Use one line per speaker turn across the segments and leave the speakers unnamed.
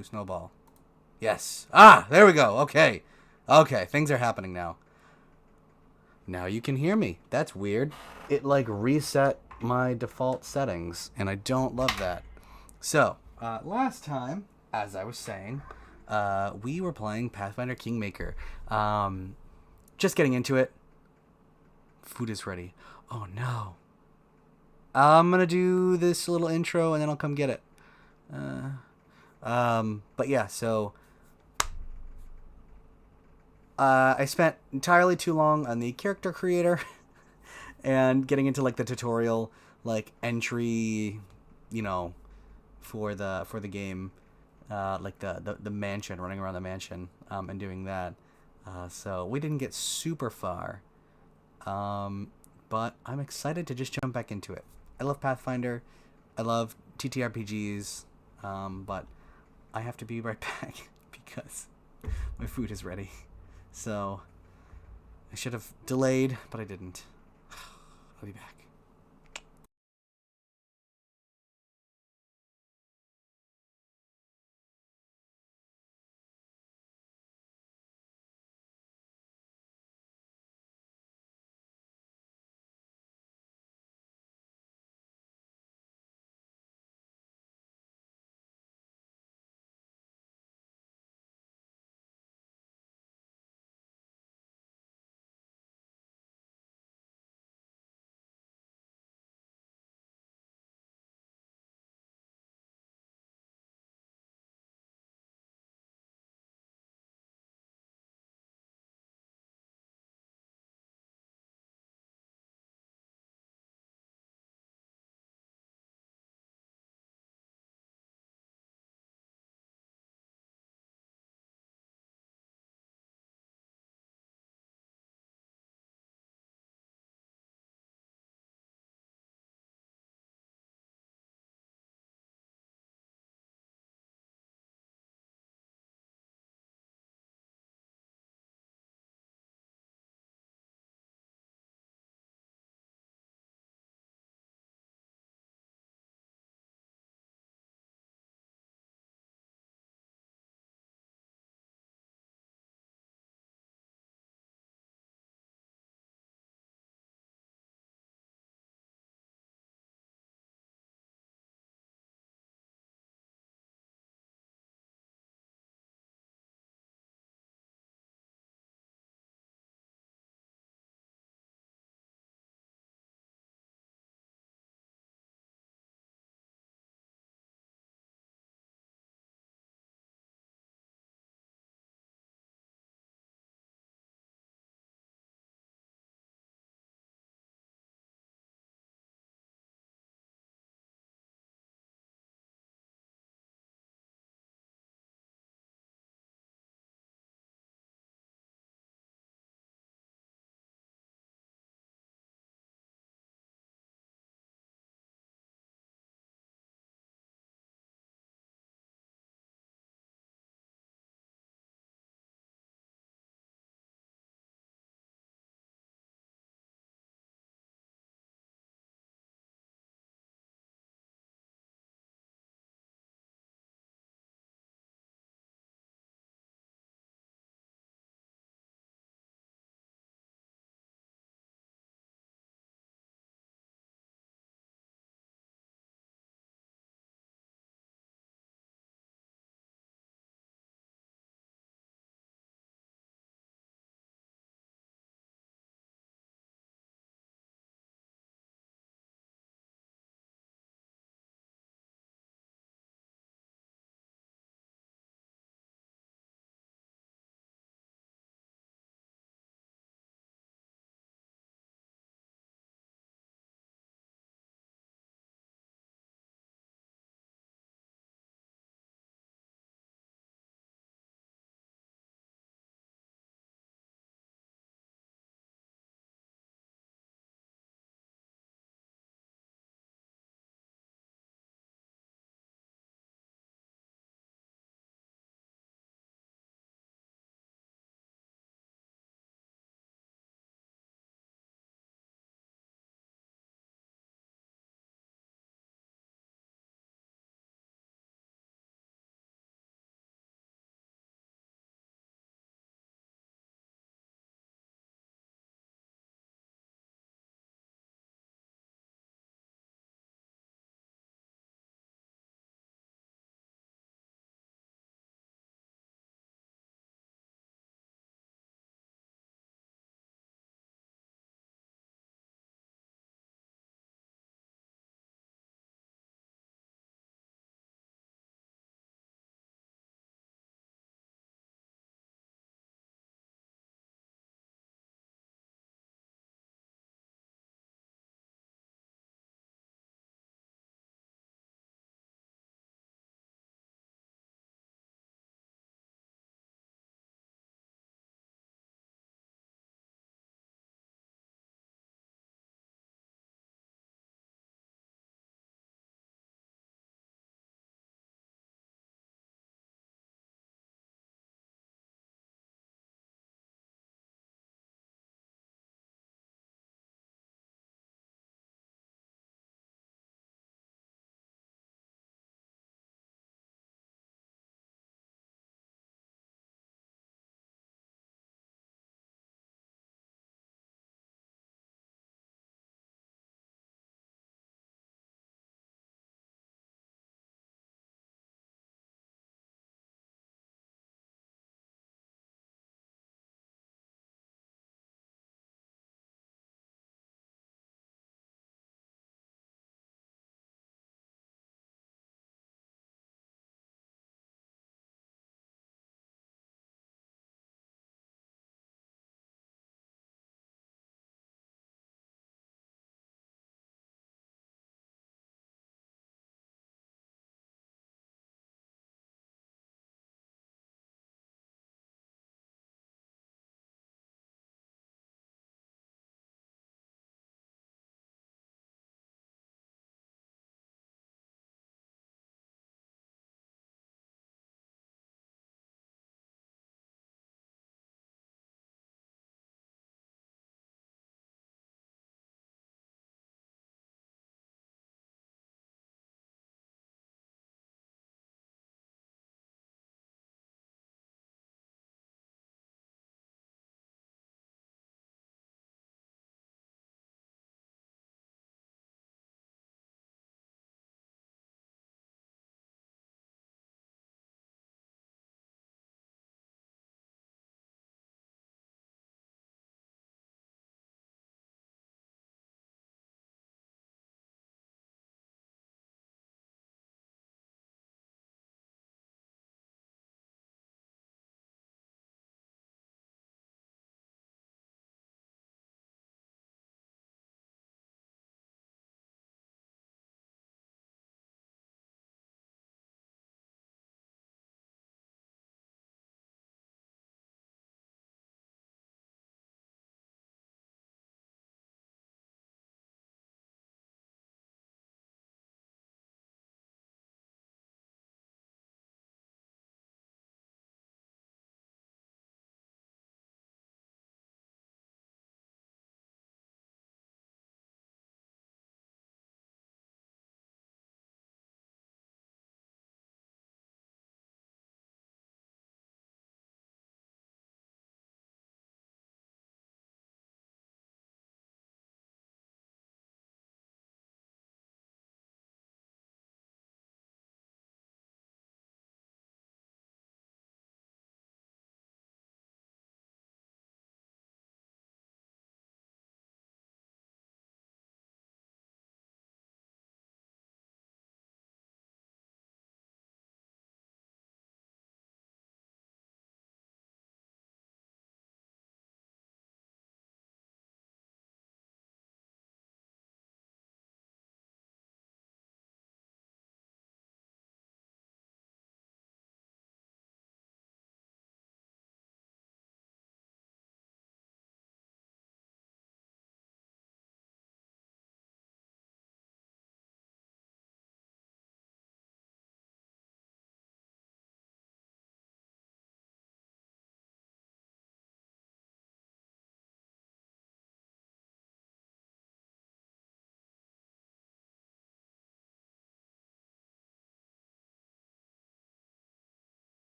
Blue snowball. Yes. Ah, there we go. Okay. Okay, things are happening now. Now you can hear me. That's weird. It like reset my default settings, and I don't love that. So, last time, as I was saying, we were playing Pathfinder Kingmaker. Just getting into it. Food is ready. Oh no. I'm gonna do this little intro and then I'll come get it. But yeah, so I spent entirely too long on the character creator and getting into like the tutorial, like entry, you know, for the game, like the mansion, running around the mansion, and doing that. So we didn't get super far, but I'm excited to just jump back into it. I love Pathfinder, I love TTRPGs, but I have to be right back because my food is ready. So I should have delayed, but I didn't. I'll be back.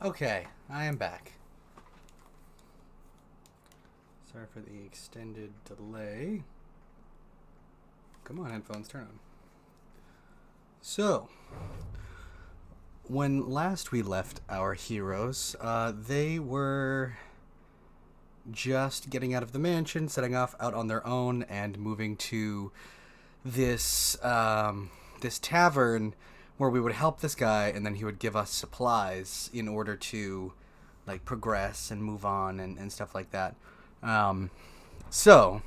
Okay, I am back. Sorry for the extended delay. Come on, headphones, turn on. So, when last we left our heroes, they were just getting out of the mansion, setting off out on their own, and moving to this this tavern where we would help this guy, and then he would give us supplies in order to like progress and move on and stuff like that. So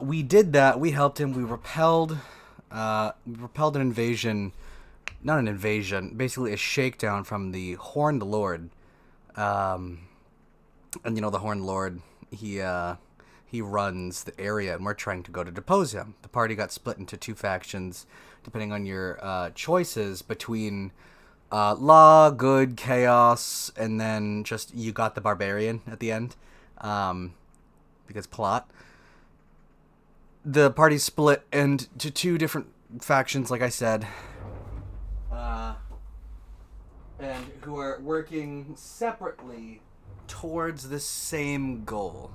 we did that. We helped him. We repelled an invasion. Not an invasion, basically a shakedown from the Horned Lord. And you know the Horned Lord, he runs the area, and we're trying to go to depose him. The party got split into two factions, depending on your choices between law, good, chaos, and then just you got the barbarian at the end, because plot. The party split into two different factions, like I said, and who are working separately towards the same goal.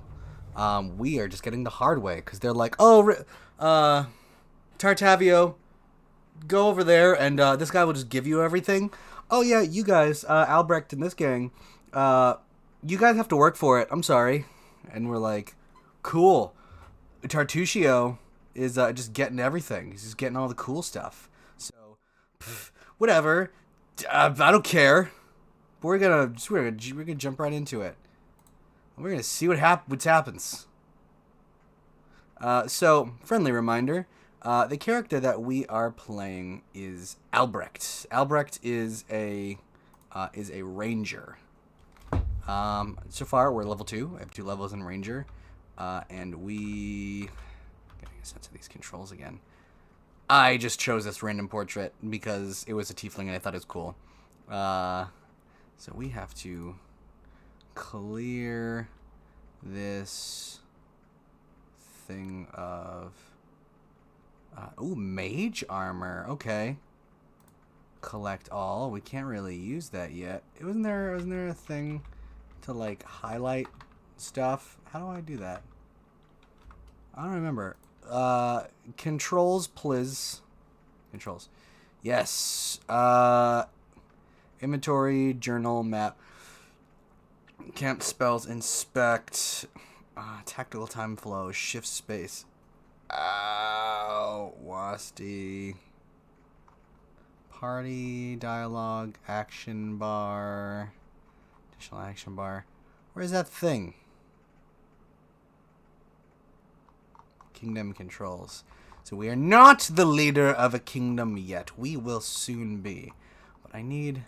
We are just getting the hard way, because they're like, oh, Tartavio, go over there, and this guy will just give you everything. Oh yeah, you guys, Albrecht and this gang, you guys have to work for it. I'm sorry. And we're like, cool. Tartusio is just getting everything. He's just getting all the cool stuff. So, whatever. I don't care. We're gonna jump right into it. We're gonna see what happens. So, friendly reminder: the character that we are playing is Albrecht. Albrecht is a ranger. So far we're level 2. I have 2 levels in ranger, and we getting a sense of these controls again. I just chose this random portrait because it was a tiefling and I thought it was cool. So we have to clear this thing of ooh, mage armor. Okay. Collect all. We can't really use that yet. Wasn't there a thing to like highlight stuff? How do I do that? I don't remember. Controls, please. Controls. Yes. Inventory, journal, map. Camp spells, inspect. Tactical time flow, shift space. Ow, Wasty. Party, dialogue, action bar. Additional action bar. Where's that thing? Kingdom controls. So we are not the leader of a kingdom yet. We will soon be. But I need...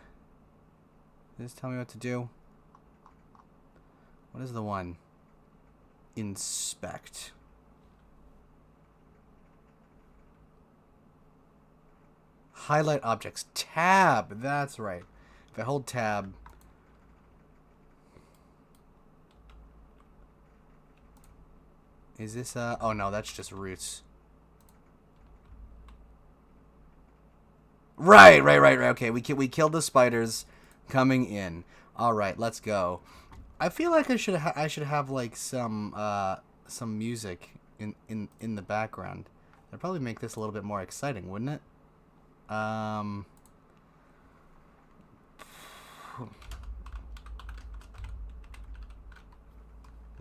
Does this tell me what to do? What is the one? Inspect. Highlight objects. Tab. That's right. If I hold tab... Is this oh no, that's just roots. Right. Okay, we killed the spiders coming in. All right, let's go. I feel like I should have like some music in the background. That'd probably make this a little bit more exciting, wouldn't it?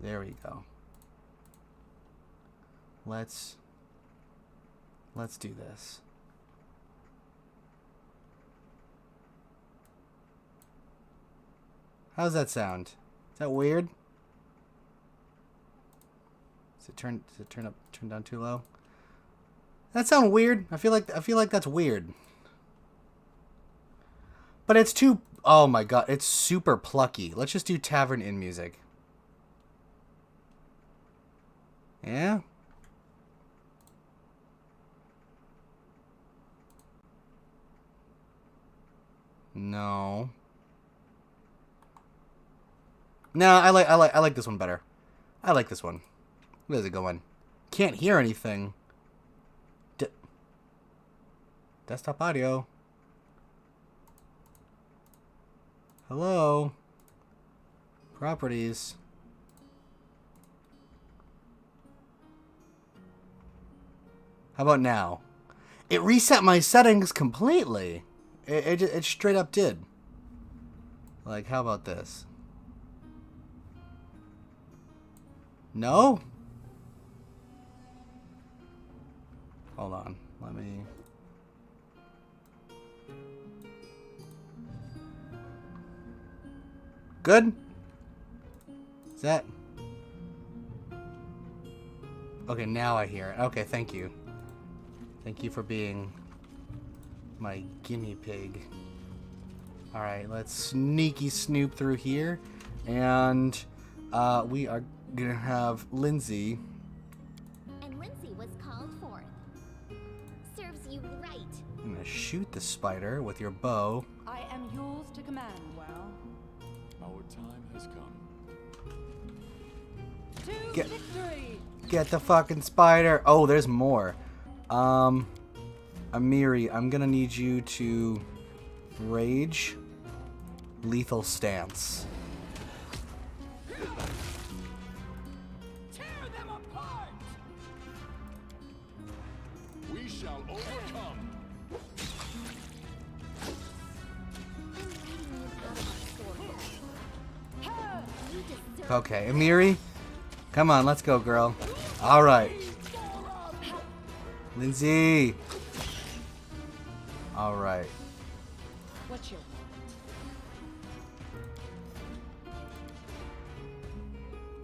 There we go. Let's do this. How's that sound? Is that weird? Does it turn down too low? That sound weird? I feel like that's weird. But it's too... Oh my god, it's super plucky. Let's just do Tavern Inn music. Yeah? No. No, I like this one better. I like this one. Where's it going? Can't hear anything. Desktop audio. Hello? Properties. How about now? It reset my settings completely. It straight up did. Like, how about this? No? Hold on. Let me... Good? Is that... Okay, now I hear it. Okay, thank you. Thank you for being my guinea pig. Alright, let's sneaky snoop through here. And we are gonna have Lindsay.
And Lindsay was called forth. Serves you right.
I'm gonna shoot the spider with your bow.
I am yours to command, well.
Our time has come.
To victory!
Get the fucking spider. Oh, there's more. Amiri, I'm gonna need you to rage lethal stance.
Tear them apart! We shall overcome.
Okay, Amiri, come on, let's go, girl. All right, Lindsay. All right.
What you want?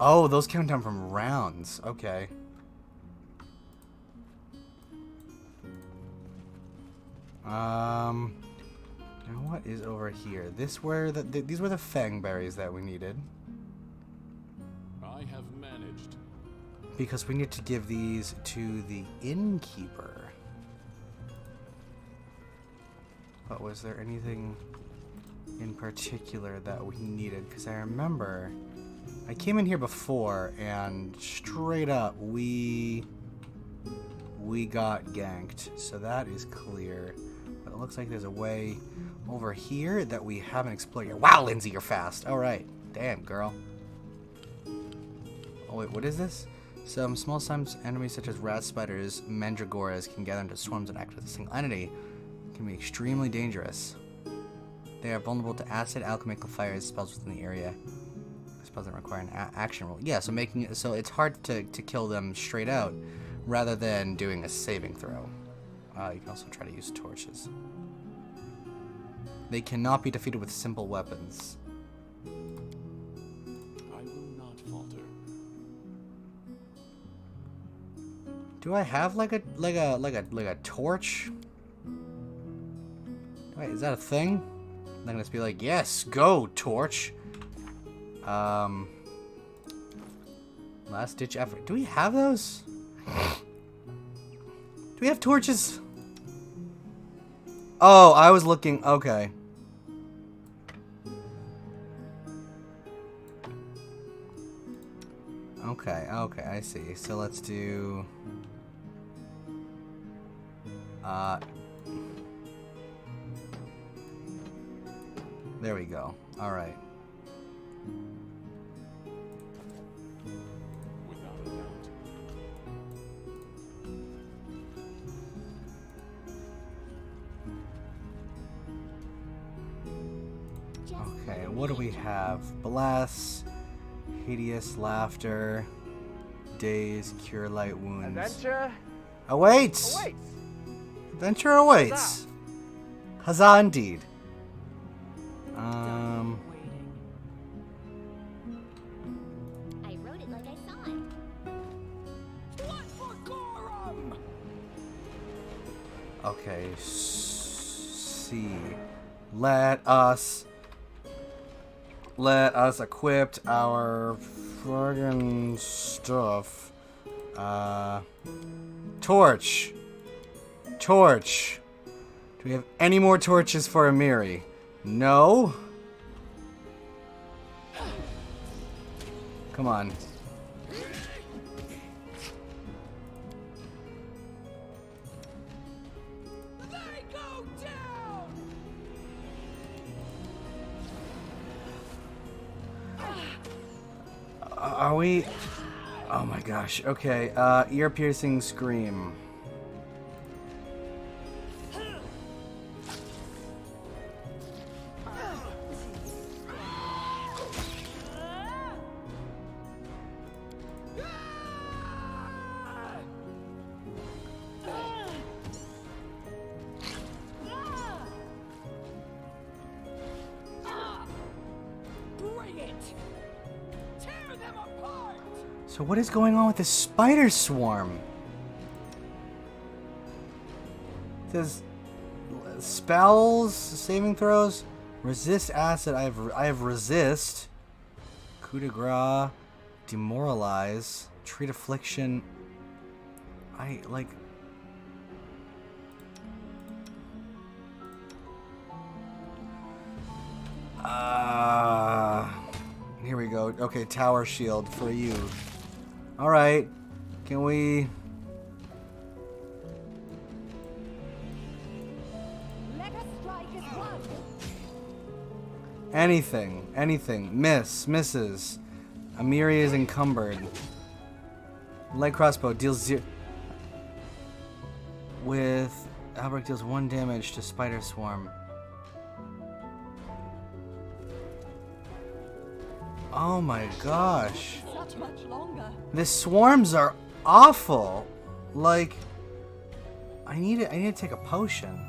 Oh, those count down from rounds. Okay. Now what is over here? These were the fang berries that we needed.
I have managed.
Because we need to give these to the innkeeper. But was there anything in particular that we needed? Because I remember I came in here before and straight up we got ganked. So that is clear. But it looks like there's a way over here that we haven't explored yet. Wow, Lindsay, you're fast. All right. Damn, girl. Oh, wait, what is this? Some small-sized enemies such as rat spiders, mandragoras can gather into swarms and act as a single entity. Can be extremely dangerous. They are vulnerable to acid, alchemical fires, spells within the area. Spells that require an action roll. Yeah, so making it so it's hard to kill them straight out, rather than doing a saving throw. You can also try to use torches. They cannot be defeated with simple weapons.
I will not falter.
Do I have like a torch? Wait, is that a thing? I'm gonna just be like, yes, go, torch. Last ditch effort. Do we have those? Do we have torches? Oh, I was looking. Okay. Okay, I see. So let's do... There we go. Alright.
Without a doubt.
Okay, what do we have? Bless, hideous laughter, daze, cure light wounds.
Adventure
Awaits!
awaits.
Adventure awaits! Huzzah indeed.
Waiting.
I wrote it like I saw it.
What for Gorum?
Okay, see. Let us equip our friggin' stuff. Torch. Torch. Do we have any more torches for Amiri? No? Come on.
They go down!
Are we... Oh my gosh. Okay, ear-piercing scream.
Bring it! Tear them apart!
So what is going on with this spider swarm? It says spells, saving throws, resist acid. I have resist, coup de grace, demoralize, treat affliction. I like. Here we go. Okay, tower shield for you. All right, can we?
Let us strike as one.
Anything. Misses. Amiri is encumbered. Light crossbow deals 0. With Albrecht deals 1 damage to spider swarm. Oh my gosh.
Such much longer.
The swarms are awful. Like, I need to take a potion.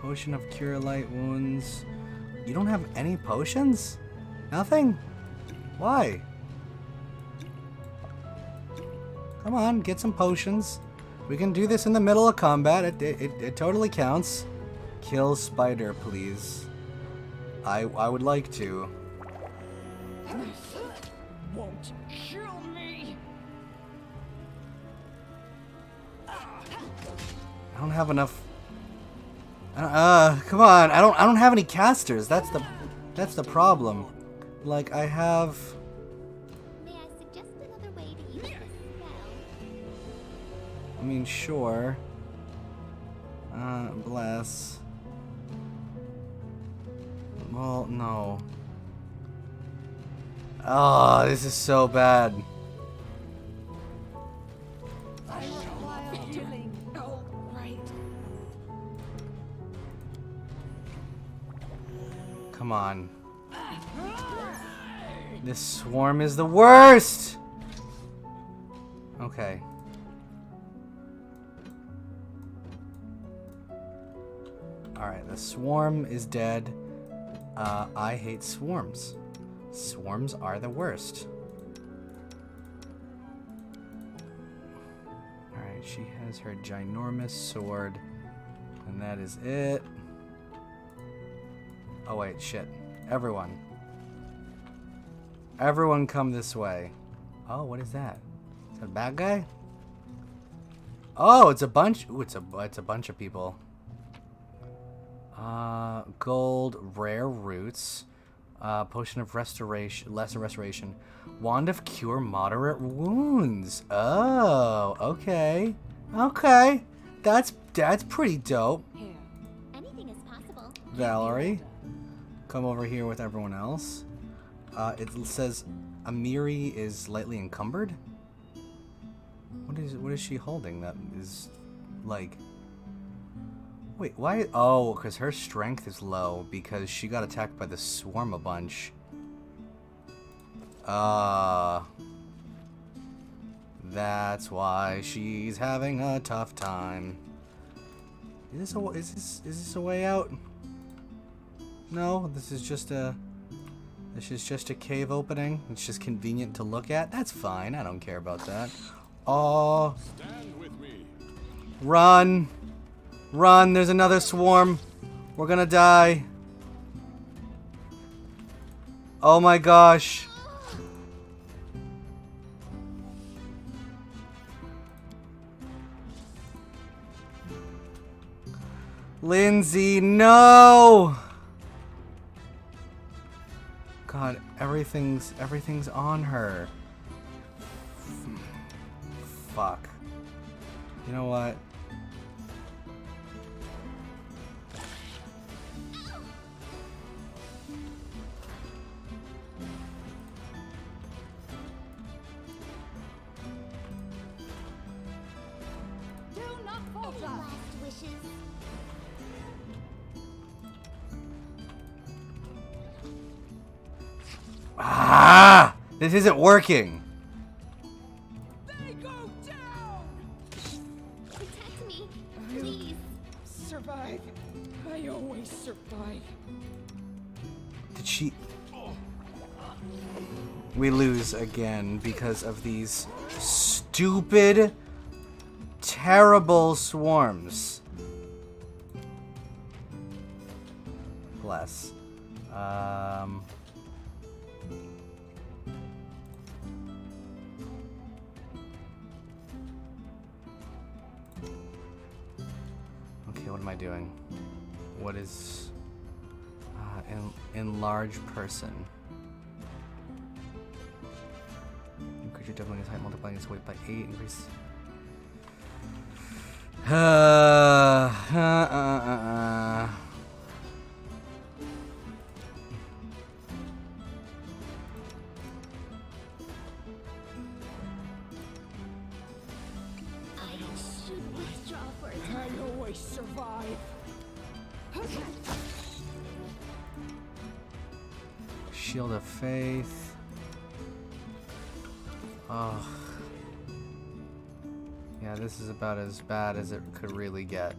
Potion of cure light wounds. You don't have any potions? Nothing? Why? Come on, get some potions. We can do this in the middle of combat. It totally counts. Kill spider, please. I would like to.
Won't kill me!
I don't have enough. Come on. I don't have any casters. That's the problem. Like I have.
May I suggest another way to use this spell?
I mean, sure. Bless. Well, no. Oh, this is so bad.
I require healing.
Oh, right.
Come on. This swarm is the worst! Okay. Alright, the swarm is dead. I hate swarms. Swarms are the worst. Alright, she has her ginormous sword. And that is it. Oh wait, shit. Everyone. Everyone come this way. Oh, what is that? Is that a bad guy? Oh, it's a bunch. Ooh, it's a bunch of people. Gold, rare roots, potion of restoration, lesser restoration, wand of cure moderate wounds. Oh, okay, that's pretty dope.
Here.
Anything is possible.
Valerie, come over here with everyone else. It says Amiri is lightly encumbered. What is she holding that is like? Wait, why? Oh, because her strength is low because she got attacked by the swarm a bunch. That's why she's having a tough time. Is this a way out? No, this is just a cave opening. It's just convenient to look at. That's fine. I don't care about that. Oh,
Stand with me.
run. Run, there's another swarm. We're gonna die. Oh my gosh. Lindsay, no! God, everything's on her. Fuck. You know what?
wishes.
Ah! This isn't working.
They go down!
Protect me, please.
Survive. I always survive.
Did she... We lose again because of these stupid, terrible swarms. Bless. Okay, what am I doing? What is... enlarge person. Creature doubling its height, multiplying its weight by 8, increase...
I should withdraw for a
I
time.
always survive.
Shield of Faith. Oh. Yeah, this is about as bad as it could really get.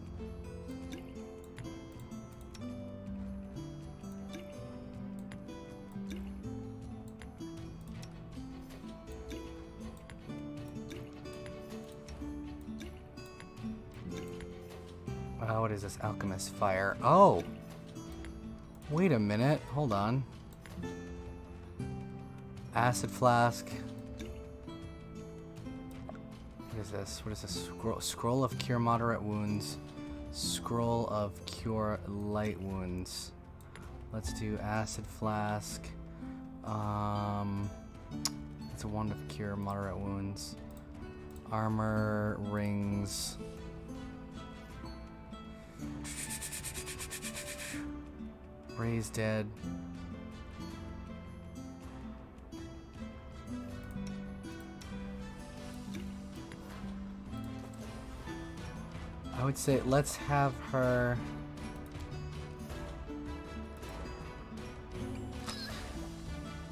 Oh, what is this? Alchemist Fire. Oh! Wait a minute. Hold on. Acid Flask. What is this? What is this? Scroll of Cure Moderate Wounds. Scroll of Cure Light Wounds. Let's do Acid Flask. It's a wand of Cure Moderate Wounds. Armor, rings. Raise Dead. I would say let's have her.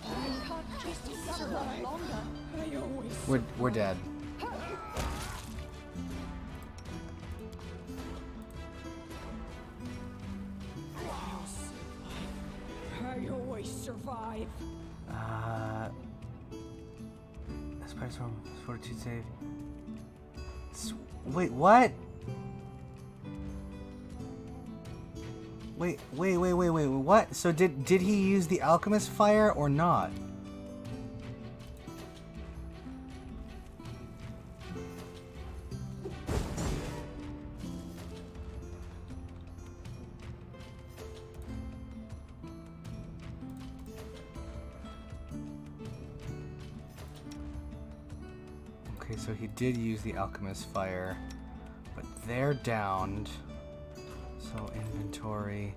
I can't just survive longer.
I always
We're dead.
I always survive.
Spider Storm, Fortitude save. Wait, what? Wait, what? So did he use the Alchemist Fire or not? Okay, so he did use the Alchemist Fire, but they're downed. So inventory.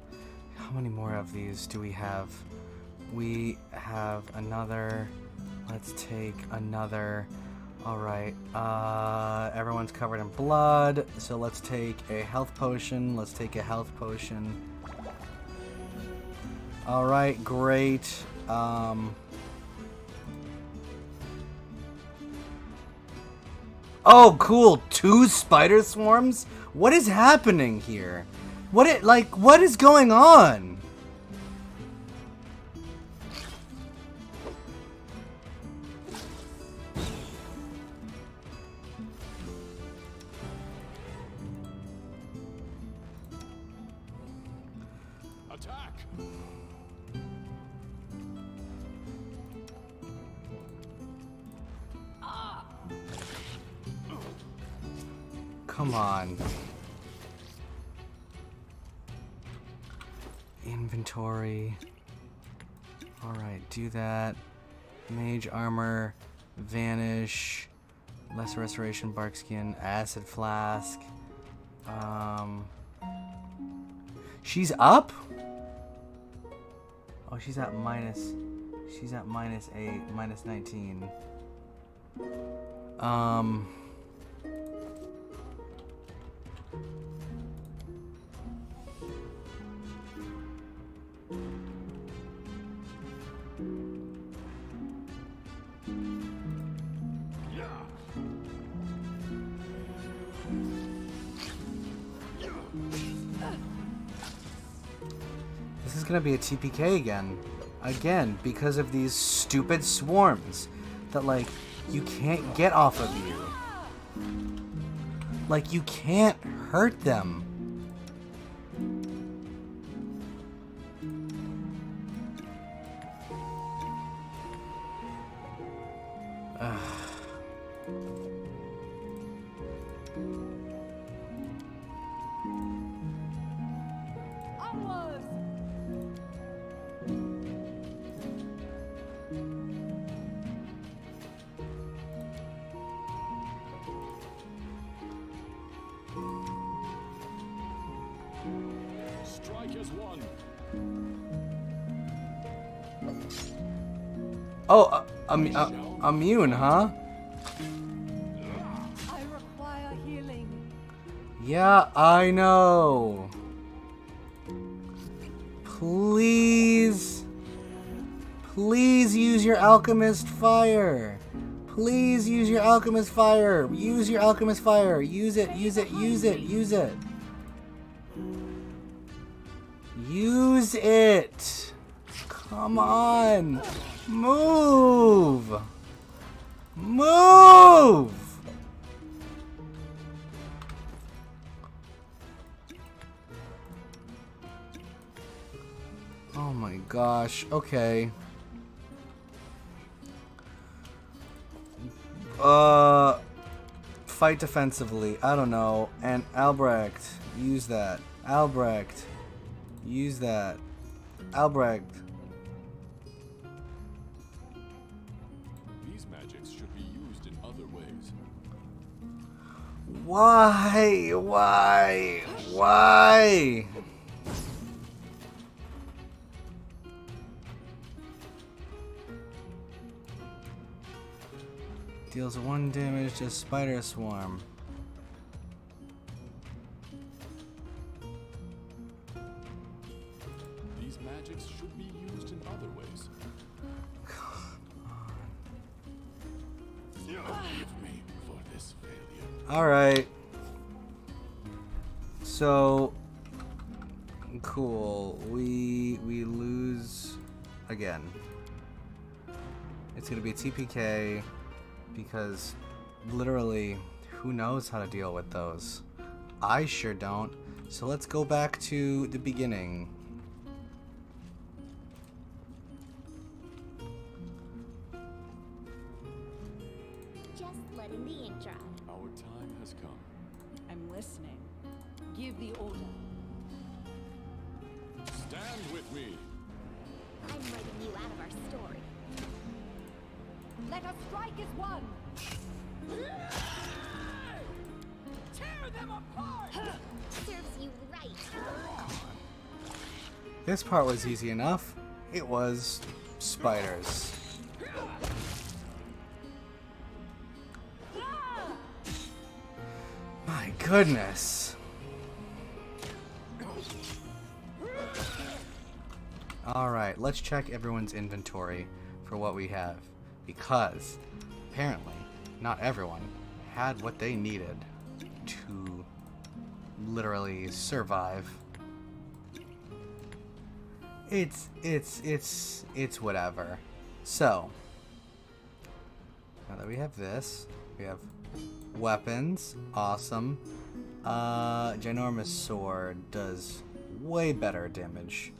How many more of these do we have? We have another. Let's take another. Alright. Everyone's covered in blood. So let's take a health potion. Let's take a health potion. Alright, great. Oh, cool. 2 spider swarms? What is happening here? What is going on?
Attack!
Come on. Inventory. Alright, do that. Mage armor. Vanish. Lesser restoration, bark skin, acid flask. She's up? Oh, she's at minus 8, minus 19. gonna be a TPK again. Again, because of these stupid swarms that, like, you can't get off of you. Like, you can't hurt them.
Onwards!
Strike as one.
Oh, immune, huh?
I require healing.
Yeah, I know. Please. Please use your alchemist fire. Please use your alchemist fire. Use your alchemist fire. Use it, use it, use it, use it. Use it. Come on. Move. Move. Oh my gosh. Okay. Fight defensively. I don't know. And Albrecht, use that. Albrecht, use that. Albrecht.
These magics should be used in other ways.
Why? Why? Why? Deals 1 damage to spider swarm.
These magics should be used in other ways. Forgive me for this failure.
Alright. So cool. We lose again. It's gonna be TPK because literally who knows how to deal with those? I sure don't. So let's go back to the beginning.
Just letting the ink dry.
Our time has come.
I'm listening. Give the order.
Stand with me.
I'm writing you out of our story.
Let us strike as one! Tear them apart!
Serves you right.
This part was easy enough. It was spiders. My goodness. Alright, let's check everyone's inventory for what we have. Because apparently not everyone had what they needed to literally survive. It's whatever. So now that we have this, we have weapons. Awesome. Ginormous sword does way better damage.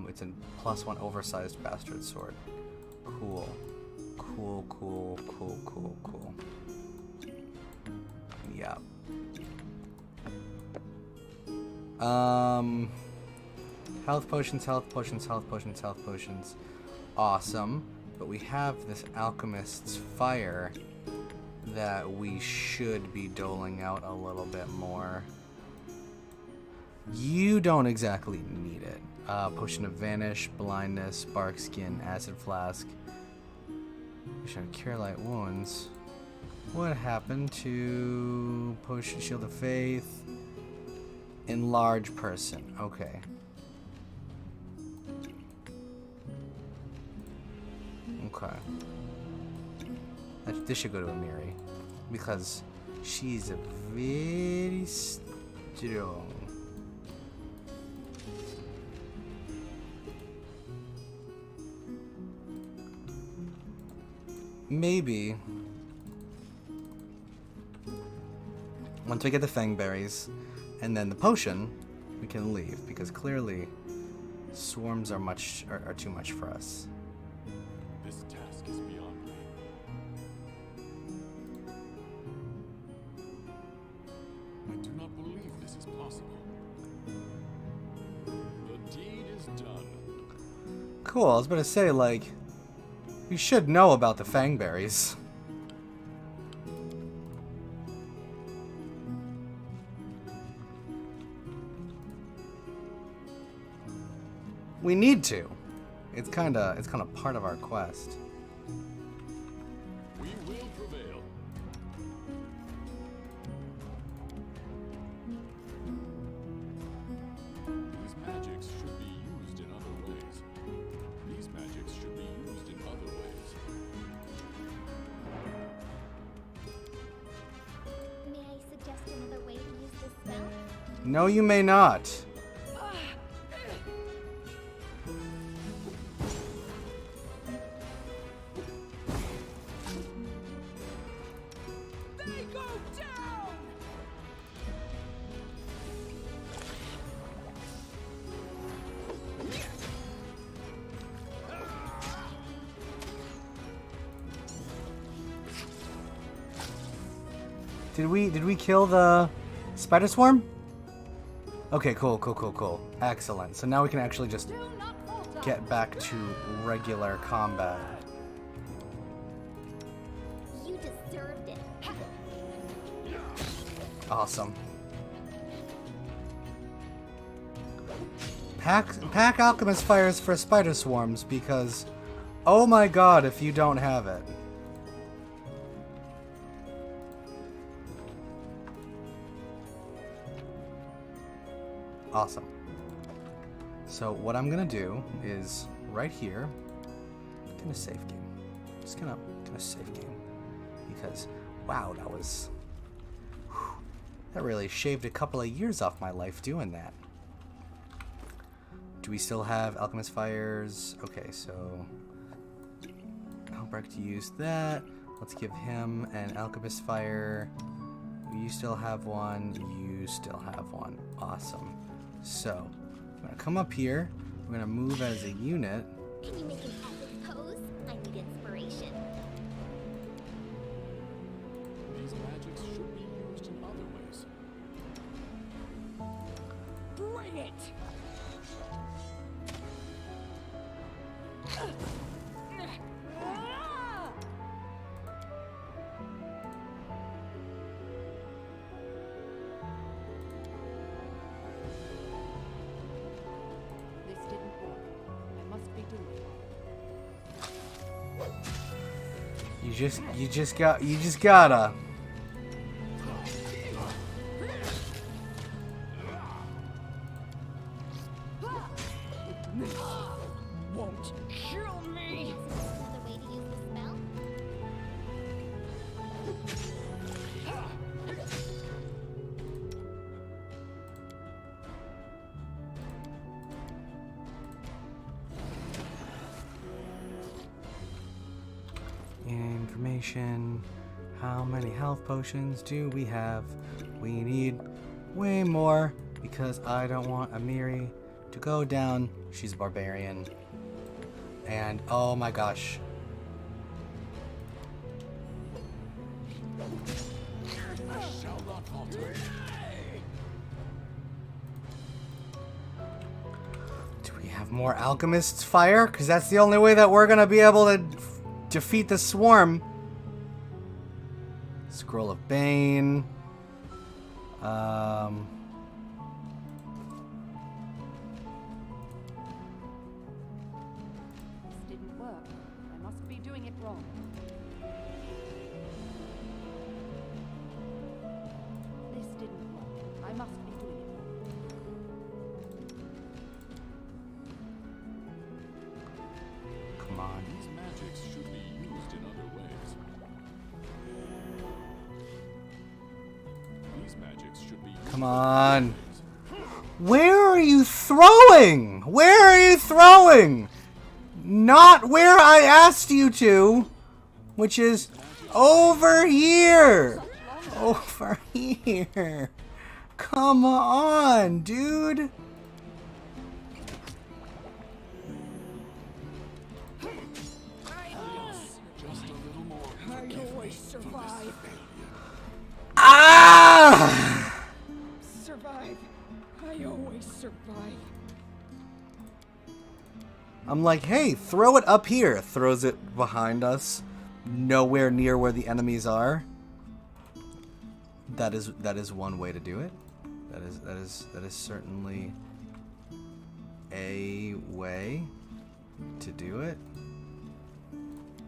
It's a +1 oversized bastard sword. Cool. Cool, cool, cool, cool, cool. Yeah. Health potions, health potions, health potions, health potions. Awesome. But we have this alchemist's fire that we should be doling out a little bit more. You don't exactly need it. Potion of Vanish, Blindness, Bark Skin, Acid Flask. Potion of Cure Light Wounds. What happened to Potion Shield of Faith? Enlarge Person. Okay. Okay. This should go to Amiri. Because she's very strong. maybe once we get the fang berries and then the potion, we can leave, because clearly swarms are too much for us.
This task is beyond me. I do not believe this is possible. The deed is done.
Cool, I was about to say, like, you should know about the fang berries. We need to. It's kinda part of our quest.
We will prevail. These magics should be used in other ways. These magics should be used in other ways.
May I suggest another way to use this spell?
No, you may not.
They go down!
Did we kill the spider swarm? Okay, cool. Excellent. So now we can actually just
Do not falter!
get back to regular combat.
You deserved it.
Awesome. Pack alchemist fires for spider swarms, because oh my god if you don't have it. Awesome. So what I'm gonna do is right here, gonna save game. Just gonna save game, because wow, that really shaved a couple of years off my life doing that. Do we still have alchemist fires? Okay, so Albrecht used that. Let's give him an alchemist fire. You still have one. You still have one. Awesome. So I'm gonna come up here. We're gonna move as a unit.
Can you make an epic pose? I need inspiration.
These magics should be used in other ways.
Bring it! This didn't work. I must be doing it.
You just gotta.
Won't kill me!
Another way to use the spell?
Information. How many health potions do we have? We need way more, because I don't want Amiri to go down. She's a barbarian. And oh my gosh.
I shall not falter.
Do we have more alchemist's fire? Because that's the only way that we're gonna be able to defeat the swarm. Scroll of Bane.
This didn't work. I must be doing it wrong. This didn't work. I must be doing it wrong.
Come on.
These magics should be used in other ways. These magics should be used
Come
in
on.
other ways.
Where are you throwing? Where are you throwing? Not where I asked you to. which is over here. Over here. Come on, dude.
Just a little more.
I always survive.
Ah!
Survive. I always survive.
I'm like, hey, throw it up here. Throws it behind us, nowhere near where the enemies are. That is one way to do it. That is certainly a way to do it.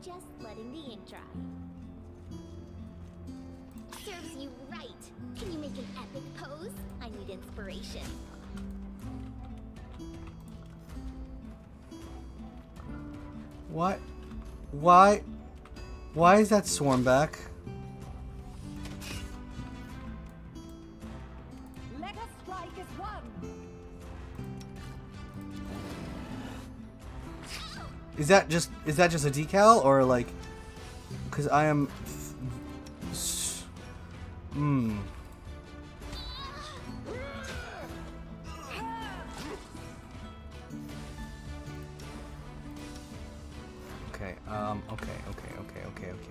Just letting the ink dry. Serves you right. Can you make an epic pose? I need inspiration.
What? Why is that swarm back?
Let us strike as one.
Is that just a decal or like? Because I am.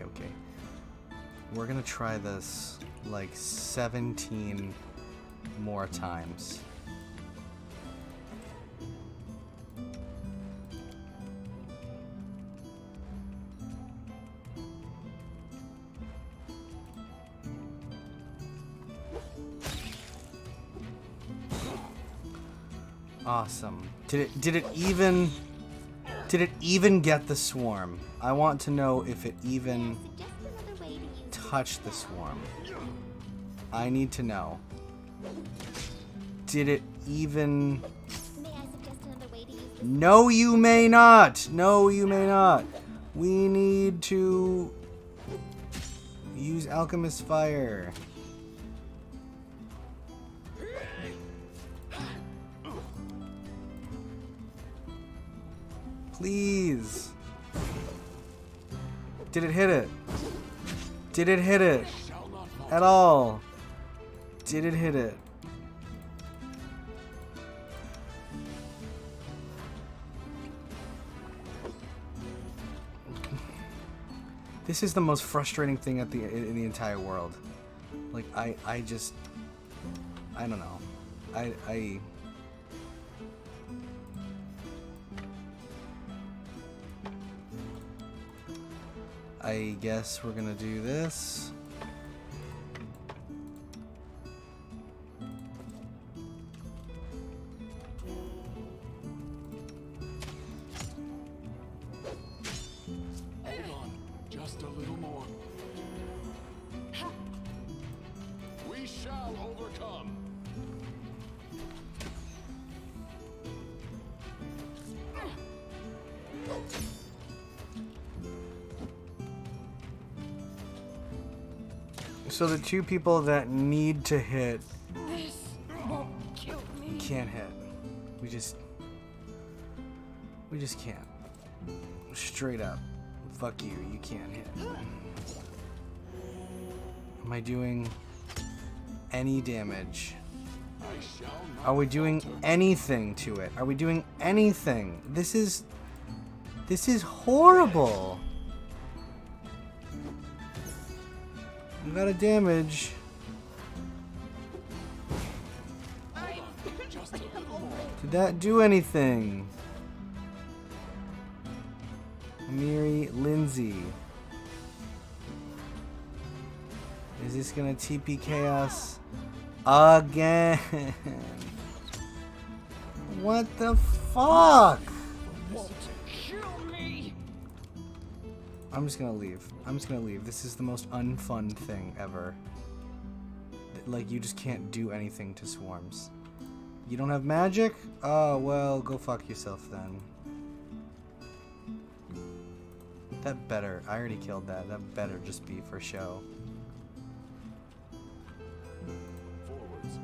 Okay. We're gonna try this like 17 more times. Awesome. Did it even get the swarm? I want to know if it even
Suggest another way to use
touched the swarm. I need to know. Did it even...
May I suggest another way to use this?
No, you may not. No, you may not. We need to use Alchemist Fire. Please. Did it hit it? Did it hit it? At all? Did it hit it? This is the most frustrating thing in the entire world. Like I don't know. I guess we're gonna do this.
Hold on. Just a little more. We shall overcome.
So the two people that need to hit
This won't kill me.
can't hit. We just can't. Straight up. Fuck you, you can't hit. Am I doing any damage?
I shall not
Are we doing
falter.
anything to it? Are we doing anything? This is horrible. You got a damage.
Just a little more.
Did that do anything? Miri Lindsay. Is this gonna TP Chaos again? What the fuck?
Won't kill me.
I'm just gonna leave. I'm just gonna leave. This is the most unfun thing ever. Like, you just can't do anything to swarms. You don't have magic? Oh, well, go fuck yourself then. That better. I already killed that. That better just be for show.
Forwards.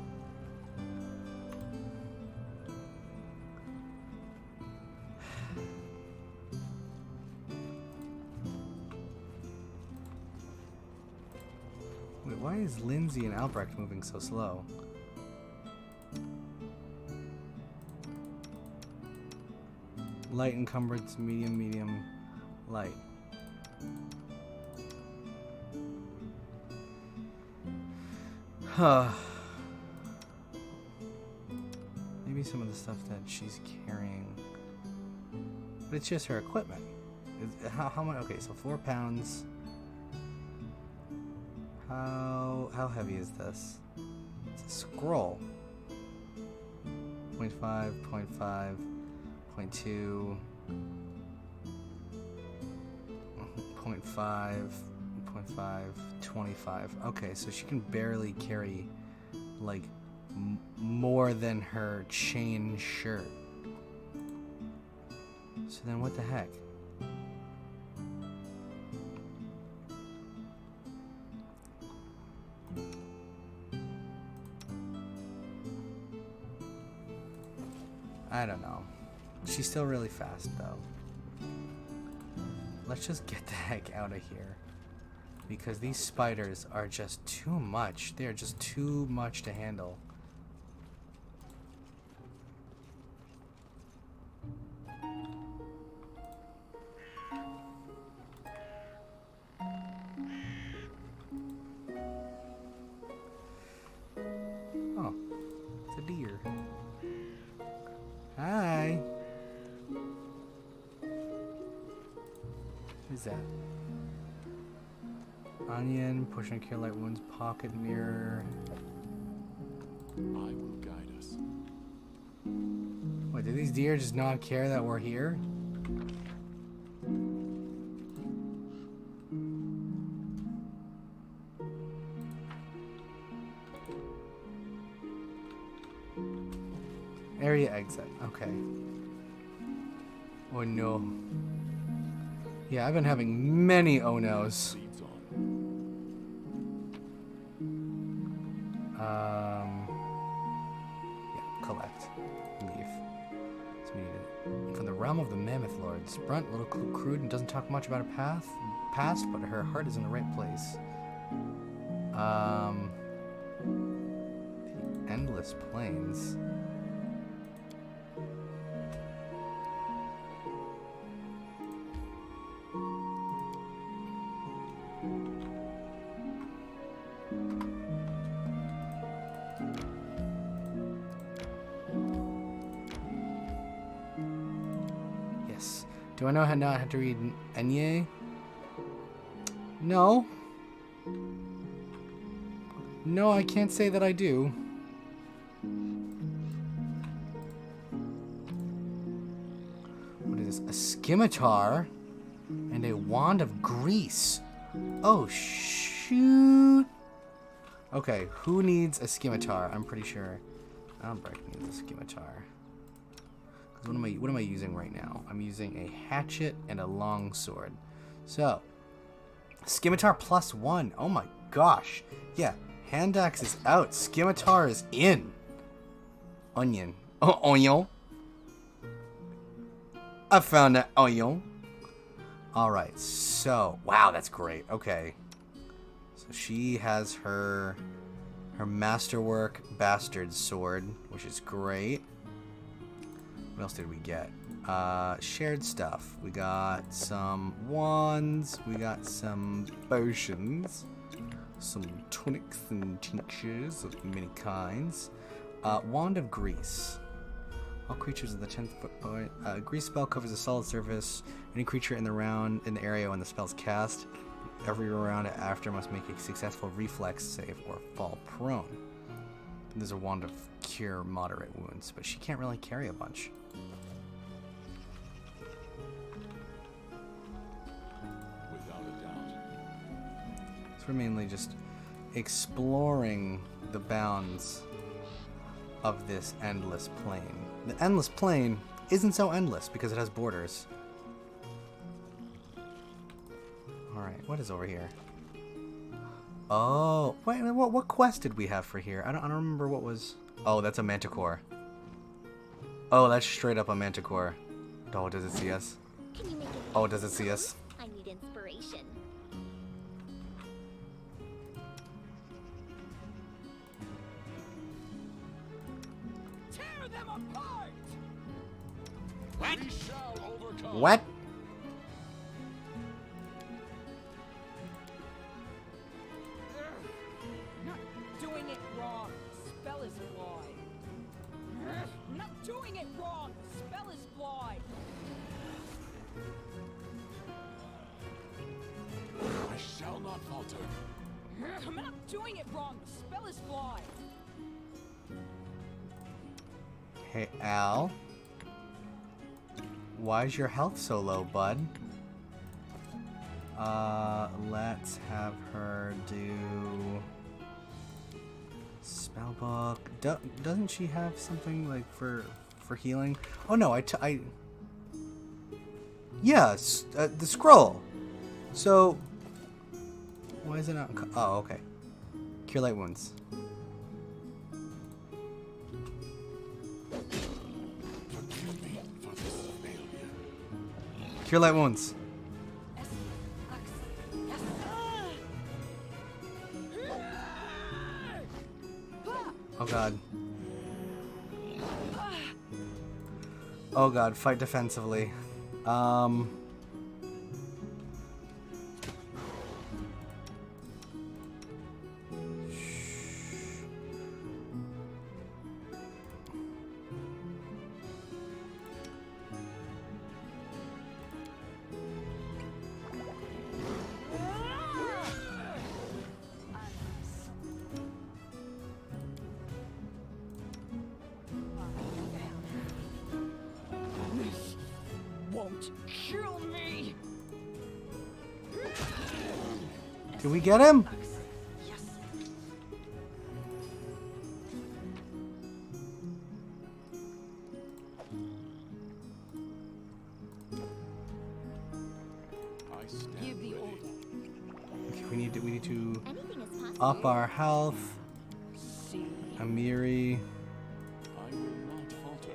Why is Lindsay and Albrecht moving so slow? Light encumbrance, medium, medium, light. Huh. Maybe some of the stuff that she's carrying. But it's just her equipment. How much? Okay, so 4 pounds. How heavy is this? It's a scroll. 0.5, 0.5, 0.2, 0.5, 0.5, 25. Okay, so she can barely carry like more than her chain shirt. So then what the heck? I don't know. She's still really fast though. Let's just get the heck out of here. Because these spiders are just too much. They're just too much to handle. Oh, it's a deer. Hi. What is that? Onion, push and cure light wounds, pocket mirror.
I will guide us.
What, do these deer just not care that we're here? Area exit. Okay. Oh no. Yeah, I've been having many oh no's.
Leads on.
Yeah, collect. Leave. So we need it. From the realm of the Mammoth Lords. Brunt, little crude, and doesn't talk much about her past, but her heart is in the right place. The Endless Plains. Yes. Do I know how not have to read Enye? No. No, I can't say that I do. What is this? A scimitar and a wand of grease. Oh, shoot. Okay, who needs a scimitar? I'm pretty sure Albrecht needs a scimitar. What am I using right now? I'm using a hatchet and a long sword. So, scimitar +1. Oh my gosh. Yeah, hand axe is out. Scimitar is in. Onion. Oh, onion. I found that onion. Alright, so, wow, that's great. Okay. So she has her masterwork bastard sword, which is great. What else did we get? Shared stuff. We got some wands. We got some potions. Some tonics and tinctures of many kinds. Wand of Grease. All creatures of the 10th foot point. Grease spell covers a solid surface. Any creature in the area when the spell's cast, every round after must make a successful reflex save or fall prone. There's a wand of cure moderate wounds, but she can't really carry a bunch.
Without a doubt.
So we're mainly just exploring the bounds of this endless plain. The endless plain isn't so endless because it has borders. Alright, what is over here? Oh, wait, what quest did we have for here? I don't remember what was... Oh, that's a manticore. Oh, that's straight up a manticore. Oh, does it see us?
Can you make it?
Oh, does it see us?
I need inspiration.
them apart!
We shall overcome.
What?
Not doing it wrong. Spell is flawed. Not doing it wrong. Spell is flawed.
I shall not falter.
I'm not doing it wrong. Spell is flawed.
Hey, Al. Why's your health so low, bud? Let's have her do spellbook. Doesn't she have something like for healing? Oh no, yes, the scroll. So why is it not? Oh, okay. Cure light wounds.
Forgive me for this failure.
Cure light wounds. Oh god. Oh god, fight defensively.
This won't kill me.
Did we get him?
Yes.
I stand
Give the
ready.
order.
Okay, we need to
Anything is possible.
up our health.
See.
Amiri.
I will not falter.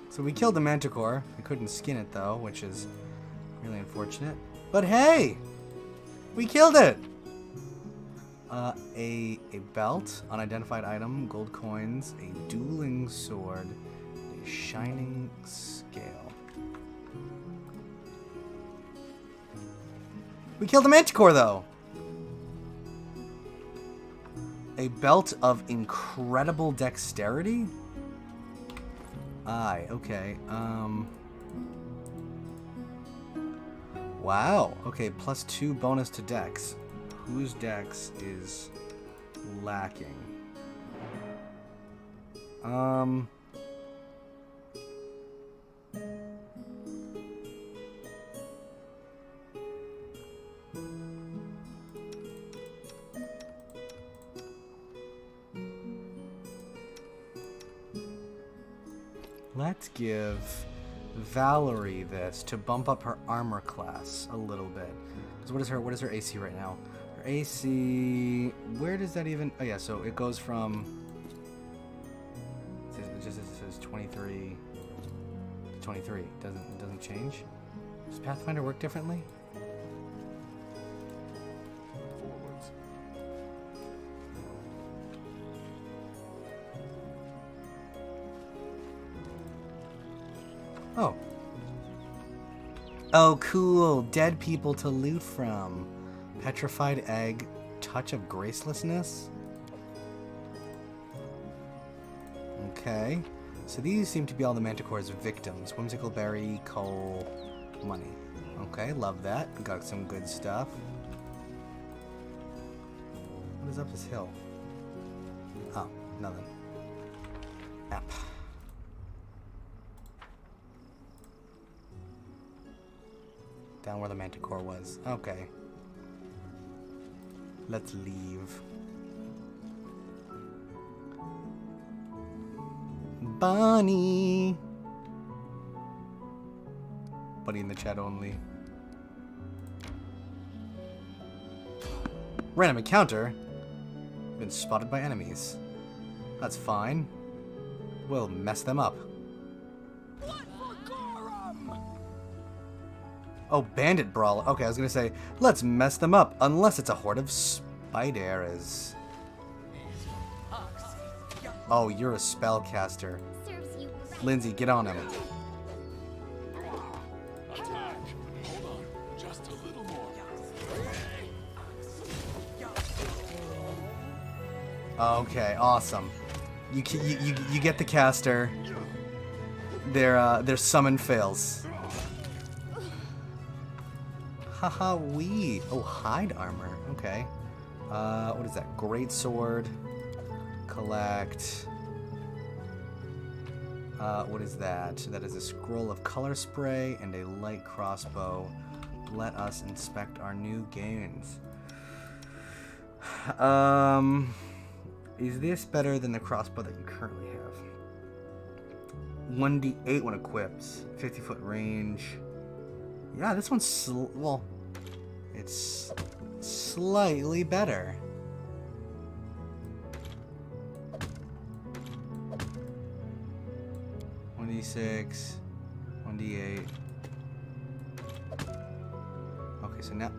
So we killed the manticore. We couldn't skin it though, which is really unfortunate. But hey, we killed it. A belt, unidentified item, gold coins, a dueling sword, a shining scale. We killed the manticore though. A belt of incredible dexterity? Aye, okay. Wow. Okay, +2 bonus to dex. Whose dex is lacking? Let's give Valerie this to bump up her armor class a little bit. Because what is her AC right now? Her AC, where does that even? Oh yeah, so it goes from. It says 23 to 23. It doesn't change. Does Pathfinder work differently?
Forwards.
Oh. Oh, cool. Dead people to loot from. Petrified egg. Touch of gracelessness. Okay. So these seem to be all the Manticore's victims. Whimsical berry, coal, money. Okay, love that. Got some good stuff. What is up this hill? Oh, nothing. App. Down where the Manticore was. Okay. Let's leave. Bunny! Bunny in the chat only. Random encounter? Been spotted by enemies. That's fine. We'll mess them up.
Blood for Gorham!
Oh, bandit brawler. Okay, I was gonna say, let's mess them up, unless it's a horde of spiders. Oh, you're a spellcaster.
Serves you right.
Lindsay, get on him.
Attack. Hold on. Just a little more.
Okay, awesome. You get the caster. Their summon fails. Haha, wee. Oh, hide armor. Okay. What is that? Great sword. Collect. What is that? That is a scroll of color spray and a light crossbow. Let us inspect our new gains. Is this better than the crossbow that you currently have? 1d8 when equipped. 50-foot range. Yeah, this one's well, it's slightly better. One d6, 1d8. Okay, so now.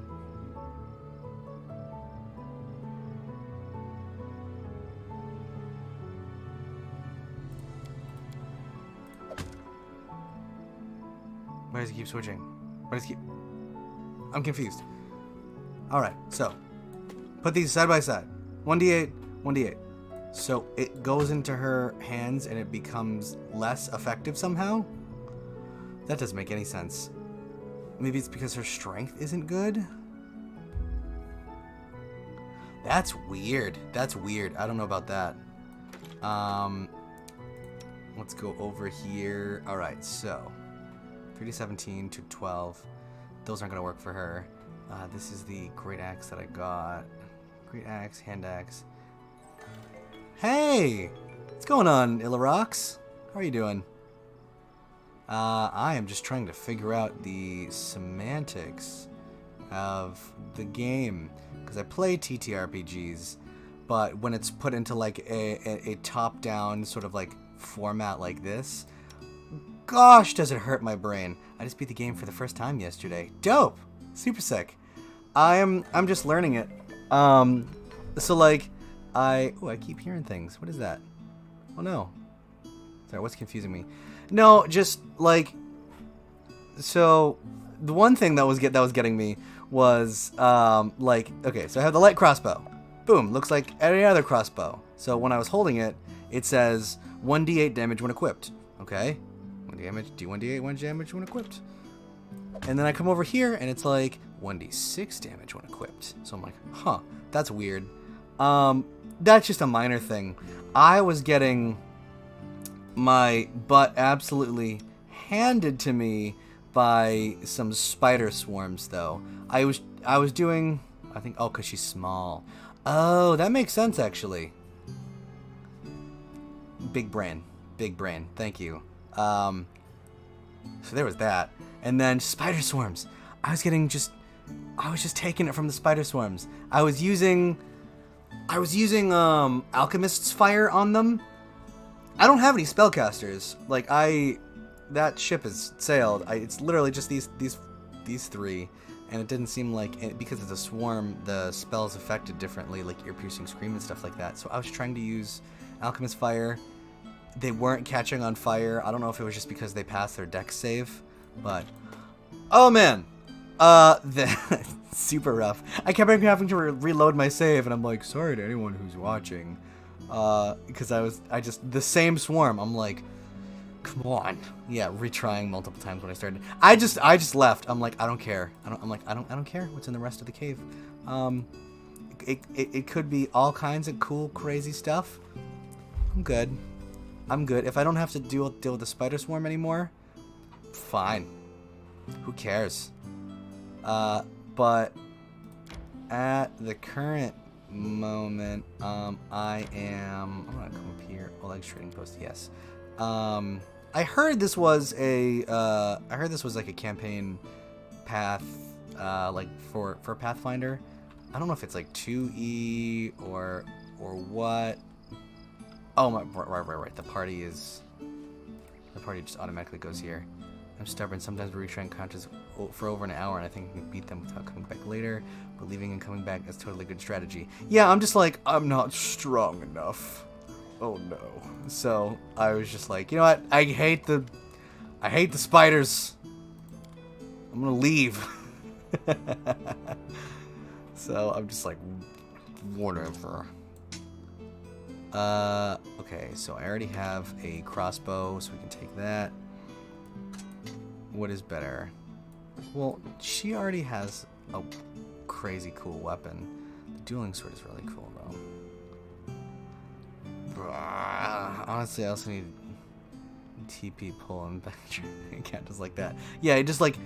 Why does it keep switching? Why does it keep... I'm confused. Alright, so. Put these side by side. 1d8, 1d8. So it goes into her hands and it becomes less effective somehow? That doesn't make any sense. Maybe it's because her strength isn't good? That's weird. That's weird. I don't know about that. Let's go over here. Alright, so. 3d17 to 12. Those aren't going to work for her. This is the great axe that I got. Great axe, hand axe. Hey! What's going on, Ilarox? How are you doing? I am just trying to figure out the semantics of the game. Because I play TTRPGs, but when it's put into like a top-down sort of like format like this, gosh, does it hurt my brain. I just beat the game for the first time yesterday. Dope! Super sick. I'm just learning it. So like, I keep hearing things. What is that? Oh no. Sorry, what's confusing me? No, just like, so the one thing that was getting me was like, okay, so I have the light crossbow. Boom, looks like any other crossbow. So when I was holding it, it says 1d8 damage when equipped. Okay, 1 damage, d1d8, 1 damage when equipped. And then I come over here and it's like 1d6 damage when equipped. So I'm like, huh, that's weird. That's just a minor thing. I was getting my butt absolutely handed to me by some spider swarms, though. I was doing, I think, oh, because she's small. Oh, that makes sense, actually. Big brain. Big brain. Thank you. So there was that. And then spider swarms. I was just taking it from the spider swarms. I was using Alchemist's Fire on them. I don't have any spellcasters. Like, that ship has sailed. It's literally just these three, and it didn't seem like because it's a swarm, the spells affected differently, like ear-piercing scream and stuff like that. So I was trying to use Alchemist's Fire. They weren't catching on fire. I don't know if it was just because they passed their dex save, but oh man, super rough. I kept having to reload my save, and I'm like, sorry to anyone who's watching. Because the same swarm. I'm like, come on. Yeah, retrying multiple times when I started. I just left. I'm like, I don't care. I don't care what's in the rest of the cave. It could be all kinds of cool, crazy stuff. I'm good. If I don't have to deal with the spider swarm anymore, fine. Who cares? But at the current moment, I'm gonna come up here. Oleg's trading post, yes. I heard this was like a campaign path, like for Pathfinder. I don't know if it's like 2E or what. Oh my, right. The party just automatically goes here. I'm stubborn. Sometimes we retry encounters for over an hour, and I think we can beat them without coming back later. But leaving and coming back is totally good strategy. Yeah, I'm just like, I'm not strong enough. Oh no. So I was just like, you know what? I hate the spiders. I'm gonna leave. So I'm just like, whatever. Okay, so I already have a crossbow, so we can take that. What is better? Well, she already has a crazy cool weapon. The dueling sword is really cool, though. Honestly, I also need TP pull and back. I can't just like that. Yeah, just like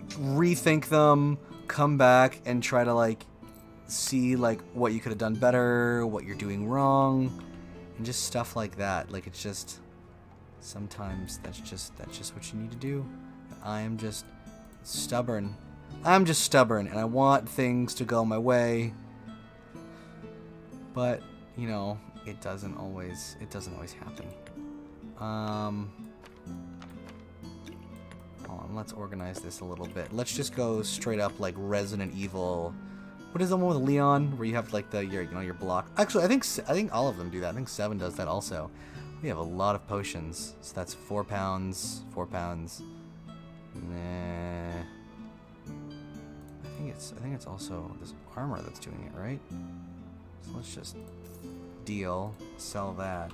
rethink them, come back, and try to like see like what you could have done better, what you're doing wrong, and just stuff like that. Like it's just sometimes that's just what you need to do. I am just stubborn. I'm just stubborn, and I want things to go my way. But you know, it doesn't always happen. Hold on, let's organize this a little bit. Let's just go straight up like Resident Evil. What is the one with Leon where you have like your block? Actually, I think all of them do that. I think 7 does that also. We have a lot of potions, so that's 4 pounds. 4 pounds. Nah. I think it's also this armor that's doing it, right? So let's just deal, sell that.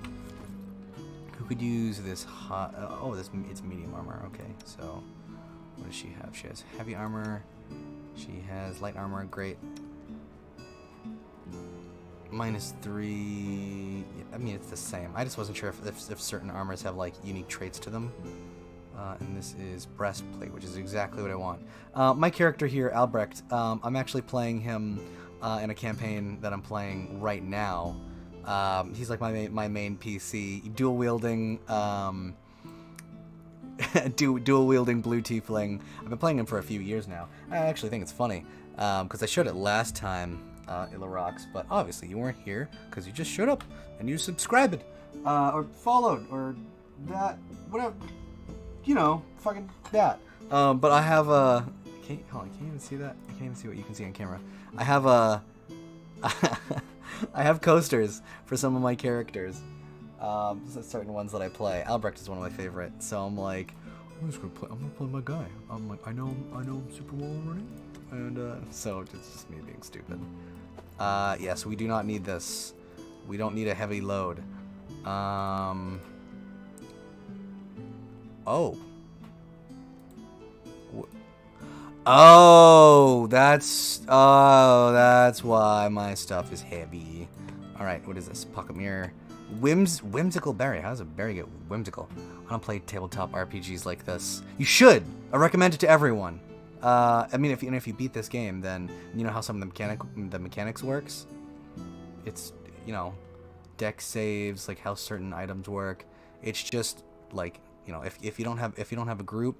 Who could use this hot? It's medium armor. Okay, so what does she have? She has heavy armor. She has light armor. Great. -3. I mean, it's the same. I just wasn't sure if certain armors have like unique traits to them. And this is breastplate, which is exactly what I want. My character here, Albrecht, I'm actually playing him in a campaign that I'm playing right now. He's like my main PC, dual wielding blue tiefling. I've been playing him for a few years now. I actually think it's funny because I showed it last time, Illa Rocks, but obviously you weren't here because you just showed up and you subscribed or followed or that whatever. You know, fucking that. But I have a. Hold on, can you even see that? I can't even see what you can see on camera. I have a. I have coasters for some of my characters. Certain ones that I play. Albrecht is one of my favorites, so I'm like, I'm gonna play my guy. I'm like, I know him super well already, and so it's just me being stupid. Yes, we do not need this. We don't need a heavy load. Oh, that's why my stuff is heavy. All right, what is this? Pocket mirror, whimsical berry. How does a berry get whimsical? I don't play tabletop RPGs like this. You should. I recommend it to everyone. I mean, if you beat this game, then you know how some of the mechanics works. It's deck saves, like how certain items work. It's just like. If you don't have a group,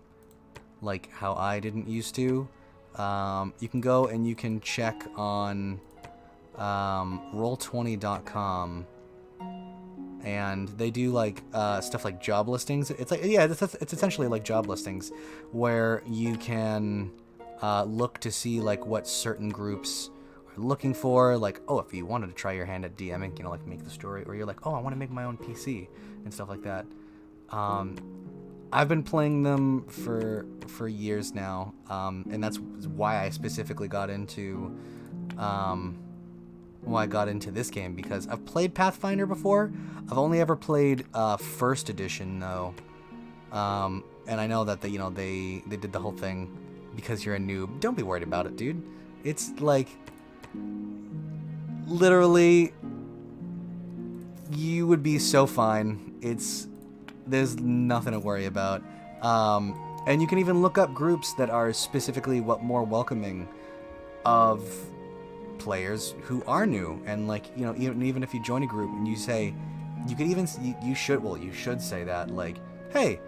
like how I didn't used to, you can go and you can check on Roll20.com, and they do like stuff like job listings. It's like it's essentially like job listings, where you can look to see like what certain groups are looking for. Like, oh, if you wanted to try your hand at DMing, like make the story, or you're like, oh, I want to make my own PC and stuff like that. I've been playing them for years now, and that's why I specifically got into this game, because I've played Pathfinder before. I've only ever played first edition though, and I know that they did the whole thing because you're a noob. Don't be worried about it, dude. It's like literally you would be so fine. There's nothing to worry about. And you can even look up groups that are specifically more welcoming of players who are new. And like, even if you join a group and you say, you should say that, like, hey,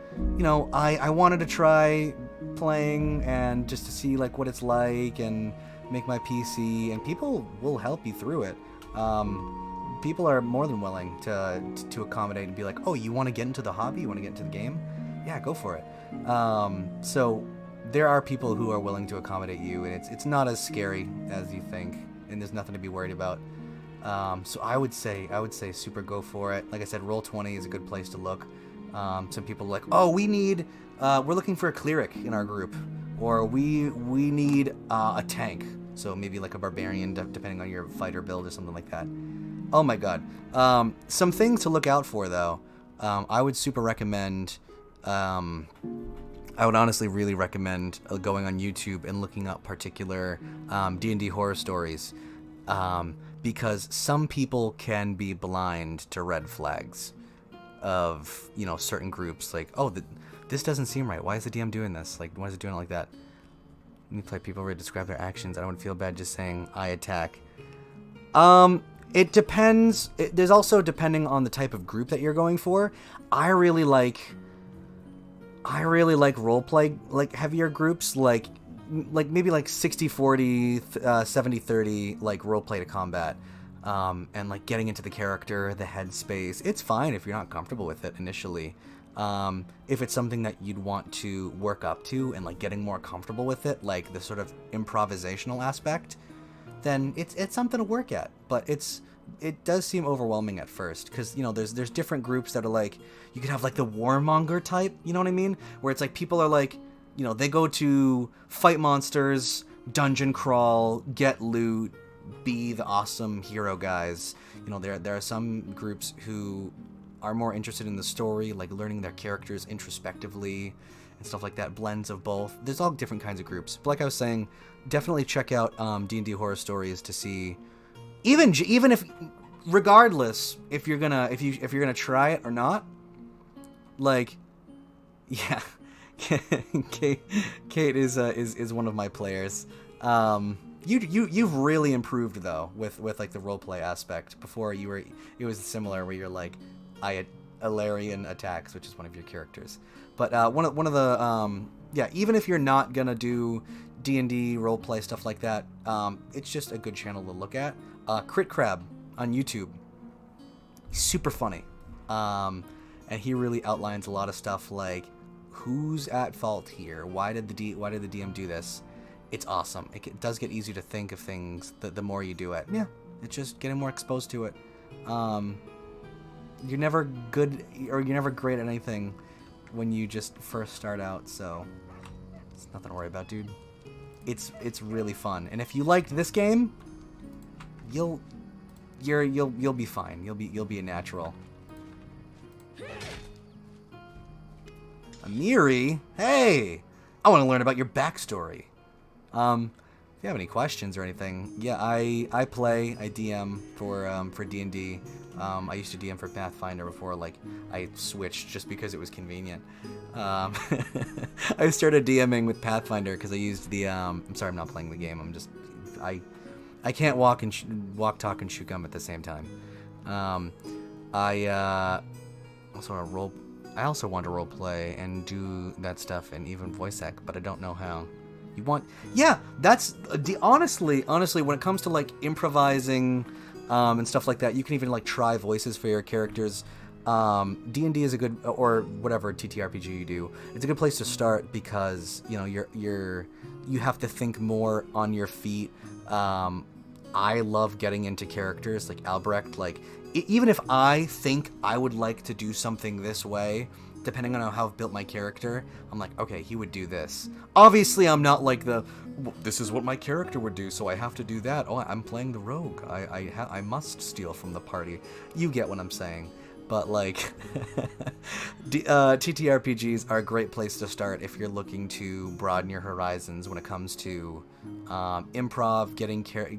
I wanted to try playing and just to see like what it's like and make my PC, and people will help you through it. People are more than willing to accommodate and be like, oh, you want to get into the hobby? You want to get into the game? Yeah, go for it. So there are people who are willing to accommodate you, and it's not as scary as you think, and there's nothing to be worried about. So I would say super go for it. Like I said, Roll20 is a good place to look. Some people are like, oh, we're looking for a cleric in our group, or we need a tank. So maybe like a barbarian, depending on your fighter build or something like that. Oh my god. Some things to look out for though. I would super recommend. I would honestly really recommend going on YouTube and looking up particular D&D horror stories, because some people can be blind to red flags of, you know, certain groups. Like, oh, this doesn't seem right. Why is the DM doing this? Like, why is it doing it like that? When you play people where describe their actions, I don't feel bad just saying I attack. It depends. There's also depending on the type of group that you're going for. I really like roleplay, like heavier groups, like maybe like 60-40, 70-30, like roleplay to combat, and like getting into the character, the headspace. It's fine if you're not comfortable with it initially. If it's something that you'd want to work up to and like getting more comfortable with it, like the sort of improvisational aspect, then it's something to work at. But it does seem overwhelming at first, because, you know, there's different groups that are like, you could have like the warmonger type, you know what I mean, where it's like people are like, you know, they go to fight monsters, dungeon crawl, get loot, be the awesome hero guys. You know, there are some groups who are more interested in the story, like learning their characters introspectively and stuff like that, blends of both. There's all different kinds of groups. But like I was saying, definitely check out D&D horror stories to see, even if, regardless if you're gonna try it or not. Like, yeah, Kate is one of my players. You've really improved though with like the roleplay aspect. Before it was similar where you're like, I had Alarian attacks, which is one of your characters. But one of the yeah, even if you're not gonna do D&D roleplay stuff like that, it's just a good channel to look at. Crit Crab on YouTube, he's super funny, and he really outlines a lot of stuff like who's at fault here, why did the DM do this. It's awesome. It does get easier to think of things the more you do it. Yeah, it's just getting more exposed to it. You're never good, or you're never great at anything when you just first start out, so it's nothing to worry about, dude. It's really fun, and if you liked this game, you'll be fine. You'll be a natural. Amiri, hey, I want to learn about your backstory. If you have any questions or anything, yeah, I DM for D&D. I used to DM for Pathfinder before, like, I switched just because it was convenient. I started DMing with Pathfinder because I used the, I'm sorry, I'm not playing the game, I can't walk, talk, and chew gum at the same time. I also want to role play and do that stuff and even voice act, but I don't know how. Yeah, that's honestly, when it comes to like improvising and stuff like that, you can even like try voices for your characters. D&D is a good, or whatever TTRPG you do, it's a good place to start, because, you know, you have to think more on your feet. I love getting into characters like Albrecht. Like, even if I think I would like to do something this way, depending on how I've built my character, I'm like, okay, he would do this. Obviously, I'm not like this is what my character would do, so I have to do that. Oh, I'm playing the rogue. I must steal from the party. You get what I'm saying. But, like, TTRPGs are a great place to start if you're looking to broaden your horizons when it comes to improv,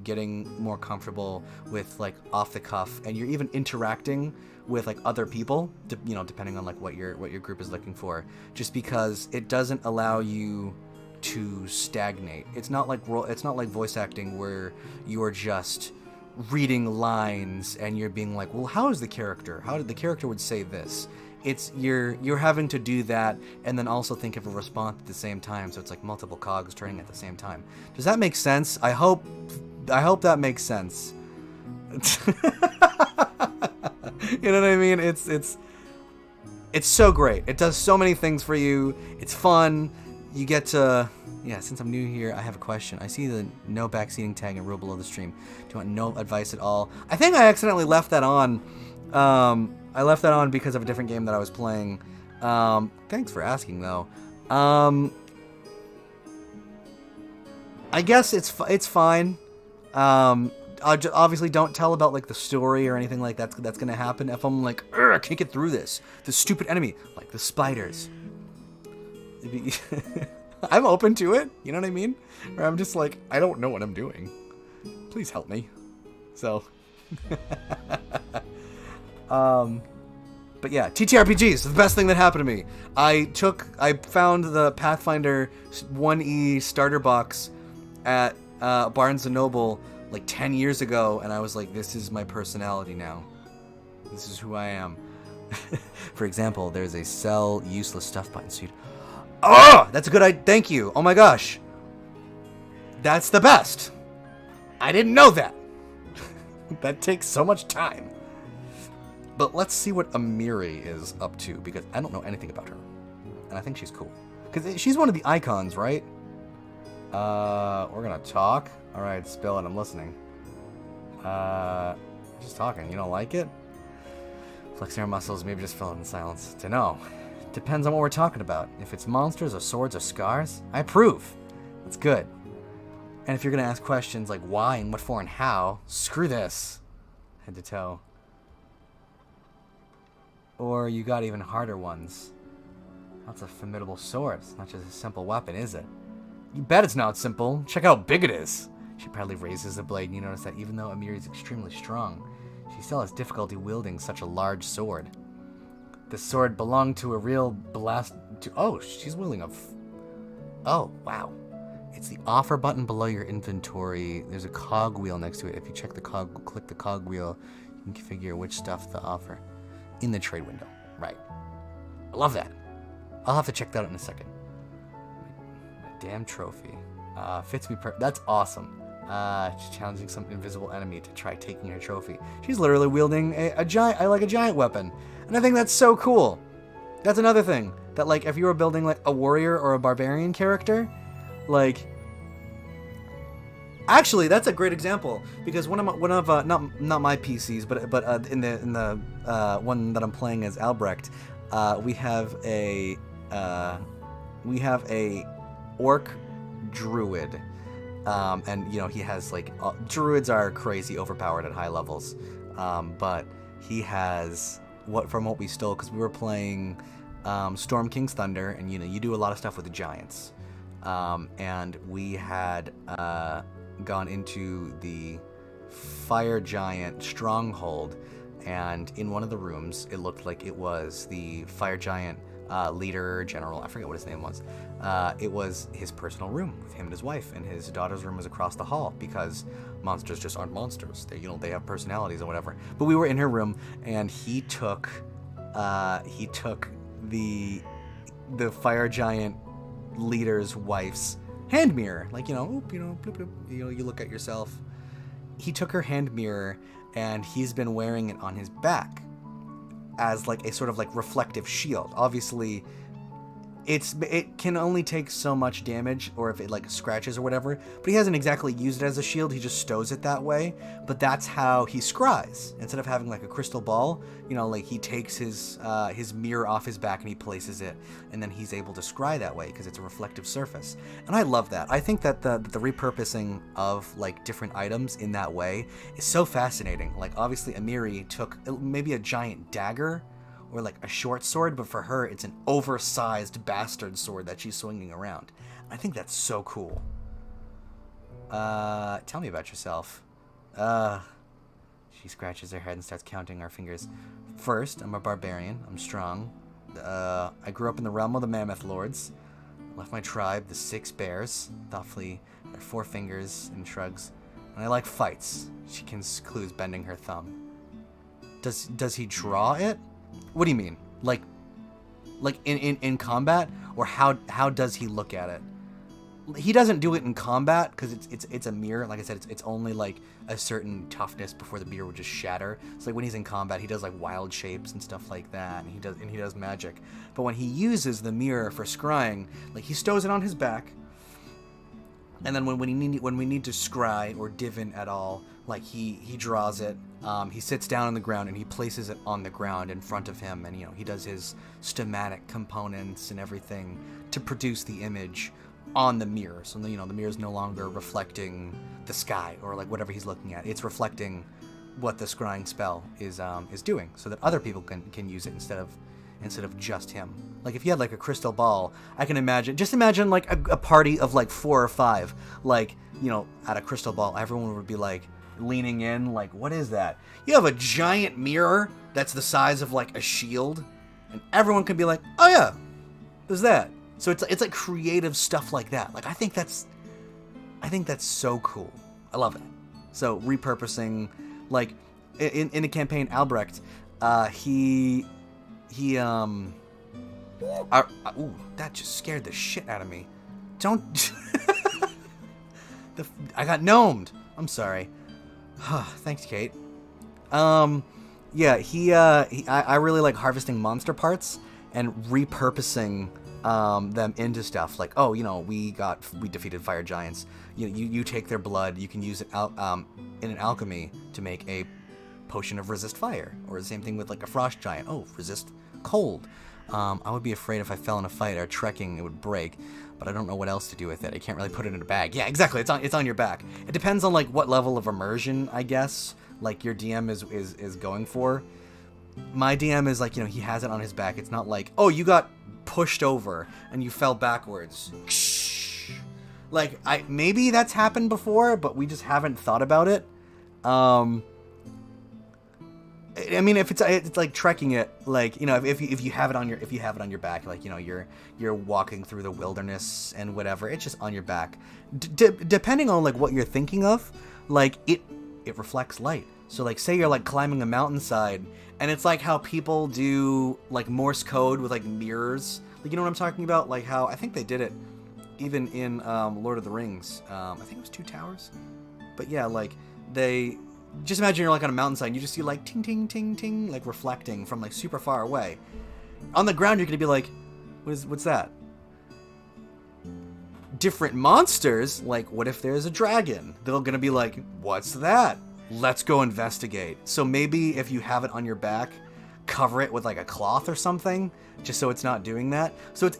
getting more comfortable with, like, off the cuff, and you're even interacting with like other people, you know, depending on like what your group is looking for. Just because it doesn't allow you to stagnate. It's not like voice acting where you are just reading lines and you're being like, well, how is the character? How did the character would say this? It's you're having to do that and then also think of a response at the same time. So it's like multiple cogs turning at the same time. Does that make sense? I hope that makes sense. You know what I mean? It's so great. It does so many things for you. It's fun. you get to... Yeah, since I'm new here, I have a question. I see the no backseating tag and rule below the stream. Do you want no advice at all? I think I accidentally left that on. I left that on because of a different game that I was playing. Thanks for asking, though. I guess it's fine. Obviously don't tell about like the story or anything like that's gonna happen. If I'm like, I can't get through this stupid enemy, like the spiders. I'm open to it, you know what I mean? Or I'm just like, I don't know what I'm doing. Please help me. So but yeah, TTRPGs is the best thing that happened to me. I found the Pathfinder 1E starter box at Barnes & Noble like 10 years ago, and I was like, this is my personality now. This is who I am. For example, there's a sell useless stuff button. So oh, that's a good idea. Thank you. Oh my gosh. That's the best. I didn't know that. That takes so much time. But let's see what Amiri is up to, because I don't know anything about her. And I think she's cool. Because she's one of the icons, right? We're gonna talk. Alright, spill it, I'm listening. Just talking, you don't like it? Flexing our muscles, maybe just fill it in silence. To know. Depends on what we're talking about. If it's monsters or swords or scars, I approve. That's good. And if you're gonna ask questions like why and what for and how, screw this. Head to toe. Or you got even harder ones. That's a formidable sword. It's not just a simple weapon, is it? You bet it's not simple. Check out how big it is. She proudly raises the blade, and you notice that even though Amiri is extremely strong, she still has difficulty wielding such a large sword. This sword belonged to a real blast... Oh, she's wielding a... Oh, wow. It's the offer button below your inventory. There's a cog wheel next to it. If you click the cog wheel, you can configure which stuff to offer in the trade window. Right. I love that. I'll have to check that out in a second. Damn trophy. Fits me that's awesome. She's challenging some invisible enemy to try taking her trophy. She's literally wielding a giant weapon. And I think that's so cool. That's another thing. That like if you were building like a warrior or a barbarian character, like actually that's a great example because one of not my PCs, but in the one that I'm playing as Albrecht, we have a orc druid, and you know he has like druids are crazy overpowered at high levels, but he has from what we stole because we were playing Storm King's Thunder, and you know you do a lot of stuff with the giants, and we had gone into the fire giant stronghold, and in one of the rooms it looked like it was the fire giant leader, general, I forget what his name was. It was his personal room with him and his wife, and his daughter's room was across the hall because monsters just aren't monsters. They, you know, they have personalities or whatever. But we were in her room, and he took the fire giant leader's wife's hand mirror, like bloop, bloop, you look at yourself. He took her hand mirror, and he's been wearing it on his back as like a sort of like reflective shield. Obviously it can only take so much damage, or if it like scratches or whatever, but he hasn't exactly used it as a shield. He just stows it that way. But that's how he scries. Instead of having like a crystal ball, like he takes his mirror off his back and he places it, and then he's able to scry that way because it's a reflective surface. And I love that. I think that the repurposing of like different items in that way is so fascinating. Like obviously Amiri took maybe a giant dagger or like a short sword, but for her it's an oversized bastard sword that she's swinging around. I think that's so cool. Tell me about yourself. She scratches her head and starts counting our fingers. First, I'm a barbarian. I'm strong. I grew up in the realm of the Mammoth Lords. Left my tribe, the Six Bears, thoughtfully, her 4 fingers and shrugs. And I like fights. She concludes, bending her thumb. Does he draw it? What do you mean? Like in combat? Or how does he look at it? he doesn't do it in combat because it's a mirror. Like I said, it's only like a certain toughness before the mirror would just shatter. So like when he's in combat, he does like wild shapes and stuff like that, and he does magic. But when he uses the mirror for scrying, like he stows it on his back, and then when we need to scry or divin at all, like he draws it. He sits down on the ground and he places it on the ground in front of him, and he does his schematic components and everything to produce the image on the mirror. So the mirror is no longer reflecting the sky or like whatever he's looking at. It's reflecting what the scrying spell is doing, so that other people can use it instead of just him. Like if you had like a crystal ball, I can imagine like a party of like 4 or 5, like at a crystal ball, everyone would be like leaning in, like, what is that? You have a giant mirror that's the size of like a shield, and everyone can be like, oh yeah, there's that. So it's like creative stuff like that. Like I think that's so cool. I love it. So repurposing, like in the campaign, Albrecht, ooh, that just scared the shit out of me. Don't. I got gnomed. I'm sorry. Thanks, Kate. Yeah, I really like harvesting monster parts and repurposing them into stuff. Like, oh, we defeated fire giants. You take their blood, you can use it out in an alchemy to make a potion of resist fire, or the same thing with like a frost giant. Oh, resist cold. I would be afraid if I fell in a fight or trekking, it would break, but I don't know what else to do with it. I can't really put it in a bag. Yeah, exactly. It's on your back. It depends on like what level of immersion, I guess, like your DM is going for. My DM is like, he has it on his back. It's not like, oh, you got pushed over and you fell backwards. Like maybe that's happened before, but we just haven't thought about it. I mean, if it's like trekking it, like if you have it on your back, like you're walking through the wilderness and whatever, it's just on your back. Depending on like what you're thinking of, like it reflects light. So like say you're like climbing a mountainside, and it's like how people do like Morse code with like mirrors. Like what I'm talking about? Like how I think they did it even in Lord of the Rings. I think it was Two Towers. But yeah, like they. Just imagine you're like on a mountainside and you just see like ting ting ting ting like reflecting from like super far away. On the ground you're gonna be like, what's that? Different monsters, like what if there's a dragon? They're gonna be like, what's that? Let's go investigate. So maybe if you have it on your back, cover it with like a cloth or something, just so it's not doing that. So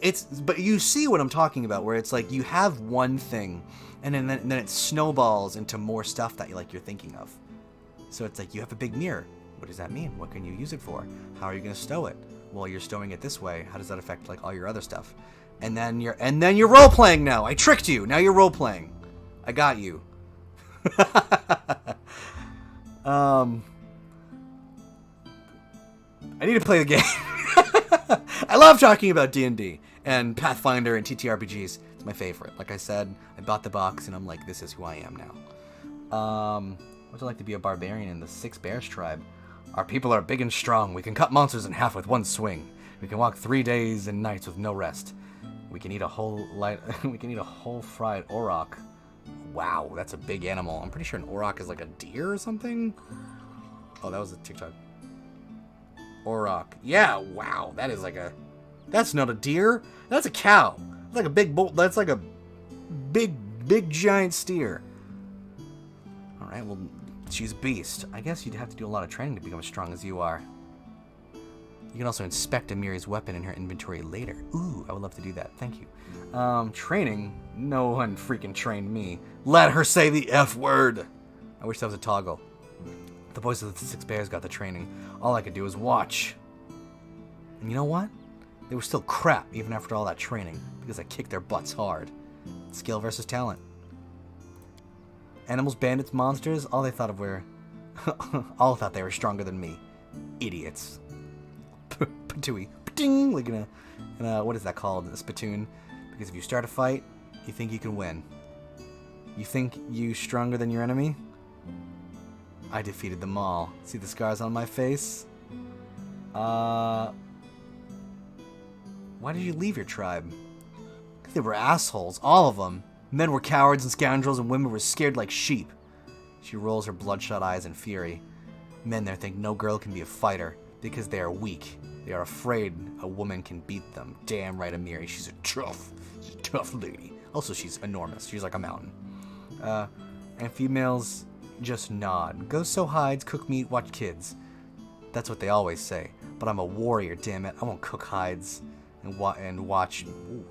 but you see what I'm talking about, where it's like you have one thing and then it snowballs into more stuff that you're thinking of. So it's like you have a big mirror. What does that mean? What can you use it for? How are you going to stow it? Well, you're stowing it this way. How does that affect like all your other stuff? And then you're role playing now. I tricked you. Now you're role playing. I got you. I need to play the game. I love talking about D&D and Pathfinder and TTRPGs. It's my favorite. Like I said, I bought the box and I'm like, this is who I am now. What's it like to be a barbarian in the Six Bears tribe? Our people are big and strong. We can cut monsters in half with one swing. We can walk 3 days and nights with no rest. We can eat a whole fried auroch. Wow, that's a big animal. I'm pretty sure an auroch is like a deer or something. Oh, that was a TikTok. Auroch. Yeah, wow. That's not a deer. That's a cow. That's like a big bull. That's like a big giant steer. All right, well, she's a beast. I guess you'd have to do a lot of training to become as strong as you are. You can also inspect Amiri's weapon in her inventory later. Ooh, I would love to do that. Thank you. Training? No one freaking trained me. Let her say the F word. I wish that was a toggle. The boys of the Six Bears got the training. All I could do was watch. And you know what? They were still crap even after all that training, because I kicked their butts hard. Skill versus talent. Animals, bandits, monsters, all thought they were stronger than me. Idiots. Patooey. Ding! Like in a, what is that called? A spittoon. Because if you start a fight, you think you can win. You think you're stronger than your enemy? I defeated them all. See the scars on my face? Why did you leave your tribe? Because they were assholes. All of them. Men were cowards and scoundrels, and women were scared like sheep. She rolls her bloodshot eyes in fury. Men there think no girl can be a fighter because they are weak. They are afraid a woman can beat them. Damn right, Amiri. She's a tough lady. Also, she's enormous. She's like a mountain. And females just nod. Go sow hides, cook meat, watch kids. That's what they always say. But I'm a warrior, damn it. I won't cook hides and watch. Ooh.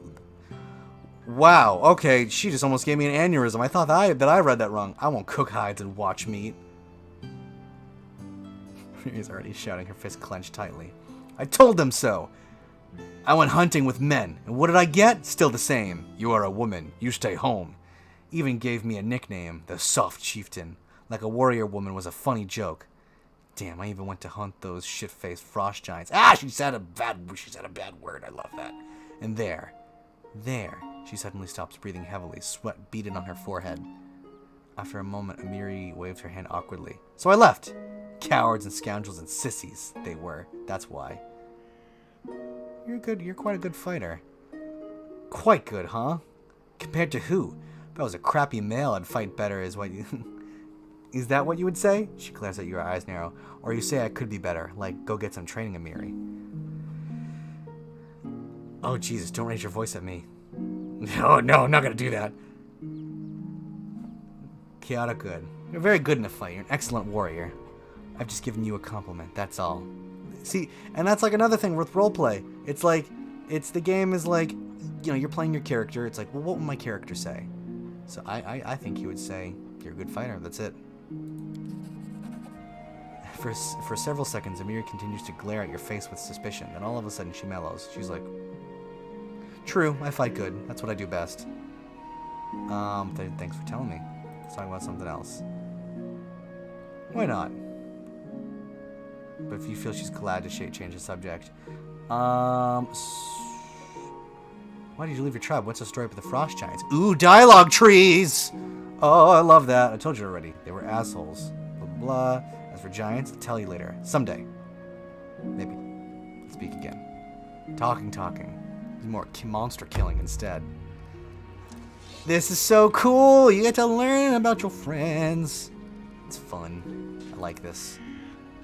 Wow. Okay, she just almost gave me an aneurysm. I thought that I read that wrong. I won't cook hides and watch meat. He's already shouting, her fist clenched tightly. I told them so. I went hunting with men, and what did I get? Still the same. You are a woman. You stay home. Even gave me a nickname, the Soft Chieftain. Like a warrior woman was a funny joke. Damn, I even went to hunt those shit-faced frost giants. Ah, she said a bad word. I love that. And there, she suddenly stops breathing heavily, sweat beaded on her forehead. After a moment, Amiri waved her hand awkwardly. So I left. Cowards and scoundrels and sissies, they were. That's why. You're quite a good fighter. Quite good, huh? Compared to who? If I was a crappy male, I'd fight better is what you... Is that what you would say? She glares at you, her eyes narrow. Or you say I could be better, like go get some training, Amiri. Oh, Jesus, don't raise your voice at me. No, I'm not gonna do that. Chaotic good. You're very good in a fight. You're an excellent warrior. I've just given you a compliment, that's all. See, and that's like another thing with roleplay. It's like, the game is like, you know, you're playing your character. It's like, well, what would my character say? So I think he would say, you're a good fighter, that's it. For several seconds, Amiri continues to glare at your face with suspicion. Then all of a sudden, she mellows. She's like, true, I fight good. That's what I do best. Thanks for telling me. Let's talk about something else. Why not? But if you feel she's glad to change the subject. Why did you leave your tribe? What's the story with the frost giants? Ooh, dialogue trees! Oh, I love that. I told you already. They were assholes. Blah, blah, blah. As for giants, I'll tell you later. Someday. Maybe. Let's speak again. Talking. More monster killing instead. This is so cool. You get to learn about your friends. It's fun. I like this.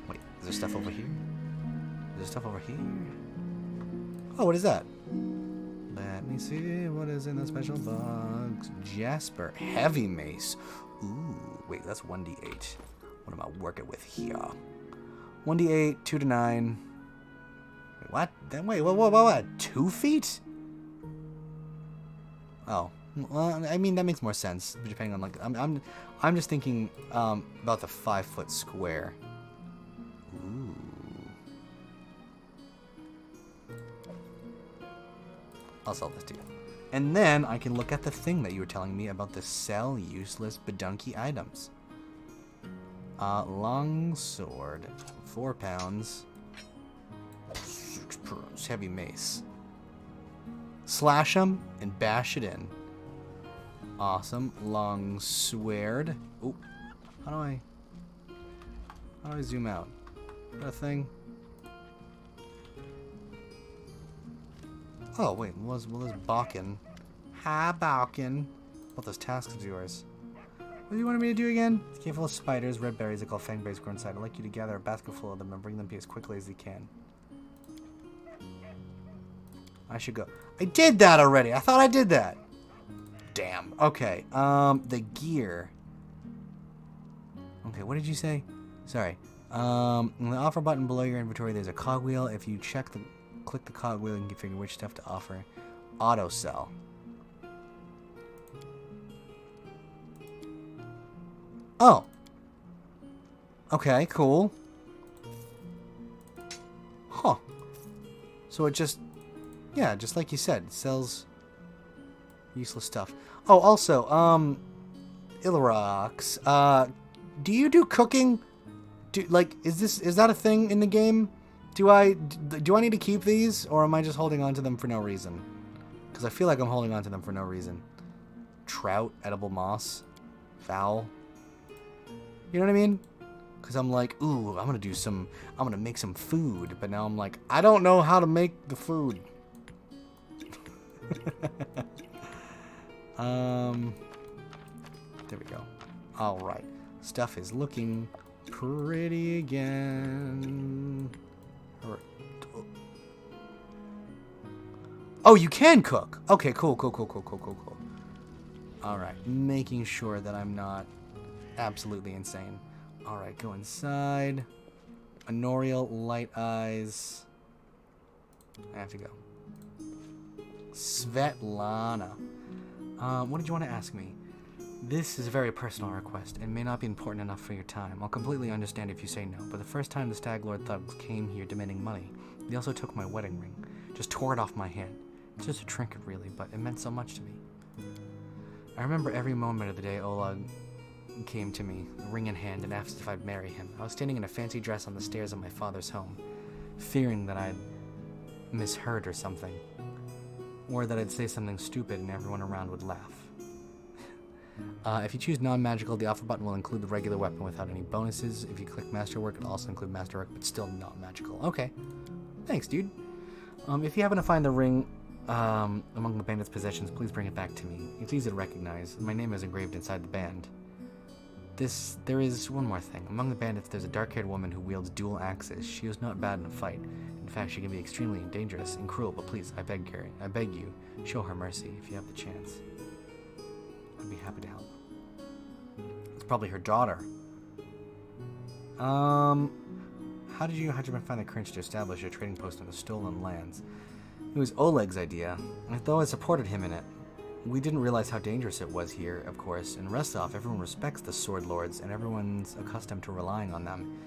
Wait, is there stuff over here? Oh, what is that? Let me see what is in the special box. Jasper. Heavy mace. Ooh, wait, that's 1d8. What am I working with here? 1d8, 2 to 9. Wait, what? Wait, what? 2 feet? Oh, well, I mean that makes more sense depending on like I'm just thinking about the 5-foot square. Ooh. I'll sell this to you. And then I can look at the thing that you were telling me about the sell useless bedunky items. Long sword, 4 pounds, 6 pounds, heavy mace. Slash them and bash it in. Awesome. Long sword. Oh, how do I zoom out? Is that a thing? Oh wait, was this Balkan? Hi Balkan. What those tasks of yours? What do you want me to do again? It's a cave full of spiders, red berries, they call fangberries grow inside. I'd like you to gather a basket full of them and bring them to me as quickly as you can. I should go. I did that already. I thought I did that. Damn. Okay. The gear. Okay, what did you say? Sorry. In the offer button below your inventory, there's a cogwheel. If you click the cogwheel, you can figure which stuff to offer. Auto sell. Oh. Okay, cool. Huh. So it just... Yeah, just like you said, it sells useless stuff. Oh, also, Ilrox, do you do cooking? Is that a thing in the game? Do I need to keep these, or am I just holding on to them for no reason? Because I feel like I'm holding on to them for no reason. Trout, edible moss, fowl. You know what I mean? Because I'm like, ooh, I'm gonna make some food, but now I'm like, I don't know how to make the food. There we go. All right. Stuff is looking pretty again. Oh, you can cook. Okay, cool. All right, making sure that I'm not absolutely insane. All right, go inside. Honorial, light eyes. I have to go. Svetlana. What did you want to ask me? This is a very personal request and may not be important enough for your time. I'll completely understand if you say no, but the first time the Stag Lord thugs came here demanding money, they also took my wedding ring. Just tore it off my hand. It's just a trinket, really, but it meant so much to me. I remember every moment of the day Oleg came to me, ring in hand, and asked if I'd marry him. I was standing in a fancy dress on the stairs of my father's home, fearing that I'd misheard or something, or that I'd say something stupid and everyone around would laugh. If you choose non-magical, the offer button will include the regular weapon without any bonuses. If you click Masterwork, it'll also include Masterwork, but still not magical. Okay. Thanks, dude. If you happen to find the ring among the bandits' possessions, please bring it back to me. It's easy to recognize. My name is engraved inside the band. There is one more thing. Among the bandits, there's a dark-haired woman who wields dual axes. She is not bad in a fight. In fact, she can be extremely dangerous and cruel, but please, I beg you, show her mercy if you have the chance. I'd be happy to help. It's probably her daughter. How did you find the courage to establish a trading post on the stolen lands? It was Oleg's idea, and though I supported him in it, we didn't realize how dangerous it was here, of course. In Restov, everyone respects the Sword Lords, and everyone's accustomed to relying on them.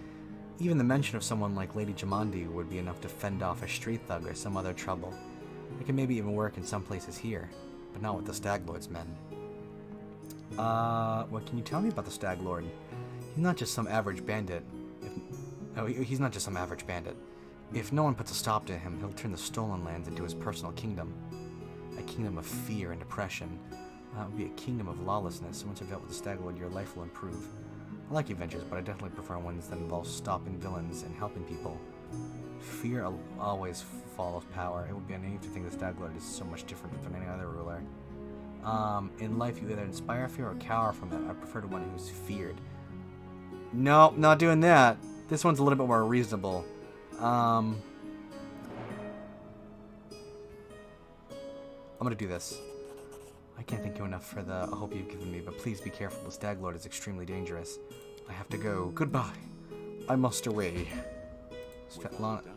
Even the mention of someone like Lady Jamandi would be enough to fend off a street thug or some other trouble. It can maybe even work in some places here, but not with the Stag Lord's men. What can you tell me about the Stag Lord? He's not just some average bandit. He's not just some average bandit. If no one puts a stop to him, he'll turn the stolen lands into his personal kingdom. A kingdom of fear and oppression. It would be a kingdom of lawlessness. Once you've dealt with the Stag Lord, your life will improve. I like adventures, but I definitely prefer ones that involve stopping villains and helping people. Fear always follows power. It would be naive to think the Stag Lord is so much different from any other ruler. In life, you either inspire fear or cower from it. I prefer the one who's feared. Nope, not doing that. This one's a little bit more reasonable. I'm gonna do this. I can't thank you enough for the hope you've given me, but please be careful. The Stag Lord is extremely dangerous. I have to go. Goodbye. I must away. Svetlana.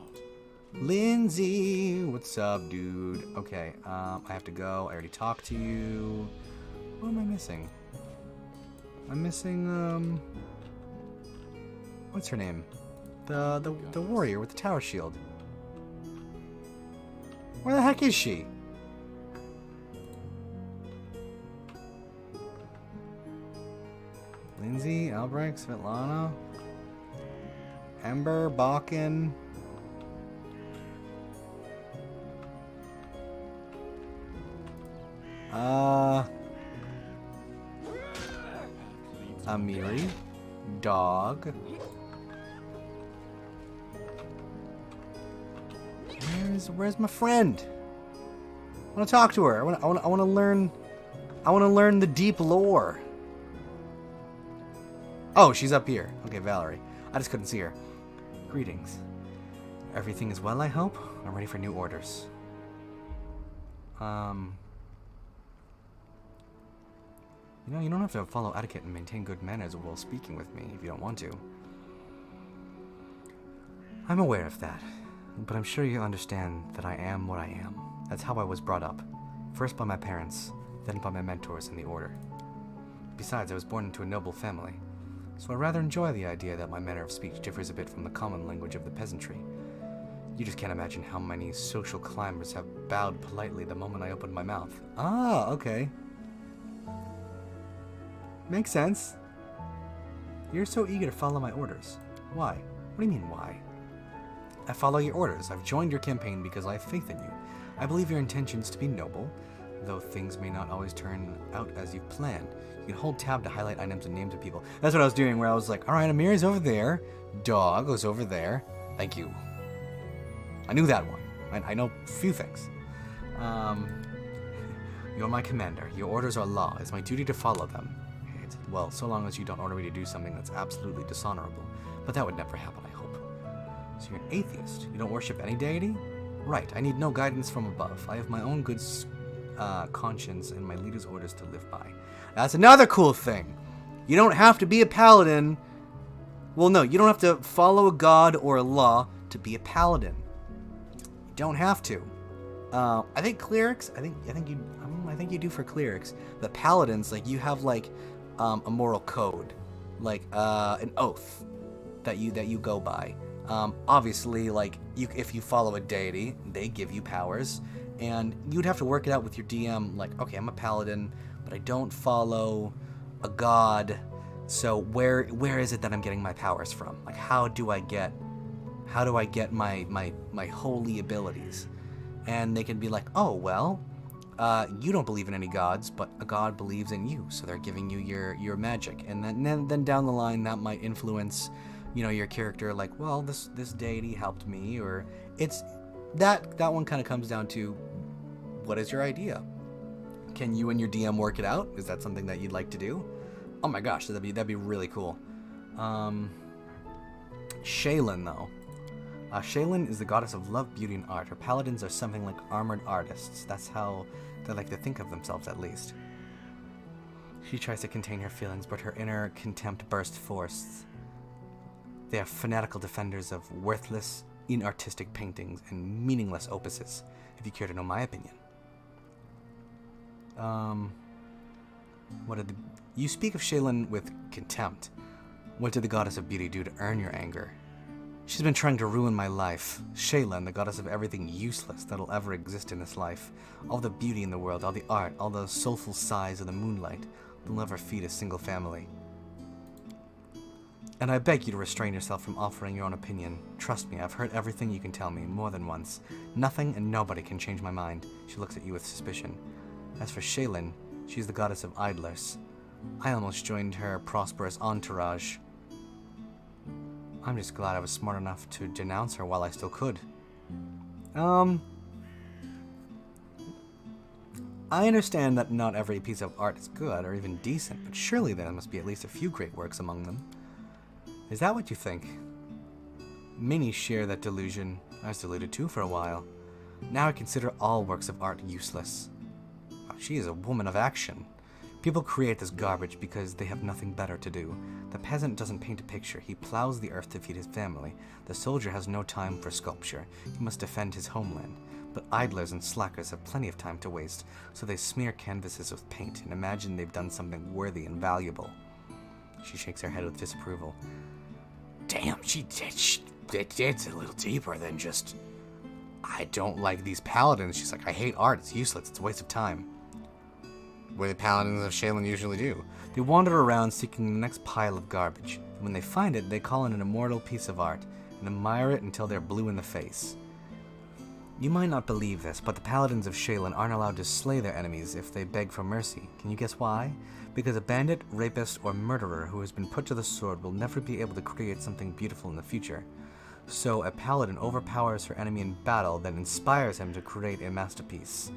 Lindsay, what's up, dude? Okay, I have to go. I already talked to you. What am I missing? I'm missing, what's her name? The warrior with the tower shield. Where the heck is she? Lindsay, Albrecht, Svetlana, Ember, Bakken. Amiri, dog. Where's my friend? I want to talk to her. I want to learn. I want to learn the deep lore. Oh, she's up here. Okay, Valerie. I just couldn't see her. Greetings. Everything is well, I hope? I'm ready for new orders. You don't have to follow etiquette and maintain good manners while speaking with me if you don't want to. I'm aware of that, but I'm sure you'll understand that I am what I am. That's how I was brought up. First by my parents, then by my mentors in the Order. Besides, I was born into a noble family, so I rather enjoy the idea that my manner of speech differs a bit from the common language of the peasantry. You just can't imagine how many social climbers have bowed politely the moment I opened my mouth. Ah, okay. Makes sense. You're so eager to follow my orders. Why? What do you mean, why? I follow your orders. I've joined your campaign because I have faith in you. I believe your intentions to be noble, though things may not always turn out as you've planned. You can hold tab to highlight items and names of people. That's what I was doing, where I was like, alright, Amiri's over there. Dog goes over there. Thank you. I knew that one. I know a few things. You're my commander. Your orders are law. It's my duty to follow them. Well, so long as you don't order me to do something that's absolutely dishonorable. But that would never happen, I hope. So you're an atheist. You don't worship any deity? Right. I need no guidance from above. I have my own good conscience and my leader's orders to live by. That's another cool thing. You don't have to be a paladin. Well, no, you don't have to follow a god or a law to be a paladin. You don't have to. I think clerics. I think you do for clerics. The paladins, like, you have like a moral code, like an oath that you go by. Obviously, like, if you follow a deity, they give you powers, and you'd have to work it out with your DM. Like, okay, I'm a paladin, but I don't follow a god. So where is it that I'm getting my powers from? Like, how do I get my holy abilities? And they can be like, oh, well, you don't believe in any gods, but a god believes in you, so they're giving you your magic. And then down the line, that might influence, your character. Like, well, this deity helped me, or it's that one kind of comes down to, what is your idea? Can you and your DM work it out? Is that something that you'd like to do? Oh my gosh, that'd be really cool. Shaylin, though. Shaylin is the goddess of love, beauty, and art. Her paladins are something like armored artists. That's how they like to think of themselves, at least. She tries to contain her feelings, but her inner contempt bursts forth. They are fanatical defenders of worthless, inartistic paintings and meaningless opuses, if you care to know my opinion. You speak of Shaylin with contempt. What did the goddess of beauty do to earn your anger? She's been trying to ruin my life. Shaylin, the goddess of everything useless that'll ever exist in this life. All the beauty in the world, all the art, all the soulful sighs of the moonlight. They'll never feed a single family. And I beg you to restrain yourself from offering your own opinion. Trust me, I've heard everything you can tell me, more than once. Nothing and nobody can change my mind. She looks at you with suspicion. As for Shaylin, she's the goddess of idlers. I almost joined her prosperous entourage. I'm just glad I was smart enough to denounce her while I still could. I understand that not every piece of art is good or even decent, but surely there must be at least a few great works among them. Is that what you think? Many share that delusion. I was deluded too for a while. Now I consider all works of art useless. She is a woman of action. People create this garbage because they have nothing better to do. The peasant doesn't paint a picture. He plows the earth to feed his family. The soldier has no time for sculpture. He must defend his homeland. But idlers and slackers have plenty of time to waste, so they smear canvases with paint and imagine they've done something worthy and valuable. She shakes her head with disapproval. Damn, it's a little deeper than just, I don't like these paladins. She's like, I hate art. It's useless. It's a waste of time. What do the paladins of Shaylin usually do? They wander around seeking the next pile of garbage. When they find it, they call it an immortal piece of art and admire it until they're blue in the face. You might not believe this, but the paladins of Shaylin aren't allowed to slay their enemies if they beg for mercy. Can you guess why? Because a bandit, rapist, or murderer who has been put to the sword will never be able to create something beautiful in the future. So a paladin overpowers her enemy in battle, then inspires him to create a masterpiece.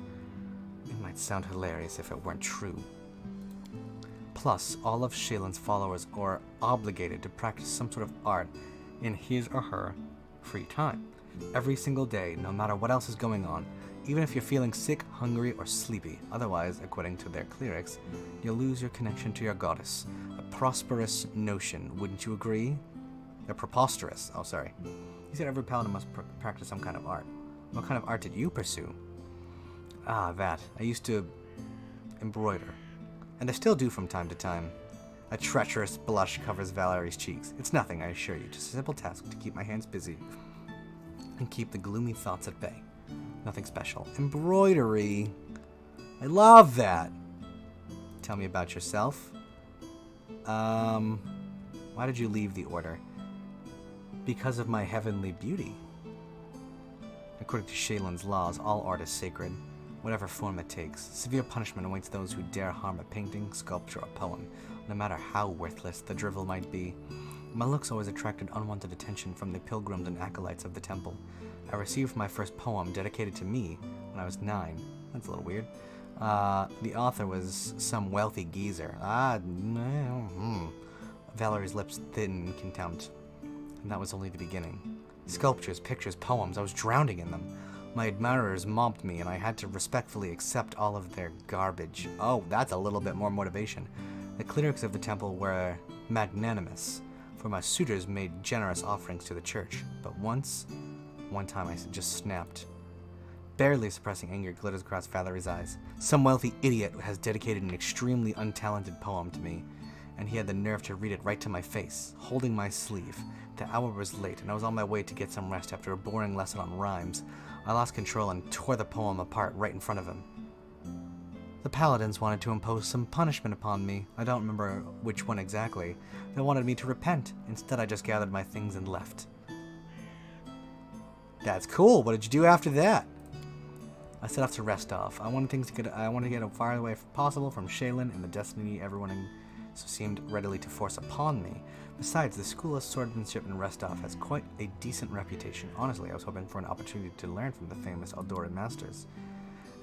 It might sound hilarious if it weren't true. Plus, all of Shaylin's followers are obligated to practice some sort of art in his or her free time. Every single day, no matter what else is going on, even if you're feeling sick, hungry, or sleepy. Otherwise, according to their clerics, you'll lose your connection to your goddess. A prosperous notion, wouldn't you agree? Preposterous. Oh, sorry. You said every paladin must practice some kind of art. What kind of art did you pursue? Ah, that. I used to embroider. And I still do from time to time. A treacherous blush covers Valerie's cheeks. It's nothing, I assure you. Just a simple task to keep my hands busy and keep the gloomy thoughts at bay. Nothing special. Embroidery. I love that. Tell me about yourself. Why did you leave the order? Because of my heavenly beauty. According to Shaylin's laws, all art is sacred, whatever form it takes. Severe punishment awaits those who dare harm a painting, sculpture, or poem, no matter how worthless the drivel might be. My looks always attracted unwanted attention from the pilgrims and acolytes of the temple. I received my first poem dedicated to me when I was 9. That's a little weird. The author was some wealthy geezer. Valerie's lips thinned in contempt. And that was only the beginning. Sculptures, pictures, poems, I was drowning in them. My admirers mobbed me, and I had to respectfully accept all of their garbage. Oh, that's a little bit more motivation. The clerics of the temple were magnanimous, for my suitors made generous offerings to the church. But one time I just snapped. Barely suppressing anger glitters across Valerie's eyes. Some wealthy idiot has dedicated an extremely untalented poem to me, and he had the nerve to read it right to my face, holding my sleeve. The hour was late, and I was on my way to get some rest after a boring lesson on rhymes. I lost control and tore the poem apart right in front of him. The paladins wanted to impose some punishment upon me. I don't remember which one exactly. They wanted me to repent. Instead, I just gathered my things and left. That's cool. What did you do after that? I set off to rest off. I wanted to get as far away as possible from Shaylin and the destiny everyone seemed readily to force upon me. Besides, the School of Swordsmanship in Restov has quite a decent reputation. Honestly, I was hoping for an opportunity to learn from the famous Eldora masters.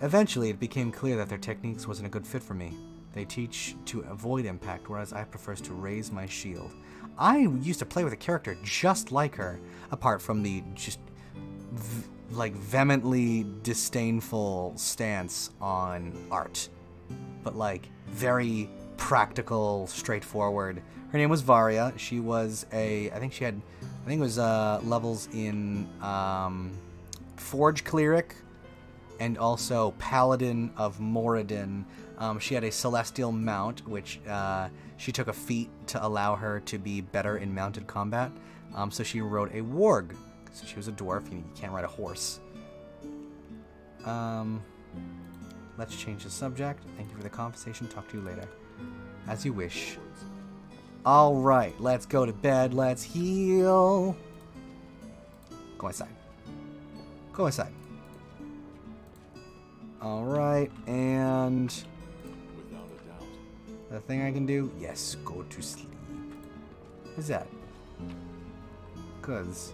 Eventually, it became clear that their techniques wasn't a good fit for me. They teach to avoid impact, whereas I prefers to raise my shield. I used to play with a character just like her, apart from the just vehemently disdainful stance on art. But very practical, straightforward. Her name was Varia. She was I think it was levels in Forge Cleric and also Paladin of Moradin. She had a Celestial mount, which she took a feat to allow her to be better in mounted combat. So she rode a warg. So she was a dwarf. You can't ride a horse. Let's change the subject. Thank you for the conversation. Talk to you later. As you wish. Alright, let's go to bed. Let's heal. Go inside. Go inside. Alright, and
Without a doubt.
the thing I can do? Yes, go to sleep. What's that? Cause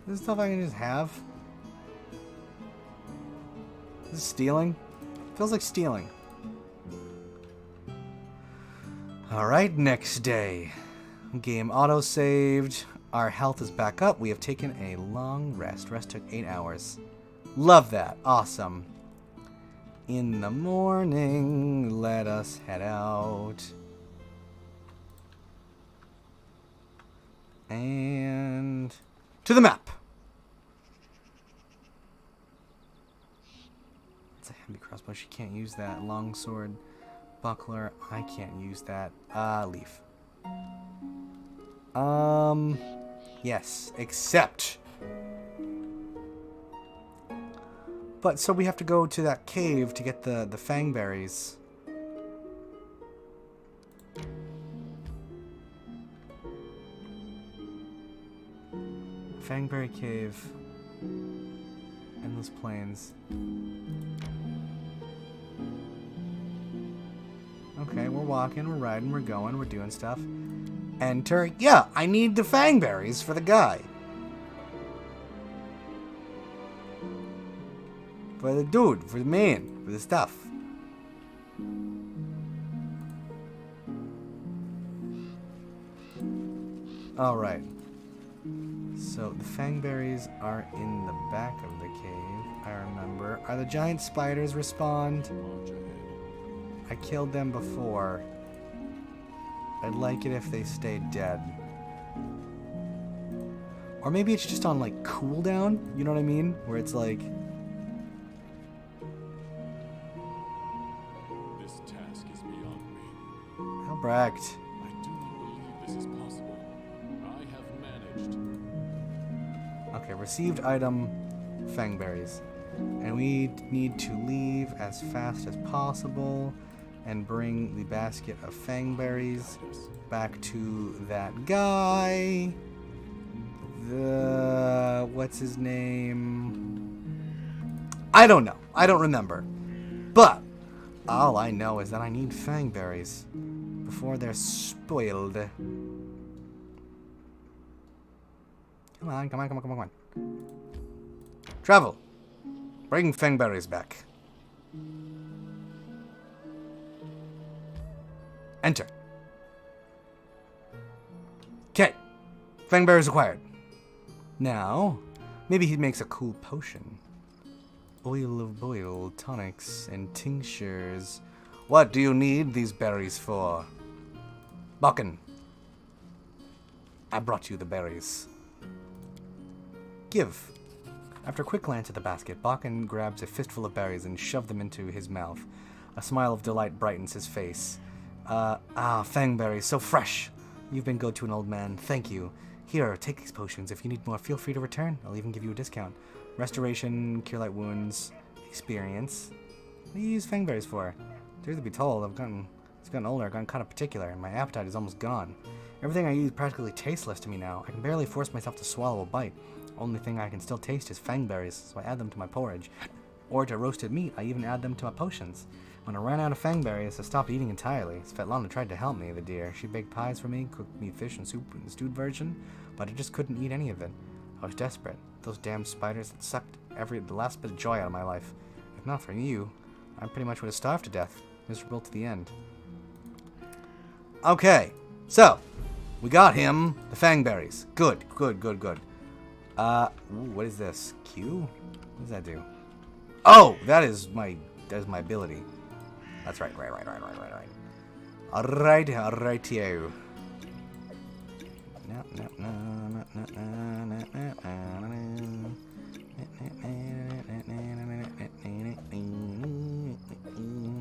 this is stuff I can just have. This is stealing. Feels like stealing. Alright, next day. Game auto-saved. Our health is back up. We have taken a long rest. Rest took 8 hours. Love that. Awesome. In the morning, let us head out. And to the map. It's a heavy crossbow. She can't use that. Longsword, buckler. I can't use that. Leaf. Yes, except. But so we have to go to that cave to get the fangberries. Fangberry Cave. Endless Plains. Okay, we're walking, we're riding, we're going, we're doing stuff. Enter. Yeah, I need the fangberries for the guy. For the dude, for the man, for the stuff. Alright. So the fangberries are in the back of the cave, I remember. Are the giant spiders respawned?
March ahead.
I killed them before. I'd like it if they stayed dead. Or maybe it's just on cooldown, you know what I mean? Where it's like...
This task is beyond me.
Albrecht.
I do not believe this is possible. I have managed.
Okay, received item, fangberries. And we need to leave as fast as possible and bring the basket of fangberries back to that guy. What's his name? I don't know. I don't remember. But all I know is that I need fangberries before they're spoiled. Come on, come on, come on, come on, come on. Travel. Bring fangberries back. Enter. Okay. Fangberries acquired. Now, maybe he makes a cool potion. Oil of boil, tonics, and tinctures. What do you need these berries for? Bakken. I brought you the berries. Give. After a quick glance at the basket, Bakken grabs a fistful of berries and shoves them into his mouth. A smile of delight brightens his face. Fangberries, so fresh. You've been good to an old man. Thank you. Here, take these potions. If you need more, feel free to return. I'll even give you a discount. Restoration, cure light wounds, experience. What do you use fangberries for? Truth to be told, I've gotten older, I've gotten kind of particular, and my appetite is almost gone. Everything I use practically tasteless to me now. I can barely force myself to swallow a bite. Only thing I can still taste is fangberries, so I add them to my porridge. Or to roasted meat, I even add them to my potions. When I ran out of fangberries, I stopped eating entirely. Svetlana tried to help me, the dear. She baked pies for me, cooked me fish and soup in the stewed version, but I just couldn't eat any of it. I was desperate. Those damn spiders had sucked the last bit of joy out of my life. If not for you, I pretty much would have starved to death. Miserable to the end. Okay, so we got him the fangberries. Good, good, good, good. Ooh, what is this? Q? What does that do? Oh, that is my ability. That's right. Alright, you.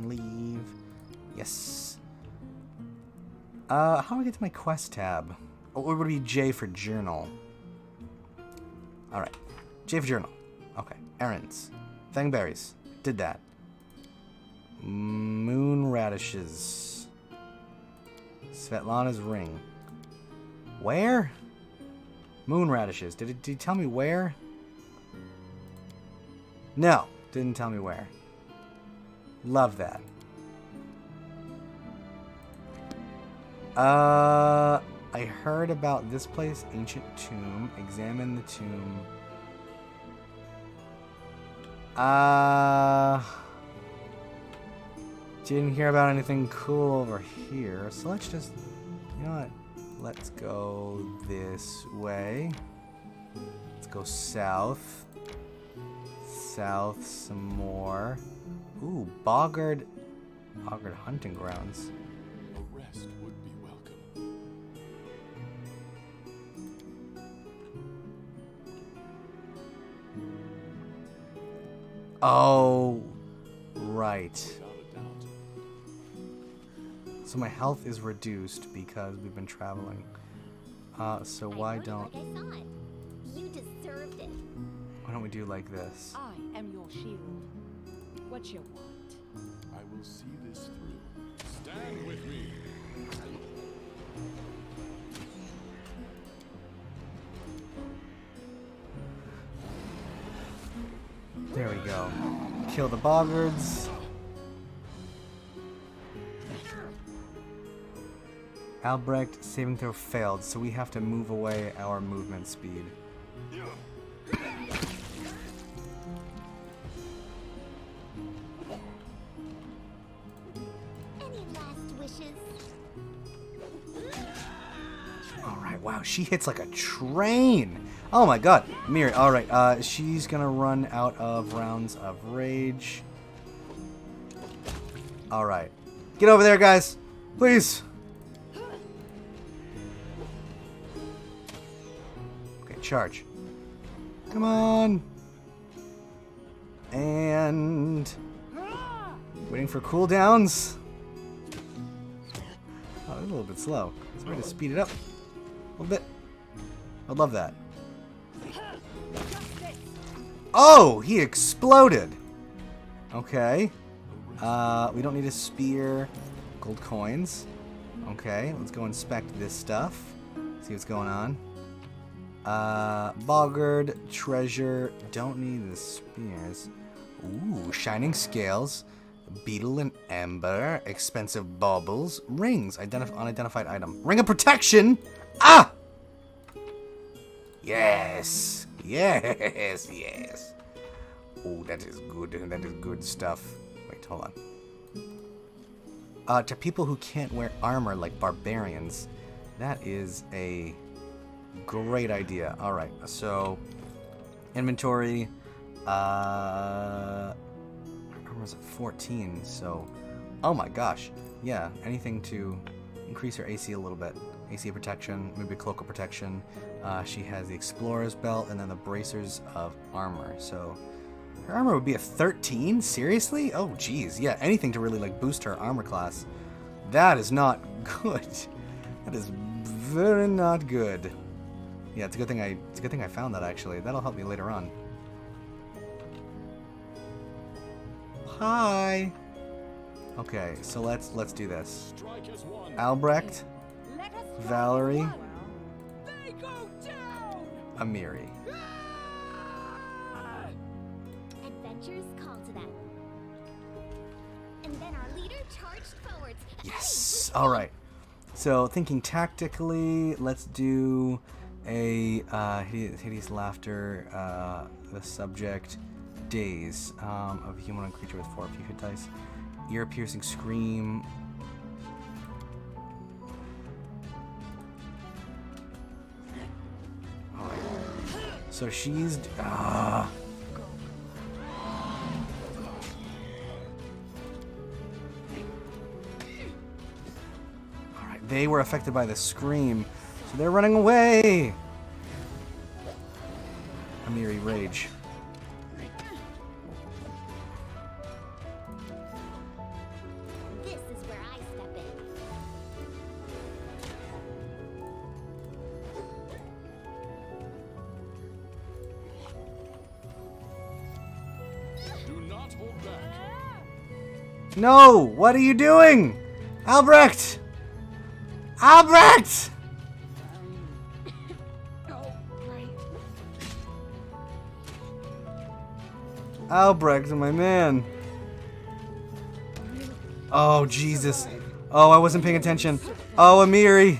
Leave. Yes. How do I get to my quest tab? Oh, it would be J for journal. Alright. J for journal. Okay. Errands. Fangberries. Did that. Moon radishes. Svetlana's ring. Where? Moon radishes. Did he tell me where? No. Didn't tell me where. Love that. I heard about this place, ancient tomb. Examine the tomb. Didn't hear about anything cool over here, so let's just, you know what? Let's go this way. Let's go south. South some more. Ooh, Boggard hunting grounds.
A rest would be welcome.
Oh, right.
Without a doubt.
So my health is reduced because we've been traveling. So why don't
I saw it. You deserved it.
we do like this?
I am your shield. What you want?
I will see this through. Stand with me.
There we go. Kill the boggards. Albrecht saving throw failed, so we have to move away our movement speed.
Any last wishes?
Alright, wow, she hits like a train! Oh my god, Miri, alright, she's gonna run out of rounds of rage. Alright. Get over there, guys! Please! Okay, charge. Come on! And... waiting for cooldowns. Oh, a little bit slow. Let's try to speed it up a little bit. I'd love that. Oh, he exploded. Okay. We don't need a spear. Gold coins. Okay, let's go inspect this stuff. See what's going on. Boggard, treasure. Don't need the spears. Ooh, shining scales. Beetle and ember. Expensive baubles. Rings. Unidentified item. Ring of protection! Ah! Yes. Yes. Yes. Oh, that is good. That is good stuff. Wait, hold on. To people who can't wear armor like barbarians, that is a great idea. All right, so inventory. Armor's at 14, so oh my gosh, yeah. Anything to increase her AC a little bit. AC protection, maybe cloak of protection. She has the explorer's belt and then the bracers of armor. So her armor would be a 13? Seriously? Oh, geez. Yeah, anything to really like boost her armor class. That is not good. That is very not good. Yeah, it's a good thing I found that actually. That'll help me later on. Hi. Okay, so let's do this.
Strike as one.
Albrecht,
Let us try
Valerie,
as one. They go down.
Amiri.
Ah!
Adventures call to them. And then our leader charged forwards.
Yes. All right. So thinking tactically, let's do a hideous laughter. The subject, daze of a humanoid creature with 4 hit dice. Ear-piercing scream. All right. So she's. Alright, they were affected by the scream, so they're running away! Amiri, rage.
This is where I step in.
Do not hold back.
No! What are you doing? Albrecht! Albrecht!
Oh, great.
Albrecht, my man. Oh, Jesus. Oh, I wasn't paying attention. Oh, Amiri.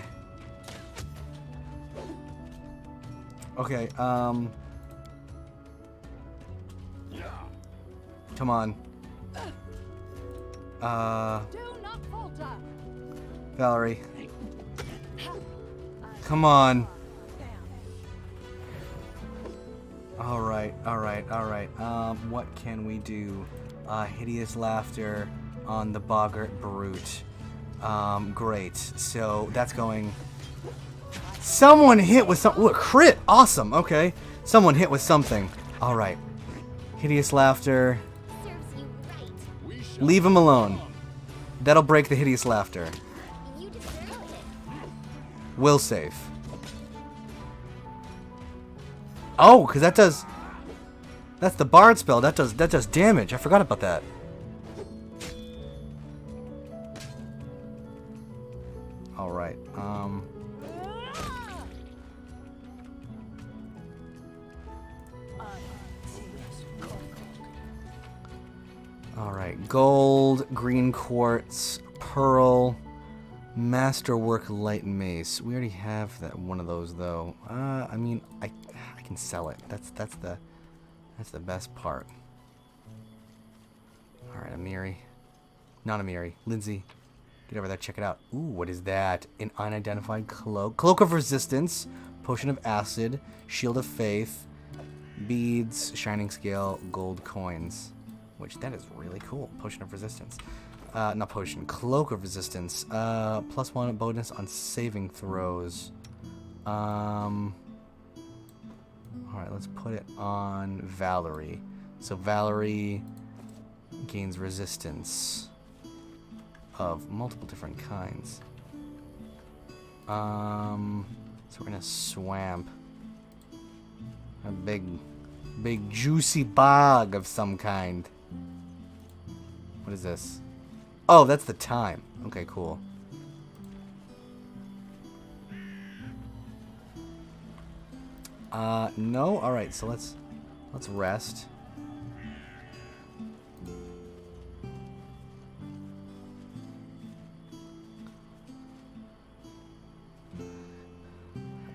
Okay, come on.
Do not falter.
Valerie. Come on. Alright. What can we do? Hideous laughter on the boggart brute. Great. So that's going. Someone hit with some. Ooh, a crit! Awesome. Okay. Someone hit with something. Alright. Hideous laughter.
Serves you right.
We shall
Leave him alone. That'll break the hideous laughter.
You deserve it.
Will save. Oh, because that does. That's the bard spell. That does damage. I forgot about that. All right. All right. Gold, green quartz, pearl, masterwork light mace. We already have that one of those though. I mean, I can sell it. That's the best part. All right, Amiri. Not Amiri. Lindsay. Get over there, check it out. Ooh, what is that? An unidentified cloak. Cloak of resistance, potion of acid, shield of faith, beads, shining scale, gold coins. Which, that is really cool. Potion of resistance. Not potion, cloak of resistance. +1 bonus on saving throws. Alright, let's put it on Valerie. So Valerie gains resistance of multiple different kinds. So we're in a swamp. A big juicy bog of some kind. What is this? Oh, that's the time. Okay, cool. No? Alright, so let's rest.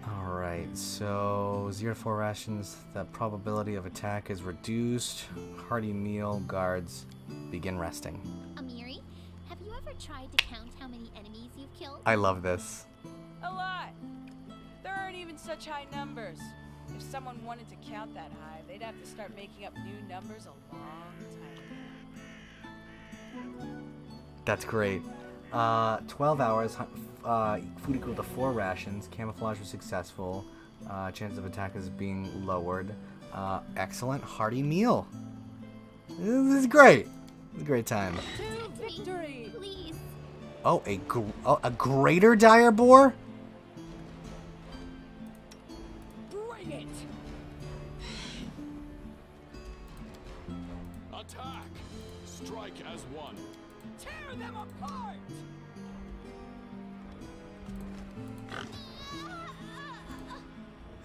Alright, So 0 to 4 rations. The probability of attack is reduced. Hearty meal. Guards begin resting.
Amiri, have you ever tried to count how many enemies you've killed?
I love this.
A lot. There aren't even such high numbers. If someone wanted to count that high, they'd have to start making up new numbers a long time.
That's great. 12 hours. Food equal to 4 rations. Camouflage was successful. Chance of attack is being lowered. Excellent. Hearty meal. This is great. It's a great time.
To victory!
Please.
Oh, a greater dire boar?
Bring it!
Attack! Strike as one.
Tear them apart!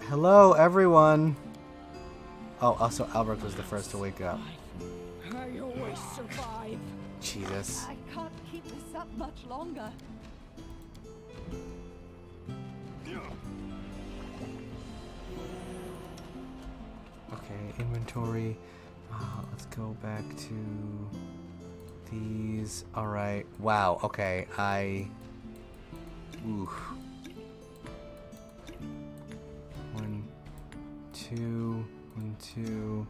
Hello, everyone. Oh, also Albert was the first to wake up.
I always survive.
Jesus.
I can't keep this up much longer.
Okay, inventory. Let's go back to these. All right. Wow. Okay. Ooh. 1, 2, 1, 2.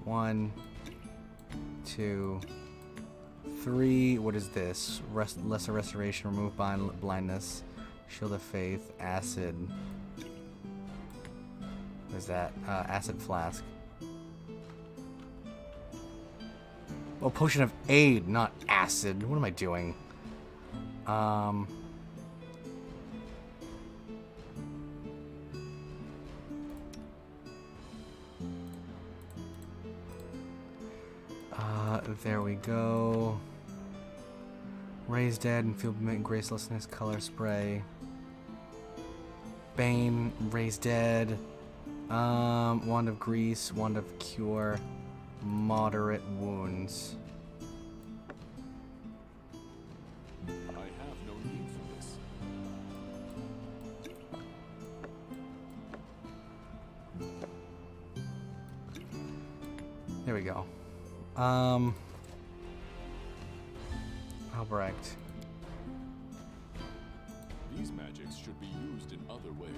1, 2, 3. What is this? Lesser restoration. Remove blindness. Shield of faith. Acid. What is that? Acid flask. Oh, potion of aid, not acid. What am I doing? There we go. Raise dead and feel gracelessness. Color spray. Bane. Raise dead. Wand of grease. Wand of cure. Moderate wounds.
I have no need for this.
There we go. Albrecht.
These magics should be used in other ways.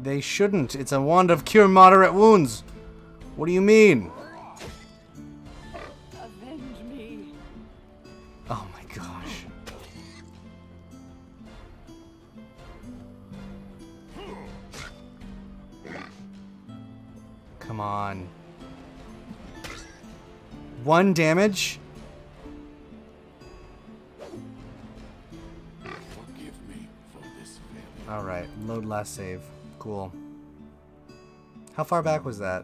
They shouldn't. It's a wand of cure moderate wounds. What do you mean?
Avenge me.
Oh my gosh. Come on. 1 damage?
Forgive me for this failure.
Alright, load last save. Cool. How far back was that?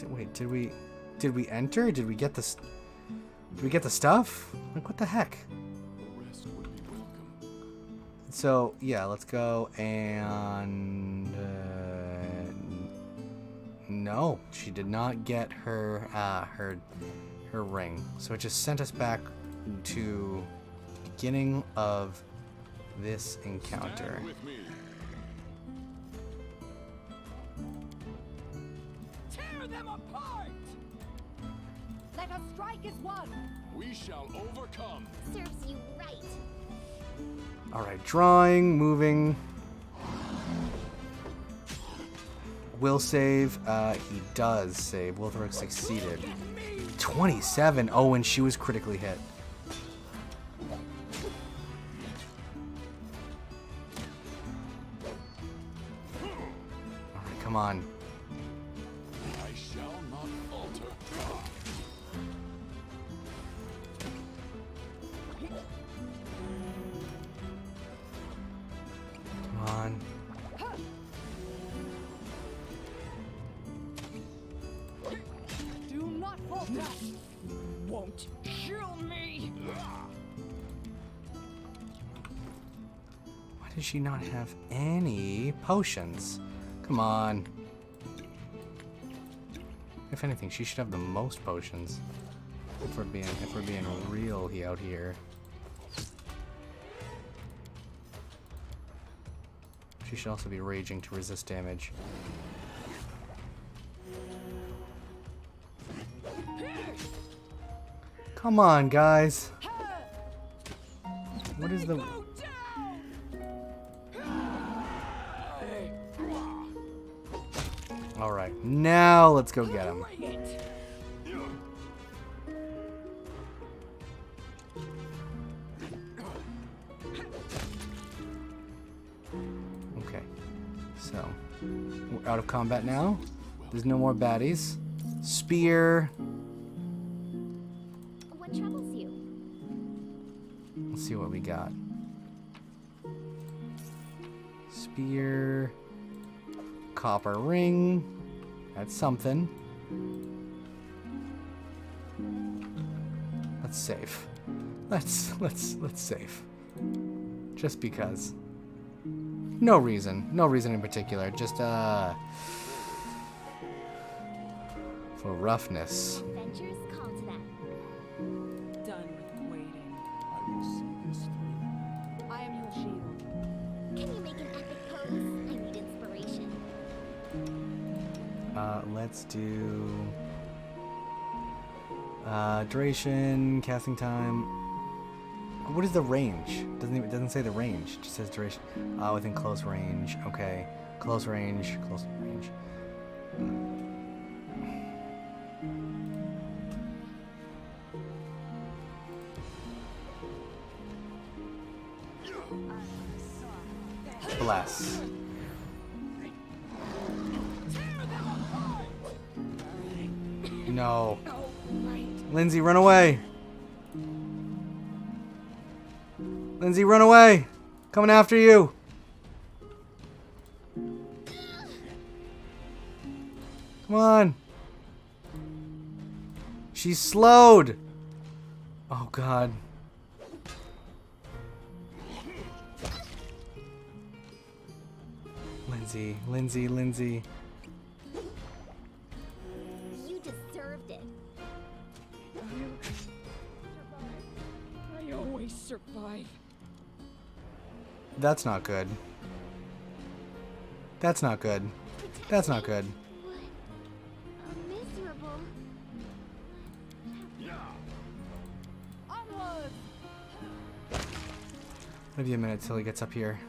Wait, did we enter? Did we get this? Did we get the stuff? Like, what the heck?
The rest would be welcome.
So yeah, let's go and no, she did not get her her ring. So it just sent us back to the beginning of this encounter.
Stand with me.
Tear them apart! Let us strike as one!
We shall overcome.
Serves you right.
All right, drawing, moving. Will save. He does save. Wilthric succeeded. 27. Oh, and she was critically hit. All right, come on.
I shall not falter.
Come on.
Do not falter! Won't kill me!
Why does she not have any potions? Come on. If anything, she should have the most potions. If we're being real out here. She should also be raging to resist damage. Come on, guys. What is the... Alright, now let's go get him. Okay, so we're out of combat now. There's no more baddies. Spear.
What troubles you?
Let's see what we got. Spear. Copper ring. That's something. Let's save. Let's save. Just because. No reason. No reason in particular. Just for roughness.
Adventures call to that.
Done with waiting.
I will see this through.
I am your shield.
Can you make an epic pose? I need inspiration.
Let's do duration, casting time. What is the range? It doesn't say the range. It just says duration. Within close range. Okay, close range. Close range. Bless. No. Lindsay, run away. Lindsay, run away. Coming after you. Come on. She's slowed. Oh, God. Lindsay, Lindsay, Lindsay.
You deserved it.
I always survive.
That's not good. That's not good. That's not good.
What? Miserable.
Onward!
Maybe a minute till he gets up here.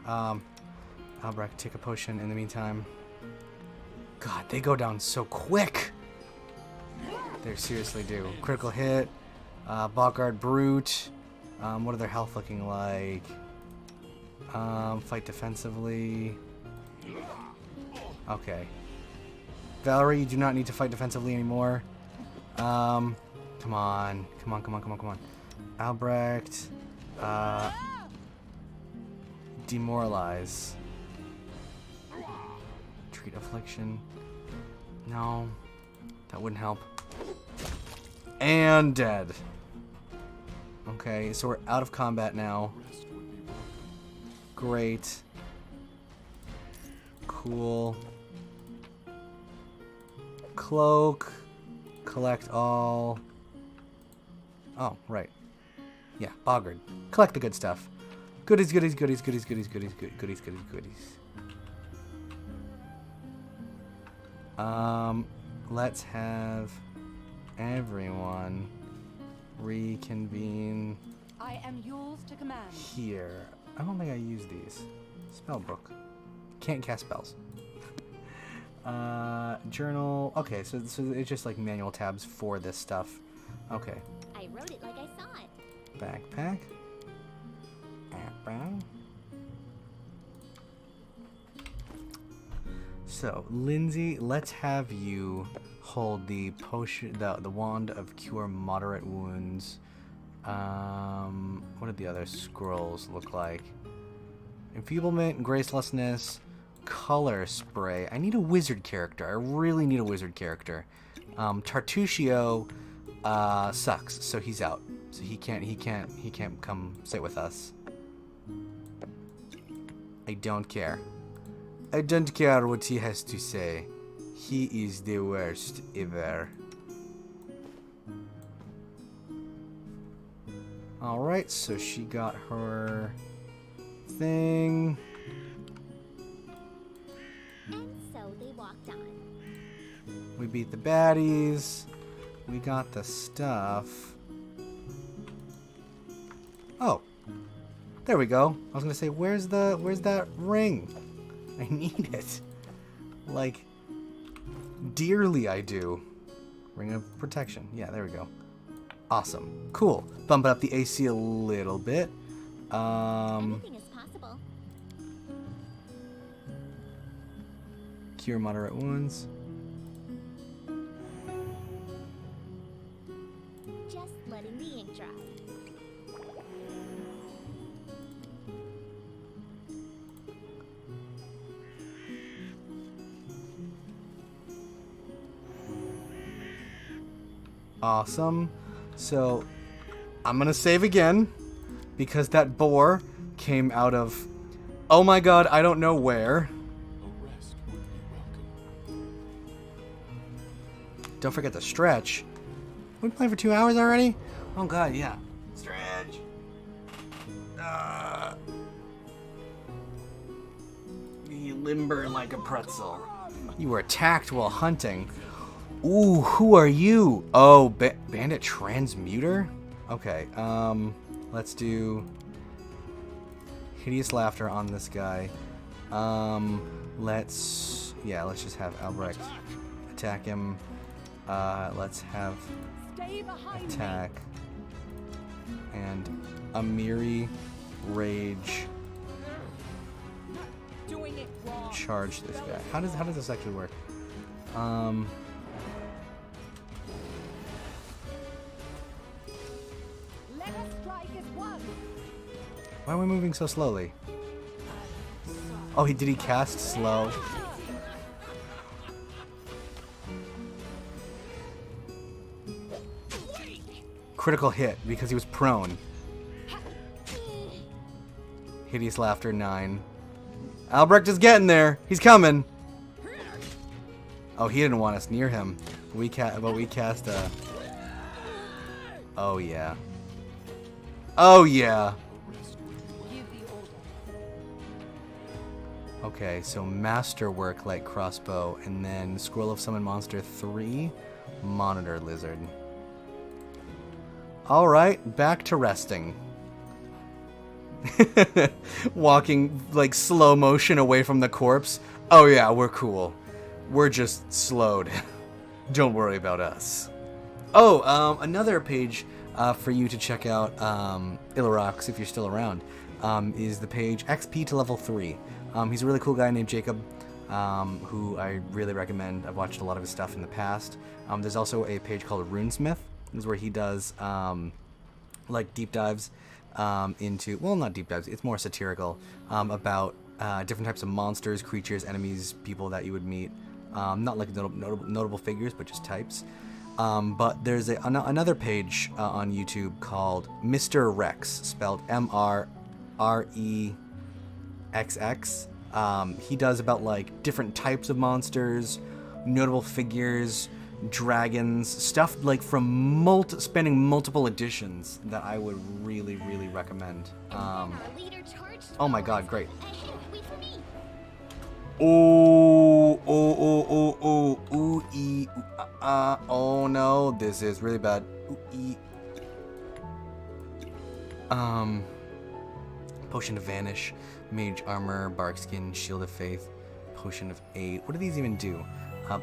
Albrecht, take a potion in the meantime. God, they go down so quick. They seriously do. Critical hit. Bogard Brute. What are their health looking like? Fight defensively. Okay. Valerie, you do not need to fight defensively anymore. Come on. Come on, come on, come on, come on. Albrecht. Demoralize. Treat affliction. No. That wouldn't help. And dead. Okay, so we're out of combat now.
Rest would be welcome.
Great. Cool. Cloak. Collect all. Oh, right. Yeah, Bogard. Collect the good stuff. Goodies, goodies, goodies, goodies, goodies, goodies, goodies, goodies, goodies. Let's have everyone reconvene
I am yours to command.
here. I don't think I use these. Spellbook. Can't cast spells. Journal. Okay, so it's just like manual tabs for this stuff. Okay.
I wrote it like I saw it.
Backpack. So, Lindsay, let's have you hold the potion, the wand of cure moderate wounds. What did the other scrolls look like? Enfeeblement, gracelessness, color spray. I need a wizard character. I really need a wizard character. Tartusio sucks, so he's out. So he can't come sit with us. I don't care. I don't care what he has to say. He is the worst ever. Alright, so she got her thing.
And so they walked on.
We beat the baddies. We got the stuff. Oh. There we go. I was gonna say, where's that ring? I need it. Like, dearly I do. Ring of protection. Yeah, there we go. Awesome. Cool. Bump up the AC a little bit.
Anything is possible.
Cure moderate wounds.
Just letting the ink dry.
Awesome. So, I'm gonna save again, because that boar came out of, oh my god, I don't know where.
A rest would be welcome.
Don't forget to stretch. We've been playing for 2 hours already? Oh god, yeah. Stretch. Be limber like a pretzel. You were attacked while hunting. Ooh, who are you? Oh, Bandit Transmuter? Okay, let's do Hideous Laughter on this guy. Let's just have Albrecht attack him. Let's have
Stay behind
attack. And Amiri Rage
doing it wrong.
charge this guy. How does this actually work?
Let us strike as one.
Why are we moving so slowly? Oh, did he cast slow? Critical hit because he was prone. Hideous Laughter 9. Albrecht is getting there. He's coming. Oh, he didn't want us near him. We cast a. Oh yeah. Oh yeah.
Give the order.
Okay, so Masterwork Light Crossbow, and then Scroll of Summon Monster 3, Monitor Lizard. Alright, back to resting. Walking like slow motion away from the corpse. Oh yeah, we're cool. We're just slowed. Don't worry about us. Oh, another page for you to check out, Ilarox, if you're still around, is the page XP to level 3. He's a really cool guy named Jacob, who I really recommend. I've watched a lot of his stuff in the past. There's also a page called Runesmith. This is where he does like deep dives into, well, not deep dives, it's more satirical, about different types of monsters, creatures, enemies, people that you would meet. Not like notable figures, but just types. But there's another page on YouTube called Mr. Rex, spelled MRREXX. He does about like different types of monsters, notable figures, dragons, stuff like from spanning multiple editions that I would really, really recommend.
Our leader charged
Oh my god, great.
ahead. Wait for me.
Oh no, this is really bad. Potion of Vanish, Mage Armor, Barkskin, Shield of Faith, Potion of Aid. What do these even do?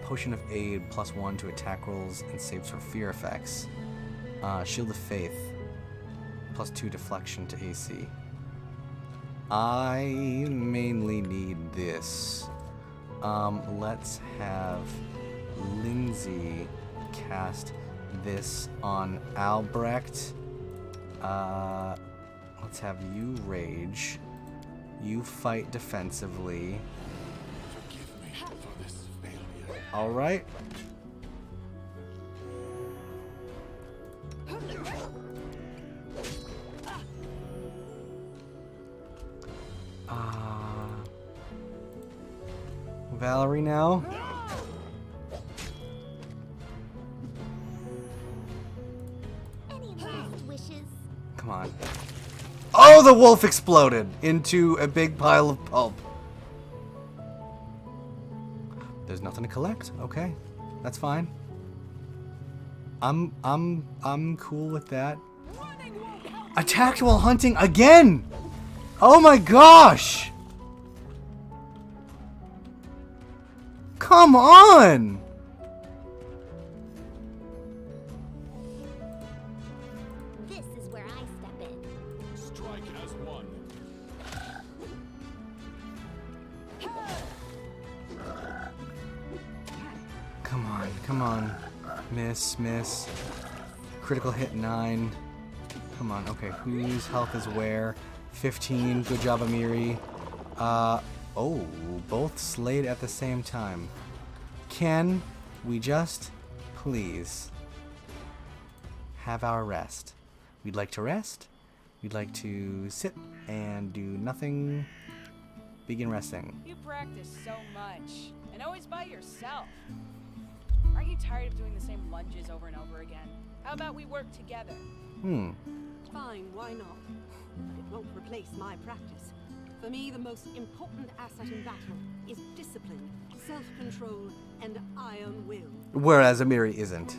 Potion of Aid, +1 to attack rolls and saves for fear effects. Shield of Faith, +2 deflection to AC. I mainly need this. Let's have Lindsay cast this on Albrecht. Let's have you rage. You fight defensively.
Forgive me for this failure.
Alright. Valerie now. Oh, the wolf exploded into a big pile of pulp. There's nothing to collect. Okay, that's fine. I'm cool with that. Attacked while hunting again. Oh my gosh! Come on!
This is where I step in.
Strike as one.
Come on, come on. Miss, miss. Critical hit 9. Come on, okay, whose health is where? 15, good job, Amiri. Oh, both slayed at the same time. Can we just, please, have our rest? We'd like to rest. We'd like to sit and do nothing. Begin resting.
You practice so much, and always by yourself. Aren't you tired of doing the same lunges over and over again? How about we work together?
Fine, why not? But it won't replace my practice. For me, the most important asset in battle is discipline, self-control, and iron will.
Whereas Amiri isn't.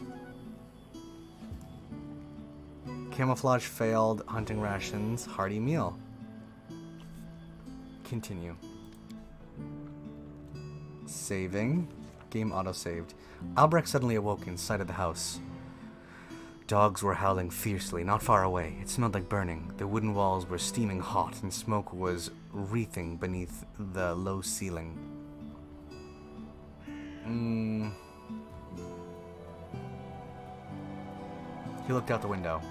Camouflage failed, hunting rations, hearty meal. Continue. Saving. Game auto-saved. Albrecht suddenly awoke in sight of the house. Dogs were howling fiercely, not far away. It smelled like burning. The wooden walls were steaming hot, and smoke was wreathing beneath the low ceiling. He looked out the window.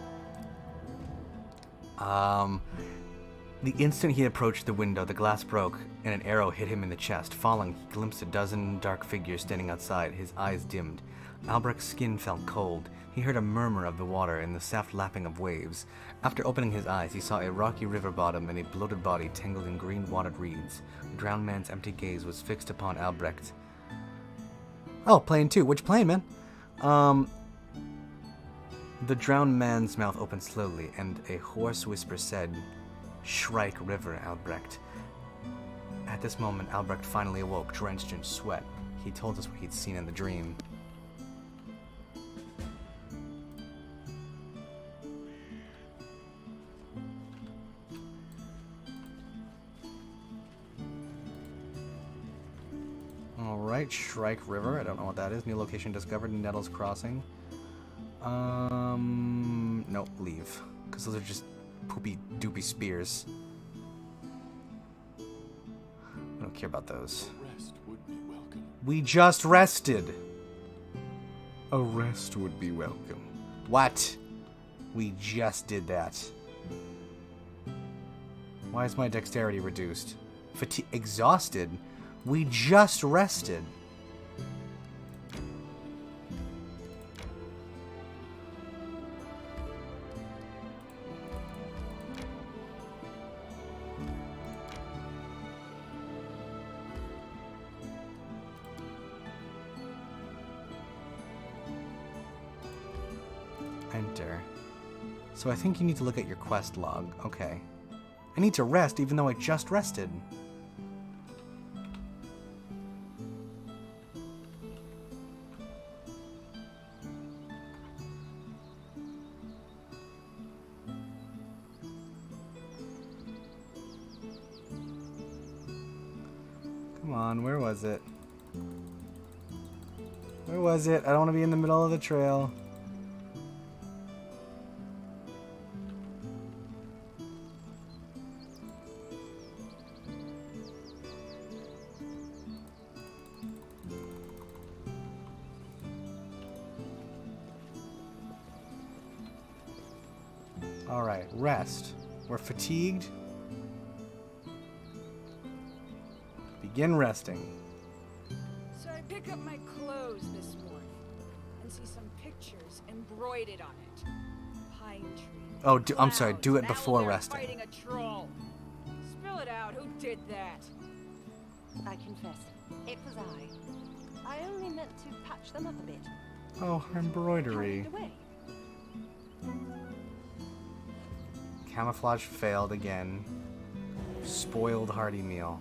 The instant he approached the window, the glass broke, and an arrow hit him in the chest. Falling, he glimpsed a dozen dark figures standing outside. His eyes dimmed. Albrecht's skin felt cold. He heard a murmur of the water and the soft lapping of waves. After opening his eyes, he saw a rocky river bottom and a bloated body tangled in green watered reeds. The drowned man's empty gaze was fixed upon Albrecht. Oh, plane 2. Which plane, man? The drowned man's mouth opened slowly, and a hoarse whisper said, "Shrike River, Albrecht." At this moment, Albrecht finally awoke, drenched in sweat. He told us what he'd seen in the dream. Alright, Shrike River. I don't know what that is. New location discovered, Nettles Crossing. Nope, leave. Because those are just poopy doopy spears. I don't care about those.
Rest would be welcome.
We just rested. A rest would be welcome. What? We just did that. Why is my dexterity reduced? Exhausted? We just rested. Enter. So I think you need to look at your quest log. Okay. I need to rest even though I just rested. Come on, where was it? Where was it? I don't want to be in the middle of the trail. Alright, rest. We're fatigued. Begin resting.
So I pick up my clothes this morning and see some pictures embroidered on it. Pine tree.
Oh, I'm sorry.
clouds,
Do it
and
before
owlbear
resting.
Fighting a troll. Spill it out. Who did that?
I confess, it was I only meant to patch them up a bit.
Oh, her embroidery.
Carried away.
Camouflage failed again. Spoiled hearty meal.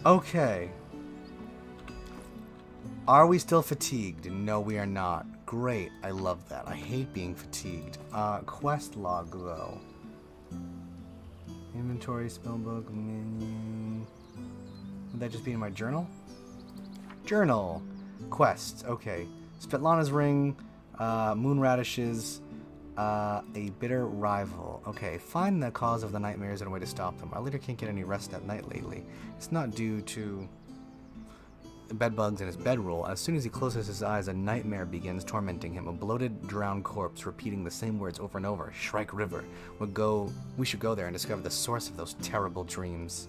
Okay. Are we still fatigued? No, we are not. Great. I love that. I hate being fatigued. Quest log, though. Inventory, spellbook, menu. Would that just be in my journal? Journal. Quests. Okay. Svetlana's ring. Moon radishes. A bitter rival. Okay. Find the cause of the nightmares and a way to stop them. Our leader can't get any rest at night lately. It's not due to bedbugs and his bedroll. As soon as he closes his eyes, a nightmare begins tormenting him. A bloated, drowned corpse repeating the same words over and over. Shrike River. We should go there and discover the source of those terrible dreams.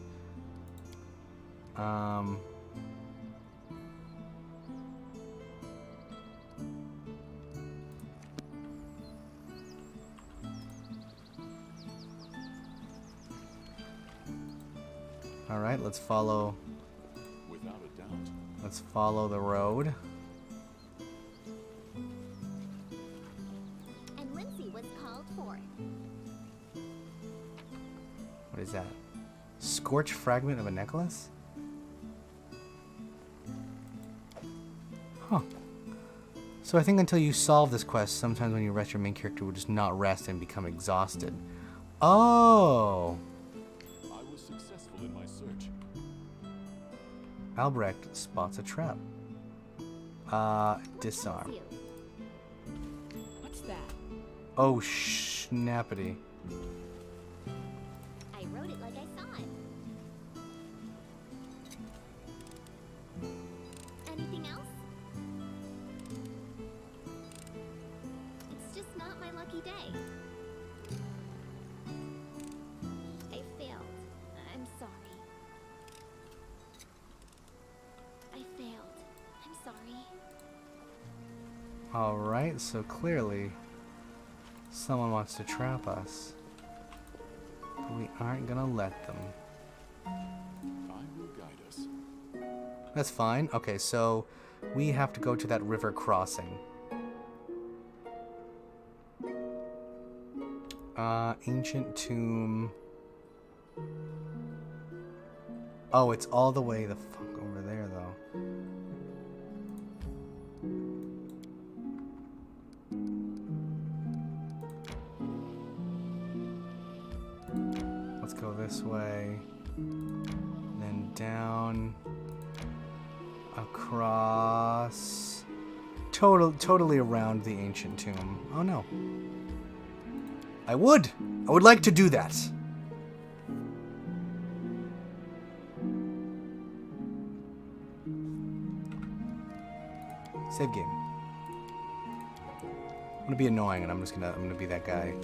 Alright, let's follow.
Without a doubt.
Let's follow the road.
And Lindsay was called for.
What is that? Scorch fragment of a necklace? Huh. So I think until you solve this quest, sometimes when you rest, your main character will just not rest and become exhausted. Oh!
I was successful in my search.
Albrecht spots a trap. Disarm.
You.
What's that?
Oh, snappity.
I wrote it like I saw it. Anything else? It's just not my lucky day. I failed. I'm sorry. I failed. I'm sorry.
Alright, so clearly someone wants to trap us. But we aren't gonna let them.
I will guide us.
That's fine. Okay, so we have to go to that river crossing. Ancient tomb. Oh, it's all the way the fuck over there, though. Let's go this way. Then down. Across. Totally around the ancient tomb. Oh no. I would like to do that. Save game. I'm gonna be annoying and I'm gonna be that guy.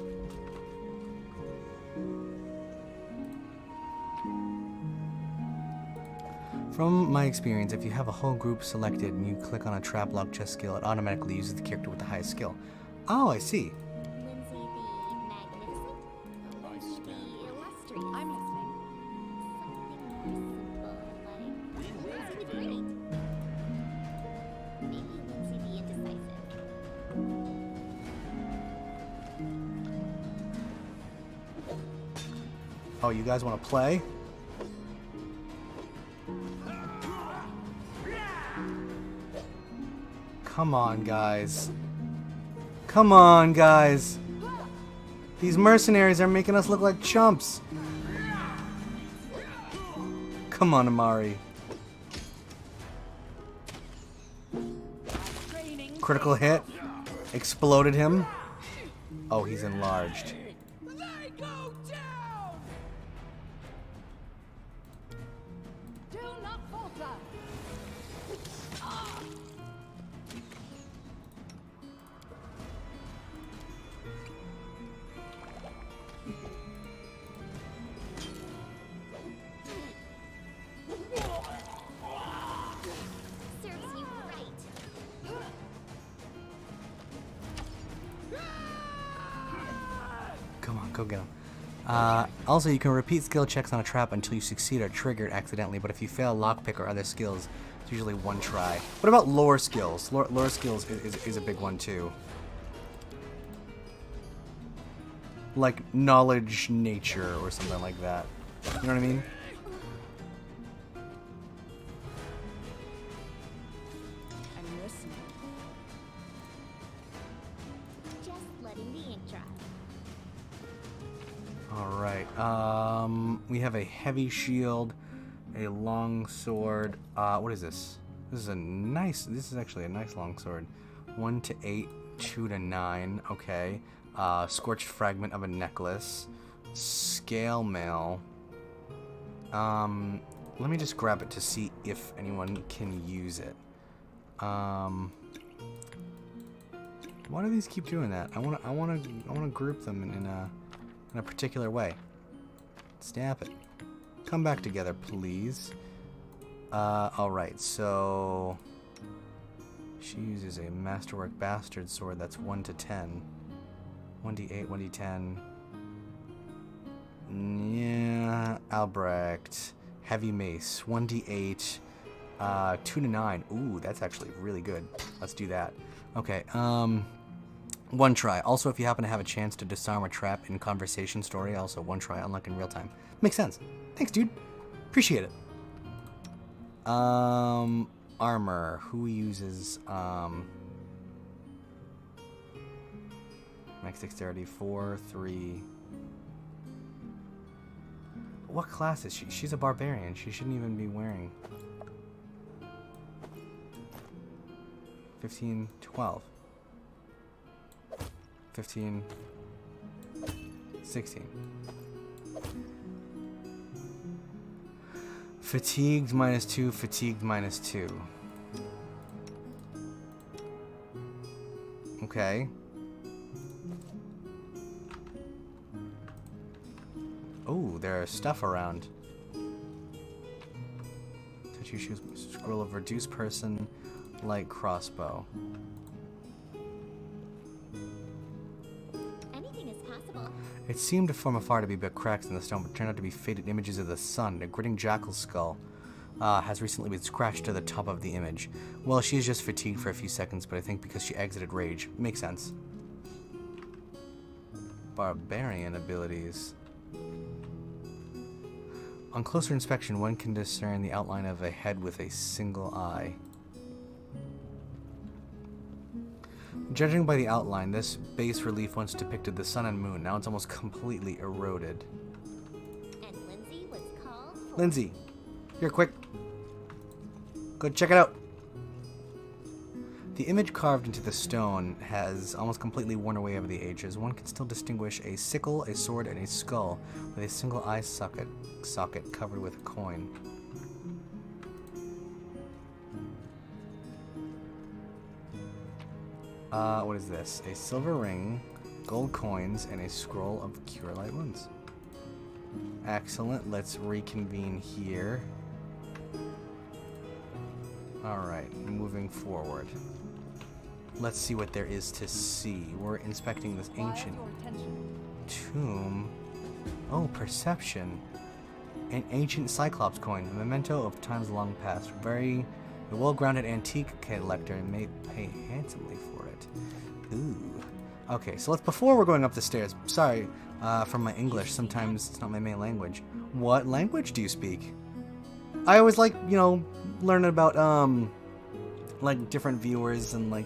From my experience, if you have a whole group selected and you click on a trap lock chest skill, it automatically uses the character with the highest skill. Oh, I see.
Lindsay the Magnificent? Lindsay the Illustrious?
I'm listening.
Something more simple, like Lindsay the Great. Maybe Lindsay the Indecisive.
Oh, you guys want to play? Come on, guys. Come on, guys. These mercenaries are making us look like chumps. Come on, Amari. Critical hit. Exploded him. Oh, he's enlarged.
They go down!
Do not falter.
Serves you right.
Come on, go get him. Also, you can repeat skill checks on a trap until you succeed or trigger it accidentally, but if you fail lockpick or other skills, it's usually one try. What about lore skills? Lore skills is a big one too. Like knowledge nature or something like that. You know what I mean?
I'm listening.
Just letting the ink dry.
Alright, we have a heavy shield, a long sword. What is this? This is actually a nice long sword. 1 to 8, 2 to 9, okay. Scorched fragment of a necklace. Scale mail. Let me just grab it to see if anyone can use it. Why do these keep doing that? I wanna group them in a particular way. Stamp it. Come back together, please. Alright, so she uses a masterwork bastard sword that's 1 to 10. 1d8, 1d10. Yeah, Albrecht. Heavy mace, 1d8. 2 to 9. Ooh, that's actually really good. Let's do that. Okay, one try. Also, if you happen to have a chance to disarm a trap in conversation story, also one try, unlock in real time. Makes sense. Thanks, dude. Appreciate it. Armor. Who uses, max dexterity, 4, 3. What class is she? She's a barbarian. She shouldn't even be wearing. 15, 12. 15, 16. Fatigued -2, fatigued -2. Okay. Oh, there's stuff around. Touch you choose scroll of reduced person, light crossbow.
Anything is possible.
It seemed from afar to be but cracks in the stone, but turned out to be faded images of the sun. A grinning jackal's skull has recently been scratched to the top of the image. Well, she's just fatigued for a few seconds, but I think because she exited rage. Makes sense. Barbarian abilities. On closer inspection, one can discern the outline of a head with a single eye. Judging by the outline, this bas relief once depicted the sun and moon. Now it's almost completely eroded.
And Lindsay was called for.
Lindsay, here, quick. Go check it out. The image carved into the stone has almost completely worn away over the ages. One can still distinguish a sickle, a sword, and a skull with a single eye socket covered with a coin. What is this? A silver ring, gold coins, and a scroll of cure light wounds. Excellent. Let's reconvene here. Alright, moving forward. Let's see what there is to see. We're inspecting this ancient tomb. Oh, perception. An ancient Cyclops coin, a memento of times long past. A well-grounded antique collector may pay handsomely for it. Ooh. Okay, so before we're going up the stairs, sorry for my English, sometimes it's not my main language. What language do you speak? I always like, learning about, like, different viewers and, like,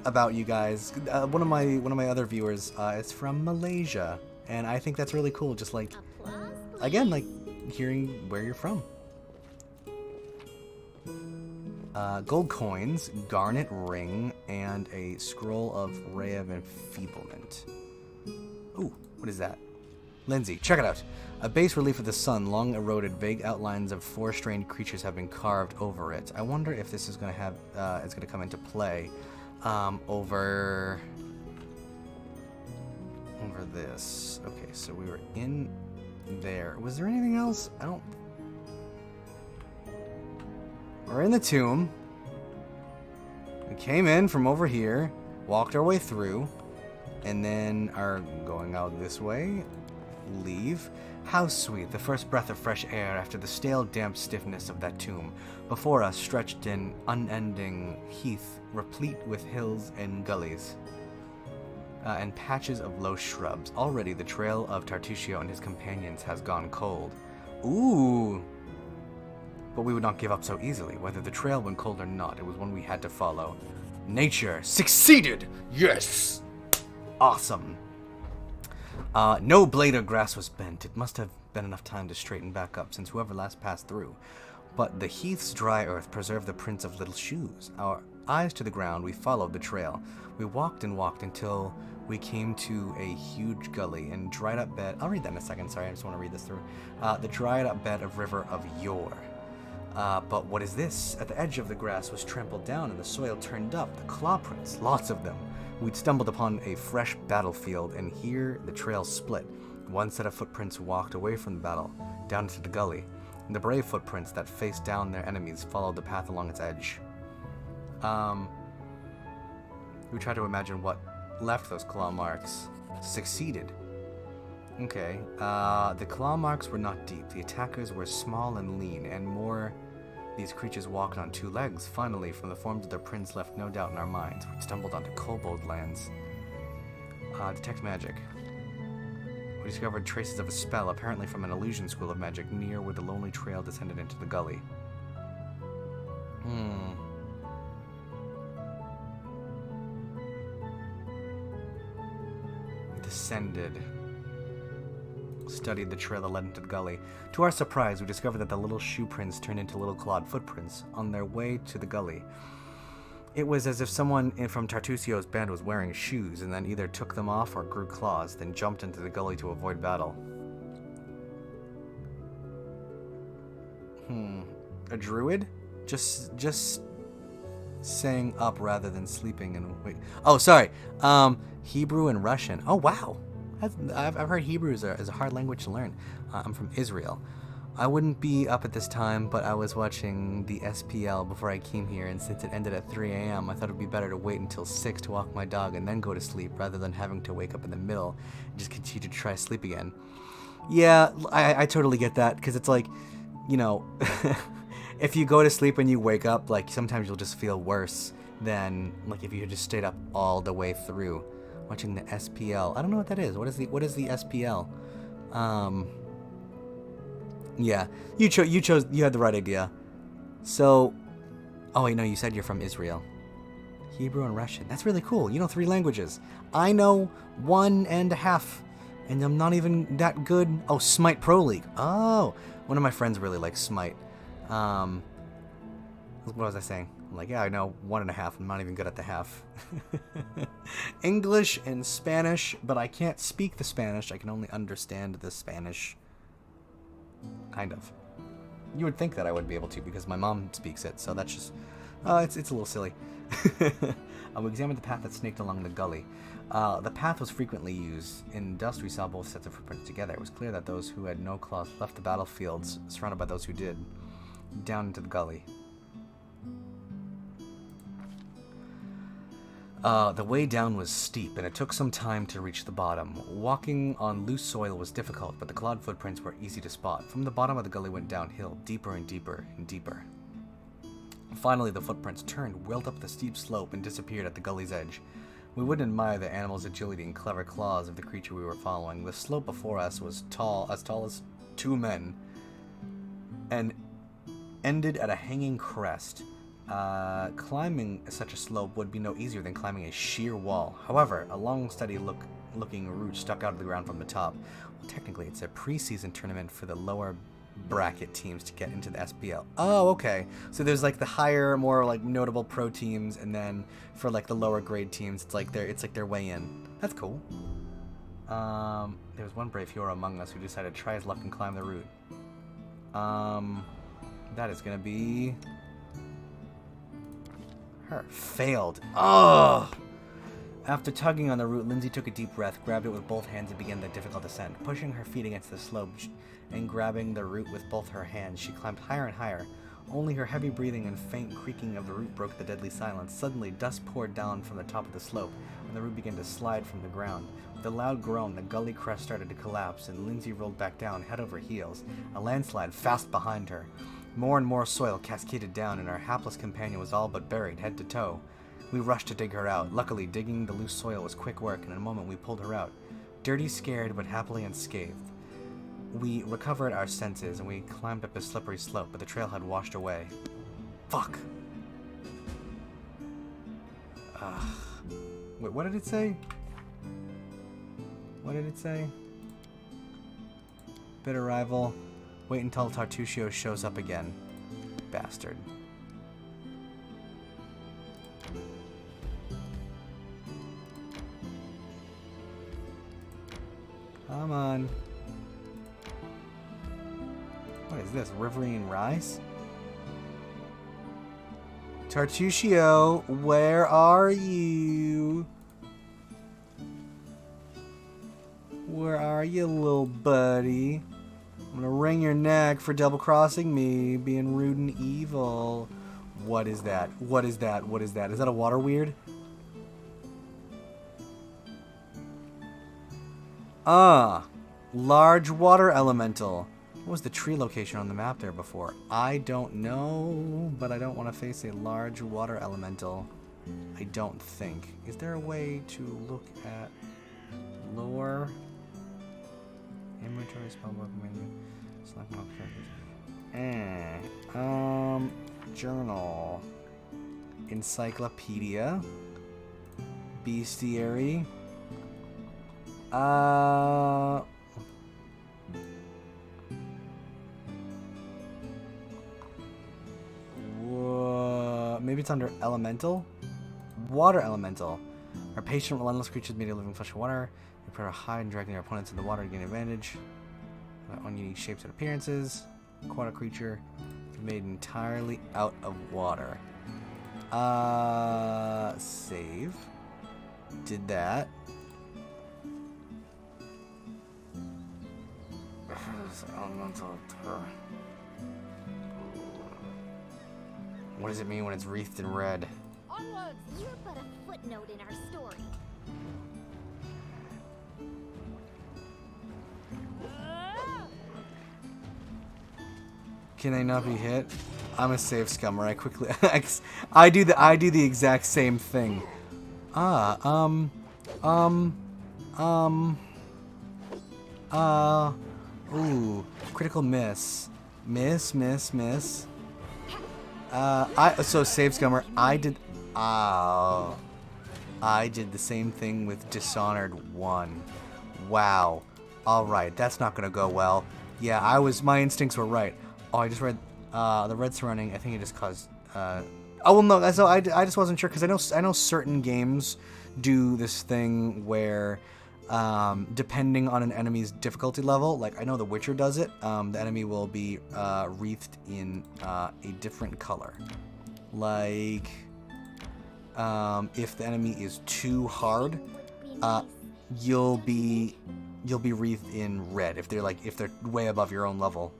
about you guys. One of my other viewers is from Malaysia, and I think that's really cool, just, like,
Applause, please.
again, like, hearing where you're from. Gold coins, garnet ring, and a scroll of ray of enfeeblement. Ooh, what is that? Lindsay, check it out. A bas relief of the sun, long eroded, vague outlines of 4 strange creatures have been carved over it. I wonder if this is going to have, it's going to come into play, over this. Okay, so we were in there. Was there anything else? We're in the tomb. We came in from over here, walked our way through. and then are going out this way. Leave. How sweet, the first breath of fresh air after the stale, damp stiffness of that tomb. Before us stretched an unending heath, replete with hills and gullies, and patches of low shrubs. Already the trail of Tartusio and his companions has gone cold. Ooh! But we would not give up so easily. Whether the trail went cold or not, it was one we had to follow. Nature succeeded! Yes! Awesome. No blade or grass was bent. It must have been enough time to straighten back up, since whoever last passed through. But the heath's dry earth preserved the prints of little shoes. Our eyes to the ground, we followed the trail. We walked and walked until we came to a huge gully and dried up bed. I'll read that in a second, sorry, I just want to read this through. The dried up bed of river of yore. But what is this? At the edge of the grass was trampled down and the soil turned up. The claw prints, lots of them. We'd stumbled upon a fresh battlefield, and here the trail split. One set of footprints walked away from the battle, down into the gully. And the brave footprints that faced down their enemies followed the path along its edge. We tried to imagine what left those claw marks. Succeeded. Okay. The claw marks were not deep. The attackers were small and lean, and more... These creatures walked on two legs. Finally, from the forms of their prints left no doubt in our minds. We stumbled onto kobold lands. Detect magic. We discovered traces of a spell, apparently from an illusion school of magic, near where the lonely trail descended into the gully. Descended. Studied the trail that led into the gully. To our surprise, we discovered that the little shoe prints turned into little clawed footprints on their way to the gully. It was as if someone from Tartusio's band was wearing shoes and then either took them off or grew claws, then jumped into the gully to avoid battle. A druid? Just saying up rather than sleeping and wait. Oh, sorry. Hebrew and Russian. Oh, wow. I've heard Hebrew is a hard language to learn. I'm from Israel. I wouldn't be up at this time, but I was watching the SPL before I came here, and since it ended at 3 a.m., I thought it would be better to wait until 6 to walk my dog and then go to sleep, rather than having to wake up in the middle and just continue to try to sleep again. Yeah, I totally get that, because it's like, you know, if you go to sleep and you wake up, like, sometimes you'll just feel worse than, like, if you had just stayed up all the way through. Watching the SPL. I don't know what that is. What is the SPL? Yeah. You had the right idea. So, oh wait, no, you said you're from Israel. Hebrew and Russian. That's really cool. You know 3 languages. I know 1.5, and I'm not even that good. Oh, Smite Pro League. Oh, one of my friends really likes Smite. What was I saying? I'm like, yeah, I know 1.5. I'm not even good at the half. English and Spanish, but I can't speak the Spanish. I can only understand the Spanish. Kind of. You would think that I would be able to because my mom speaks it, so that's just... it's a little silly. We examined the path that snaked along the gully. The path was frequently used. In dust, we saw both sets of footprints together. It was clear that those who had no claws left the battlefields, surrounded by those who did, down into the gully. The way down was steep, and it took some time to reach the bottom. Walking on loose soil was difficult, but the clawed footprints were easy to spot. From the bottom of the gully went downhill, deeper and deeper and deeper. Finally, the footprints turned, whirled up the steep slope, and disappeared at the gully's edge. We would admire the animal's agility and clever claws of the creature we were following. The slope before us was tall as 2 men, and ended at a hanging crest. Climbing such a slope would be no easier than climbing a sheer wall. However, a long, steady-looking route stuck out of the ground from the top. Well, technically, it's a pre-season tournament for the lower bracket teams to get into the SPL. Oh, okay. So there's like the higher, more like notable pro teams, and then for like the lower grade teams, it's like their way in. That's cool. There was one brave hero among us who decided to try his luck and climb the route. That is gonna be her. Failed. Ugh! After tugging on the root, Lindsay took a deep breath, grabbed it with both hands, and began the difficult descent. Pushing her feet against the slope and grabbing the root with both her hands, she climbed higher and higher. Only her heavy breathing and faint creaking of the root broke the deadly silence. Suddenly, dust poured down from the top of the slope, and the root began to slide from the ground. With a loud groan, the gully crest started to collapse, and Lindsay rolled back down, head over heels, a landslide fast behind her. More and more soil cascaded down, and our hapless companion was all but buried, head to toe. We rushed to dig her out. Luckily, digging the loose soil was quick work, and in a moment we pulled her out. Dirty, scared, but happily unscathed. We recovered our senses, and we climbed up a slippery slope, but the trail had washed away. Fuck! Wait, what did it say? What did it say? Bitter rival. Wait until Tartusio shows up again. Bastard. Come on. What is this? Riverine rice? Tartusio, where are you? Where are you, little buddy? I'm gonna wring your neck for double-crossing me, being rude and evil. What is that? What is that? What is that? Is that a water weird? Large water elemental. What was the tree location on the map there before? I don't know, but I don't want to face a large water elemental. I don't think. Is there a way to look at lore? Inventory, spellbook menu. Select more characters. Journal. Encyclopedia. Bestiary. Maybe it's under elemental? Water elemental. Our patient, relentless creatures made of living flesh and water. We put our hide and dragging our opponents in the water to gain advantage. On unique shapes and appearances. Aquatic creature made entirely out of water. Save. Did that. Elemental. What does it mean when it's wreathed in red?
Onwards! You're but a footnote in our story.
Can I not be hit? I'm a save scummer. I quickly I do the exact same thing. Ooh, critical miss. Miss. So save scummer. I did the same thing with Dishonored 1. Wow. Alright, that's not gonna go well. Yeah, my instincts were right. Oh, I just read, the red surrounding, I think it just caused, oh, well, no, so I just wasn't sure, because I know certain games do this thing where, depending on an enemy's difficulty level, like, I know The Witcher does it, the enemy will be, wreathed in, a different color. Like, if the enemy is too hard, you'll be wreathed in red, if they're way above your own level.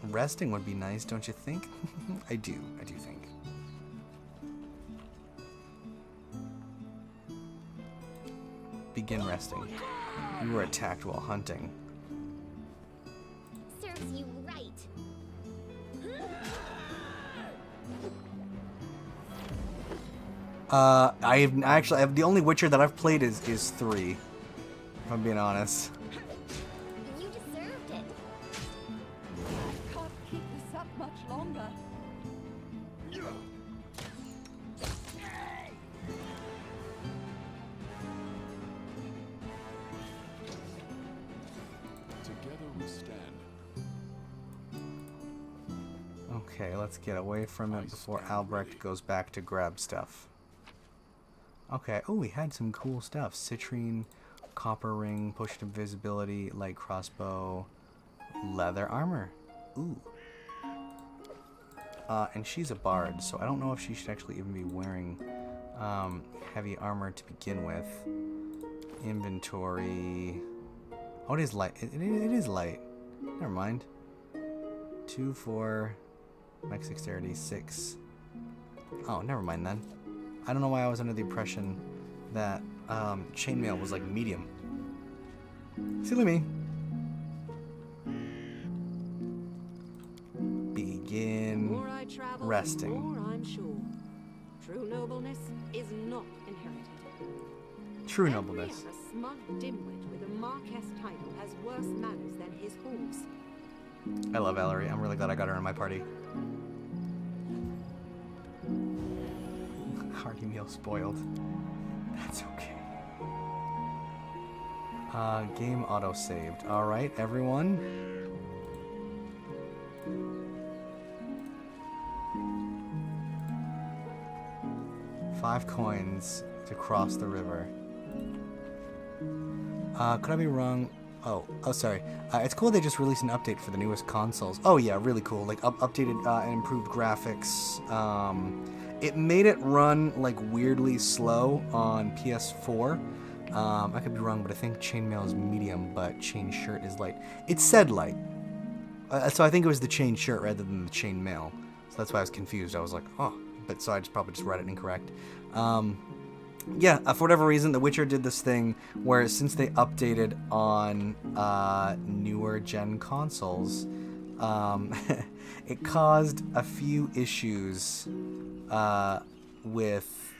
Resting would be nice, don't you think? I do think. Begin resting. You were attacked while hunting.
Serves you right.
I have the only Witcher that I've played is 3. If I'm being honest.
You deserved it.
I can't keep this up much longer.
Together we stand.
Okay, let's get away from it before Albrecht goes back to grab stuff. Okay, oh, we had some cool stuff. Citrine, copper ring, potion of invisibility, light crossbow, leather armor. Ooh. And she's a bard, so I don't know if she should actually even be wearing heavy armor to begin with. Inventory. Oh, it is light. It is light. Never mind. 2, 4, max dexterity, 6. Oh, never mind then. I don't know why I was under the impression that chainmail was like medium. Silly me.
The
Begin
more I travel,
resting.
the more I'm sure. True nobleness is not inherited.
True nobleness.
Every other smug dimwit with a Marquess title has worse manners than his horse.
I love Ellery. I'm really glad I got her in my party. Hearty meal spoiled. That's okay. Game auto saved. Alright, everyone. $5 coins to cross the river. Could I be wrong? Oh, sorry. It's cool they just released an update for the newest consoles. Oh yeah, really cool. Like updated and improved graphics. It made it run like weirdly slow on PS4. I could be wrong, but I think chainmail is medium, but chain shirt is light. It said light. So I think it was the chain shirt rather than the chainmail. So that's why I was confused. I was like, oh, but so I probably just read it incorrect. Yeah, for whatever reason, The Witcher did this thing where since they updated on newer gen consoles, it caused a few issues with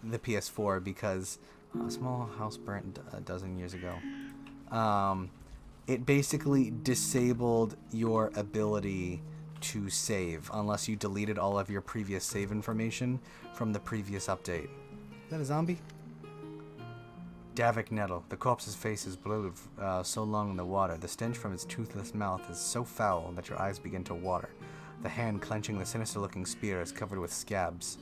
the PS4 because a small house burnt a dozen years ago. It basically disabled your ability to save unless you deleted all of your previous save information from the previous update. Is that a zombie? Davik Nettle. The corpse's face is bloated so long in the water. The stench from its toothless mouth is so foul that your eyes begin to water. The hand clenching the sinister-looking spear is covered with scabs.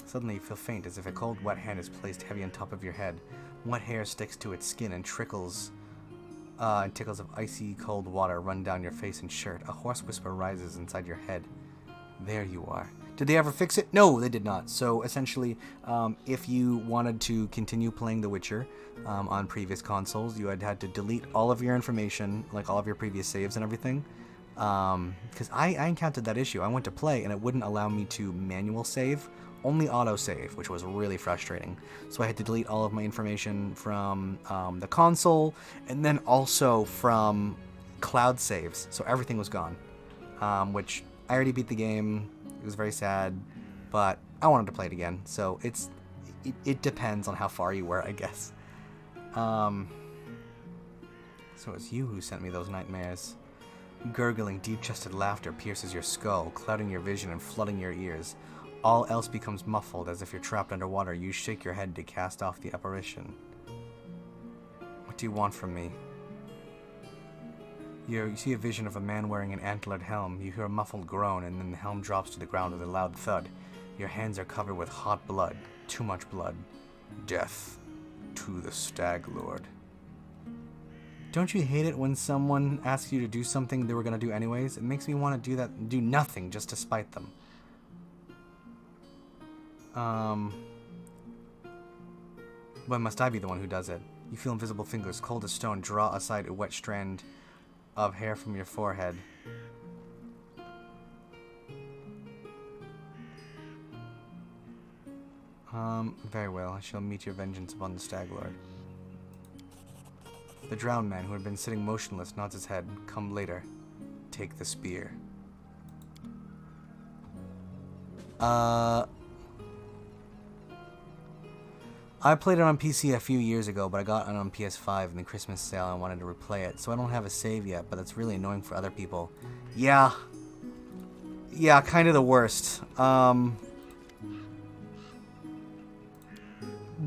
Suddenly you feel faint as if a cold, wet hand is placed heavy on top of your head. Wet hair sticks to its skin and trickles and tickles of icy cold water run down your face and shirt. A hoarse whisper rises inside your head. There you are. Did they ever fix it? No, they did not. So essentially, if you wanted to continue playing The Witcher on previous consoles, you had to delete all of your information, like all of your previous saves and everything. Because I encountered that issue. I went to play and it wouldn't allow me to manual save, only auto save, which was really frustrating. So I had to delete all of my information from the console and then also from cloud saves. So everything was gone, which I already beat the game. It was very sad, but I wanted to play it again. So it depends on how far you were, I guess. So it's you who sent me those nightmares. Gurgling, deep-chested laughter pierces your skull, clouding your vision and flooding your ears. All else becomes muffled, as if you're trapped underwater. You shake your head to cast off the apparition. What do you want from me? You see a vision of a man wearing an antlered helm. You hear a muffled groan, and then the helm drops to the ground with a loud thud. Your hands are covered with hot blood. Too much blood. Death to the Stag Lord. Don't you hate it when someone asks you to do something they were going to do anyways? It makes me want to do nothing just to spite them. But must I be the one who does it? You feel invisible fingers, cold as stone, draw aside a wet strand of hair from your forehead. Very well. I shall meet your vengeance upon the Stag Lord. The drowned man, who had been sitting motionless, nods his head. Come later. Take the spear. I played it on PC a few years ago, but I got it on PS5 in the Christmas sale and I wanted to replay it, so I don't have a save yet, but that's really annoying for other people. Yeah, kind of the worst.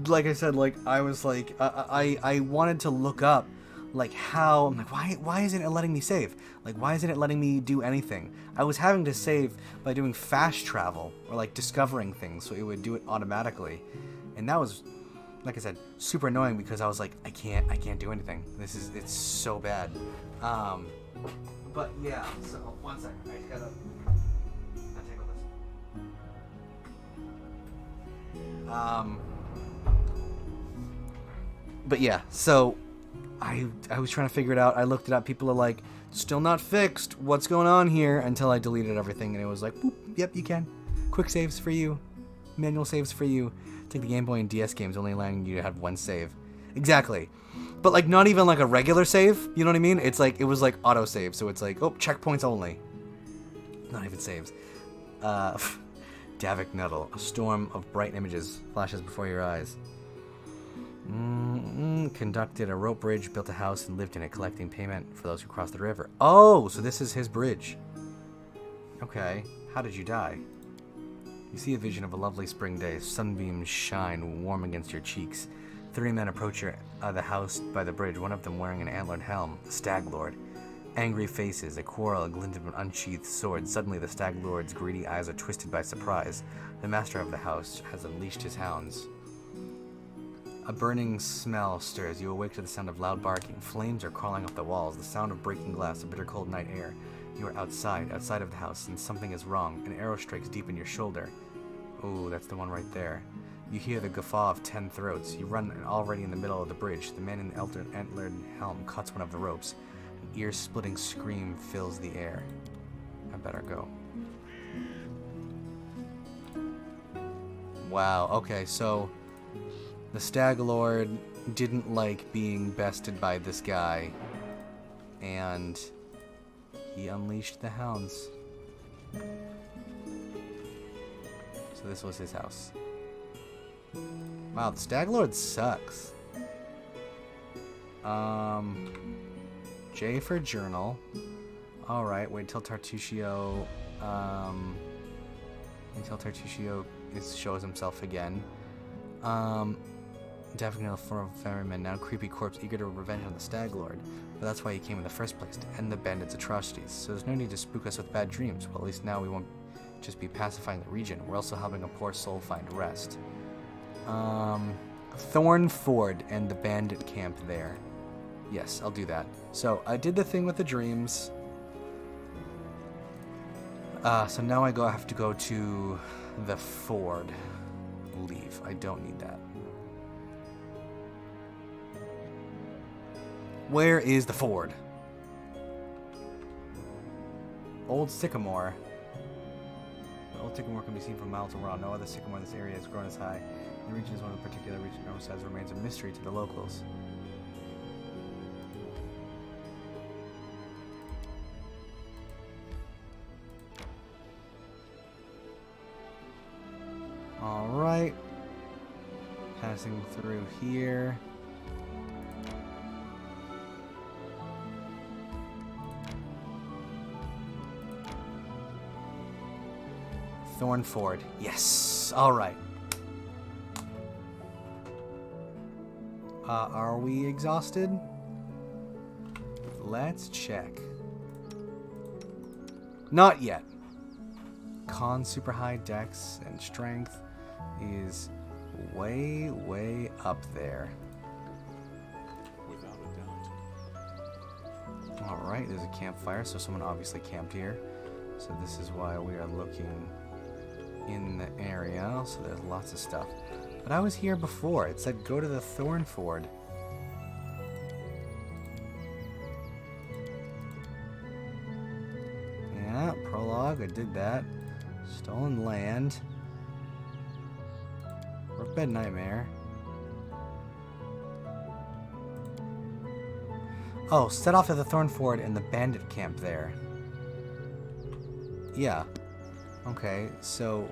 Like I said, like, I was like, I wanted to look up, like, how, I'm like, why isn't it letting me save? Like, why isn't it letting me do anything? I was having to save by doing fast travel, or, like, discovering things, so it would do it automatically. And that was, like I said, super annoying because I was like, I can't do anything. It's so bad. But yeah, so, one second, I just gotta take this. But yeah, so I was trying to figure it out. I looked it up. People are like, still not fixed. What's going on here? Until I deleted everything, and it was like, boop, yep, you can. Quick saves for you. Manual saves for you. It's like the Game Boy and DS games only allowing you to have one save. Exactly. But like not even like a regular save, you know what I mean? It's like, it was like auto save, so it's like, oh, checkpoints only. Not even saves. Davik Nuddle, a storm of bright images flashes before your eyes. Conducted a rope bridge, built a house, and lived in it, collecting payment for those who crossed the river. Oh, so this is his bridge. Okay, how did you die? You see a vision of a lovely spring day. Sunbeams shine warm against your cheeks. 3 men approach the house by the bridge, one of them wearing an antlered helm, the Stag Lord. Angry faces, a quarrel, a glint of an unsheathed sword. Suddenly the Stag Lord's greedy eyes are twisted by surprise. The master of the house has unleashed his hounds. A burning smell stirs. You awake to the sound of loud barking. Flames are crawling up the walls. The sound of breaking glass, a bitter cold night air. You are outside of the house, and something is wrong. An arrow strikes deep in your shoulder. Ooh, that's the one right there. You hear the guffaw of 10 throats. You run already in the middle of the bridge. The man in the antlered helm cuts one of the ropes. An ear-splitting scream fills the air. I better go. Wow, okay, so the Stag Lord didn't like being bested by this guy, and he unleashed the hounds. So this was his house. Wow, the Stag Lord sucks. J for journal. Alright, wait till Tartusio shows himself again. Definitely for a ferryman, now creepy corpse eager to revenge on the Stag Lord. But that's why he came in the first place, to end the bandits' atrocities. So there's no need to spook us with bad dreams. Well, at least now we won't just be pacifying the region. We're also helping a poor soul find rest. Thorn Ford and the bandit camp there. Yes, I'll do that. So I did the thing with the dreams. So now I have to go to the ford. Leave. I don't need that. Where is the ford? Old Sycamore. The old sycamore can be seen from miles around. No other sycamore in this area has grown as high. The region is one of the particular region size remains a mystery to the locals. Alright. Passing through here. Thornford. Yes. Alright. Are we exhausted? Let's check. Not yet. Con super high dex and strength is way, way up there.
Without a doubt.
Alright, there's a campfire, so someone obviously camped here. So this is why we are looking in the area. So there's lots of stuff. But I was here before. It said go to the Thornford. Yeah, prologue, I did that. Stolen land. Bed Nightmare. Oh, set off at the Thornford and the bandit camp there. Yeah. Okay, so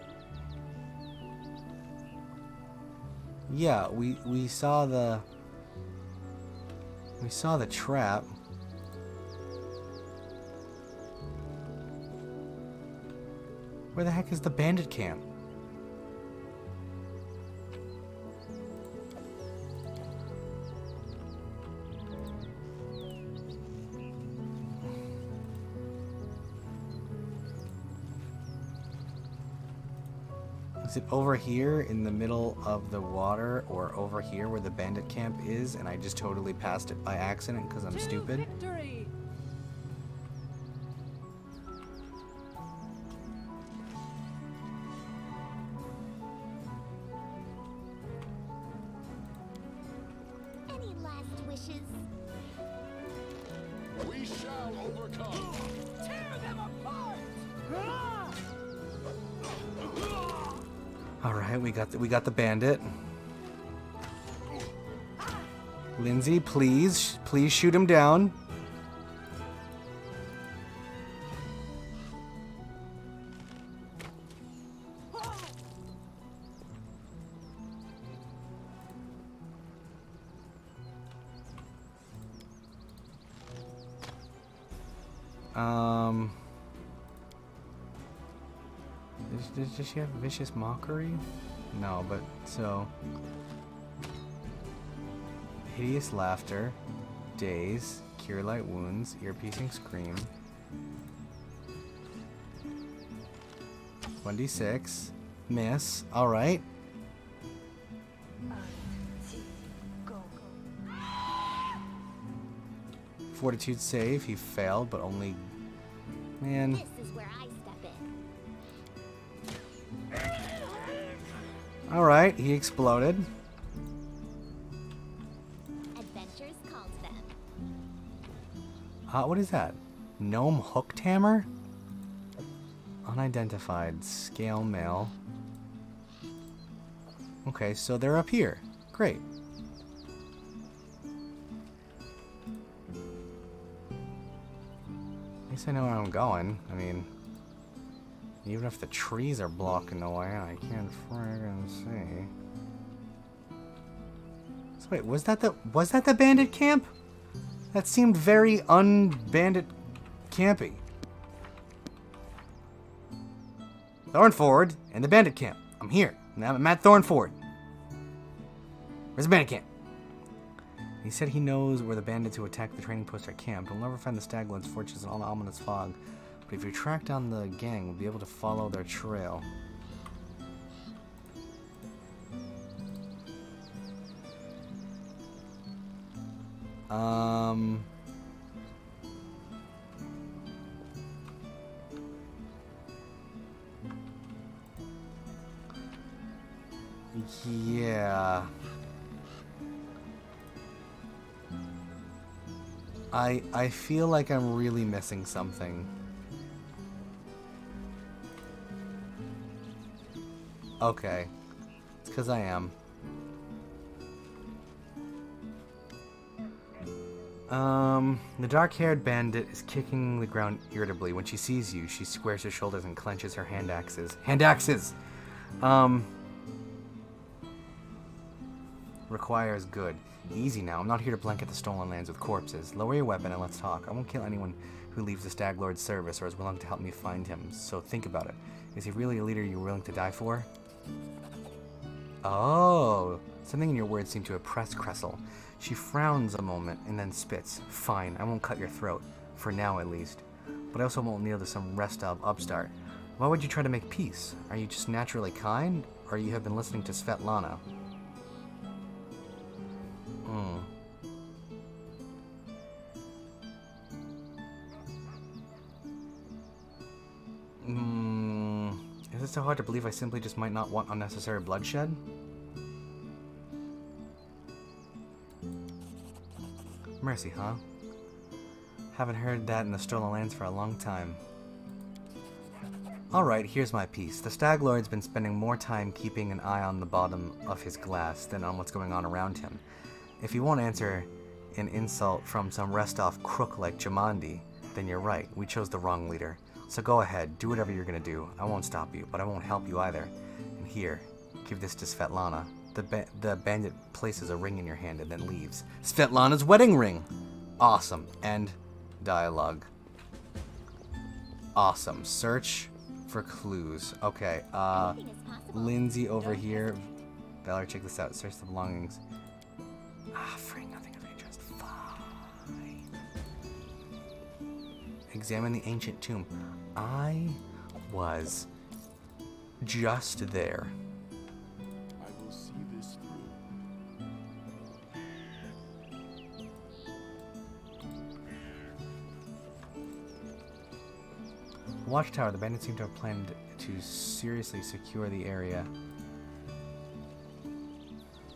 yeah, we saw the trap. Where the heck is the bandit camp? Is it over here in the middle of the water, or over here where the bandit camp is, and I just totally passed it by accident because I'm stupid?
Victory!
Any last wishes?
We shall overcome.
Tear them apart!
All right, we got the bandit. Lindsay, please shoot him down. Does she have vicious mockery? No, but so hideous laughter, daze, cure light wounds, ear-piercing scream. 1d6, miss. All right. Fortitude save. He failed, but only. Man.
This is where I step in.
All right, he exploded.
Adventures call to them.
What is that? Gnome hooked hammer? Unidentified. Scale mail. Okay, so they're up here. Great. At least I know where I'm going. I mean, even if the trees are blocking the way, I can't friggin' see. So wait, was that the bandit camp? That seemed very un-bandit campy. Thornford and the bandit camp. I'm here. I'm at Thornford. Where's the bandit camp? He said he knows where the bandits who attacked the training post are camped. We'll never find the Staglord's fortress in all the ominous fog. But if you track down the gang, we'll be able to follow their trail. Yeah. I feel like I'm really missing something. Okay. It's because I am. The dark-haired bandit is kicking the ground irritably. When she sees you, she squares her shoulders and clenches her hand axes. Hand axes! Requires good. Easy now. I'm not here to blanket the stolen lands with corpses. Lower your weapon and let's talk. I won't kill anyone who leaves the Staglord's service or is willing to help me find him. So think about it. Is he really a leader you're willing to die for? Oh, something in your words seemed to oppress Cressel. She frowns a moment and then spits. Fine, I won't cut your throat. For now, at least. But I also won't kneel to some rest-of upstart. Why would you try to make peace? Are you just naturally kind? Or you have been listening to Svetlana? Is it so hard to believe I simply just might not want unnecessary bloodshed? Mercy, huh? Haven't heard that in the Stolen Lands for a long time. Alright, here's my piece. The Staglord's been spending more time keeping an eye on the bottom of his glass than on what's going on around him. If you won't answer an insult from some rest-off crook like Jamandi, then you're right, we chose the wrong leader. So go ahead, do whatever you're gonna do. I won't stop you, but I won't help you either. And here, give this to Svetlana. The bandit places a ring in your hand and then leaves. Svetlana's wedding ring! Awesome. End dialogue. Awesome. Search for clues. Okay,
Anything is possible.
Lindsay over here. Valerie, check this out. Search the belongings. Fring, nothing of interest. Fine. Examine the ancient tomb. I was just there.
I will see this through.
Watchtower. The bandits seem to have planned to seriously secure the area.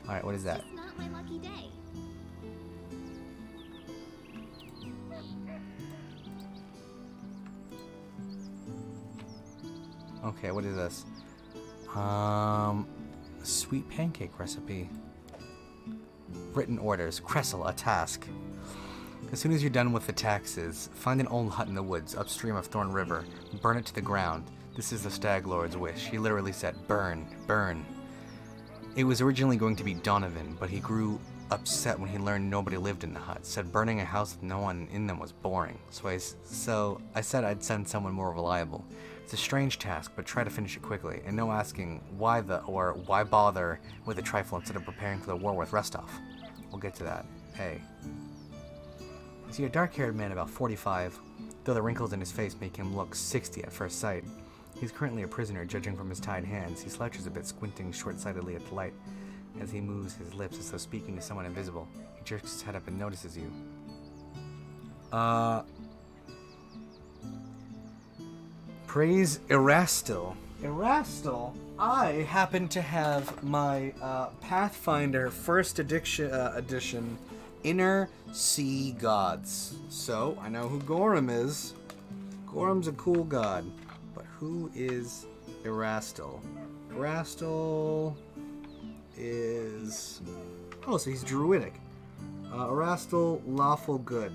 Alright, what is that?
Just not my lucky day.
Okay, what is this? Sweet pancake recipe. Written orders. Cressel, a task. As soon as you're done with the taxes, find an old hut in the woods upstream of Thorn River. Burn it to the ground. This is the Stag Lord's wish. He literally said, burn, burn. It was originally going to be Donovan, but he grew upset when he learned nobody lived in the hut. Said burning a house with no one in them was boring. So I said I'd send someone more reliable. It's a strange task, but try to finish it quickly, and no asking why why bother with a trifle instead of preparing for the war with Restov. We'll get to that. Hey. You see a dark-haired man about 45, though the wrinkles in his face make him look 60 at first sight. He's currently a prisoner, judging from his tied hands. He slouches a bit, squinting short-sightedly at the light as he moves his lips as though speaking to someone invisible. He jerks his head up and notices you. Praise Erastil. Erastil? I happen to have my Pathfinder first edition Inner Sea Gods. So, I know who Gorham is. Gorham's a cool god. But who is Erastil? Erastil is... Oh, so he's druidic. Erastil, lawful good.